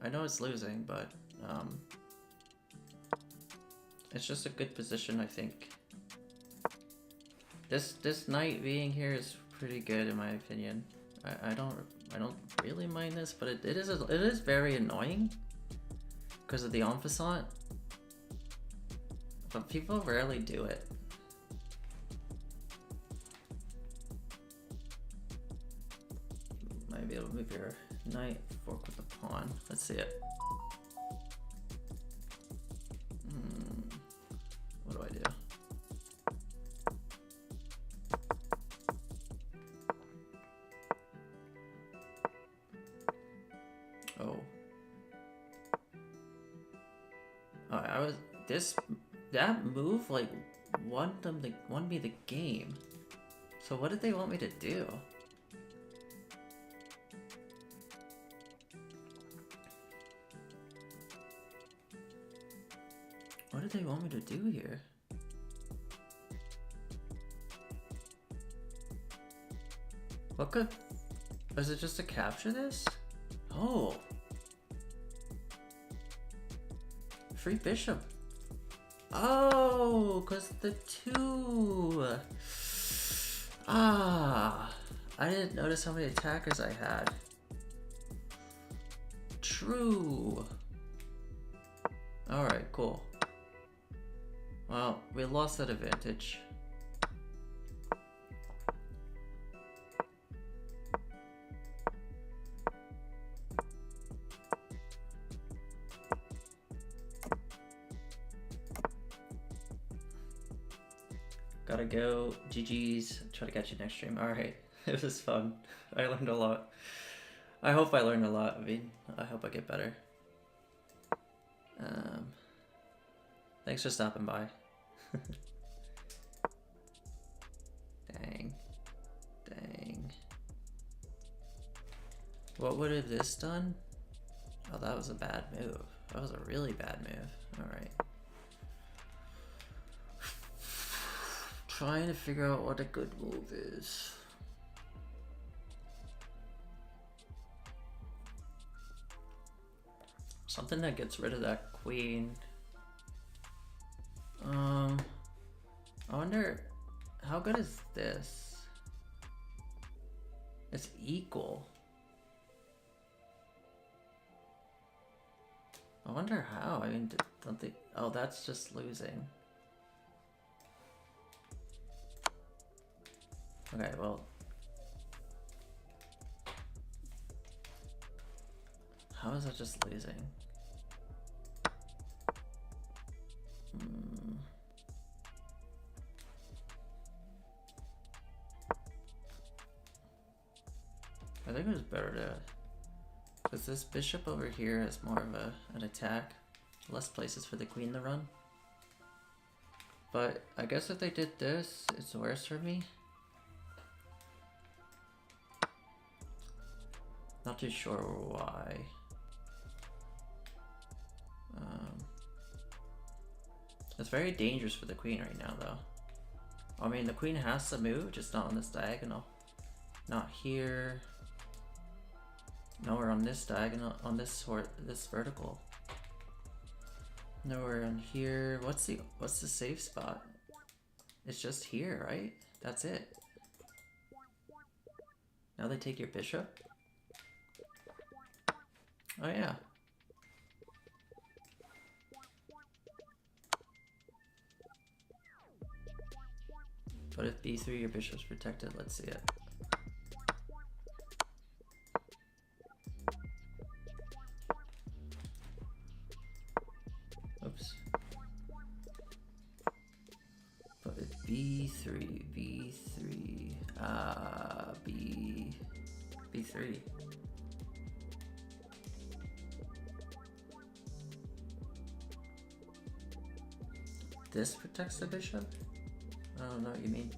I know it's losing, but it's just a good position, I think. This knight being here is pretty good in my opinion. I don't really mind this, but it is very annoying because of the en passant. But people rarely do it. Might be able to move your knight, fork with the pawn. Let's see it. What do I do? Oh. Oh, that move like won me the game. So what did they want me to do? What did they want me to do here? What could... Is it just to capture this? Oh! Free bishop. Oh, because the two... Ah! I didn't notice how many attackers I had. True! Alright, cool. Well, we lost that advantage. Gotta go. GG's. Try to catch you next stream. Alright. It was fun. I learned a lot. I hope I learned a lot. I mean, I hope I get better. Thanks for stopping by. Dang. Dang. What would have this done? Oh, that was a bad move. That was a really bad move. Alright. Trying to figure out what a good move is. Something that gets rid of that queen. I wonder, how good is this? It's equal. I wonder how. I mean, don't they? Oh, that's just losing. Okay, well. How is that just losing? I think it was better to... Because this bishop over here has more of an attack. Less places for the queen to run. But I guess if they did this, it's worse for me. Not too sure why. It's very dangerous for the queen right now, though. I mean, the queen has to move, just not on this diagonal. Not here. Nowhere on this diagonal, on this vertical. Nowhere in here. What's the safe spot? It's just here, right? That's it. Now they take your bishop? Oh yeah. But if b3 your bishop's protected, let's see it. Oops. But if b3, b3. This protects the bishop? I don't know what you mean.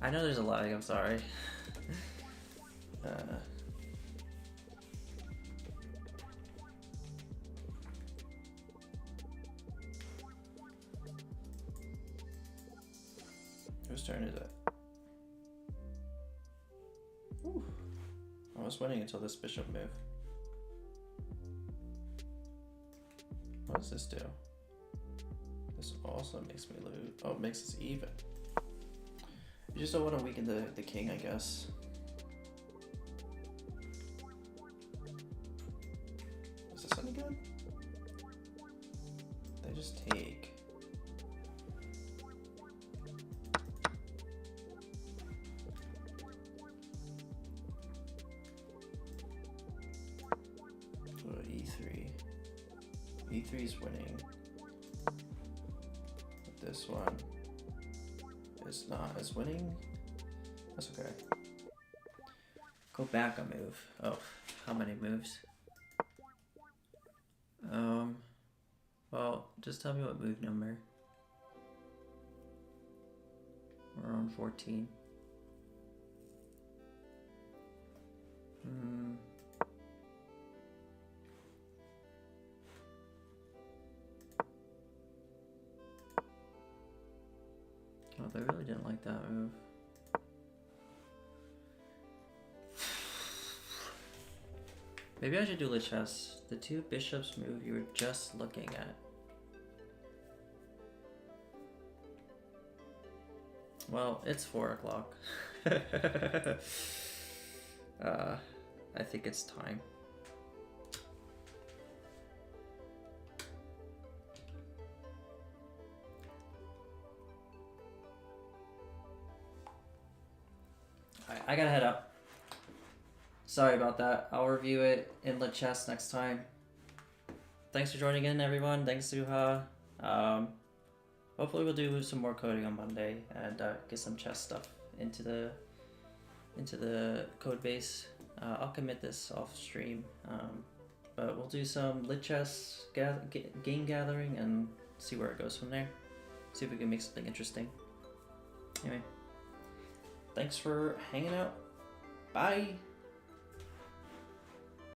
I know there's a lag, I'm sorry. Whose turn is it? Ooh. I was waiting until this bishop moved. What does this do? This also makes me lose. Oh, it makes us even. You just don't want to weaken the king, I guess. Is this any good? They just take. Oh, E3. E3 is winning. But this one is not as winning. That's okay. Go back a move. Oh, how many moves? Well, just tell me what move number. We're on 14. Oh, they really didn't like that move. Maybe I should do Lichess. The two bishops move you were just looking at. Well, it's 4 o'clock. I think it's time. I gotta head out. Sorry about that. I'll review it in Lichess next time. Thanks for joining in, everyone. Thanks, Suha. Hopefully we'll do some more coding on Monday and get some chess stuff into the code base. I'll commit this off stream, but we'll do some Lichess game gathering and see where it goes from there. See if we can make something interesting. Anyway, thanks for hanging out. Bye.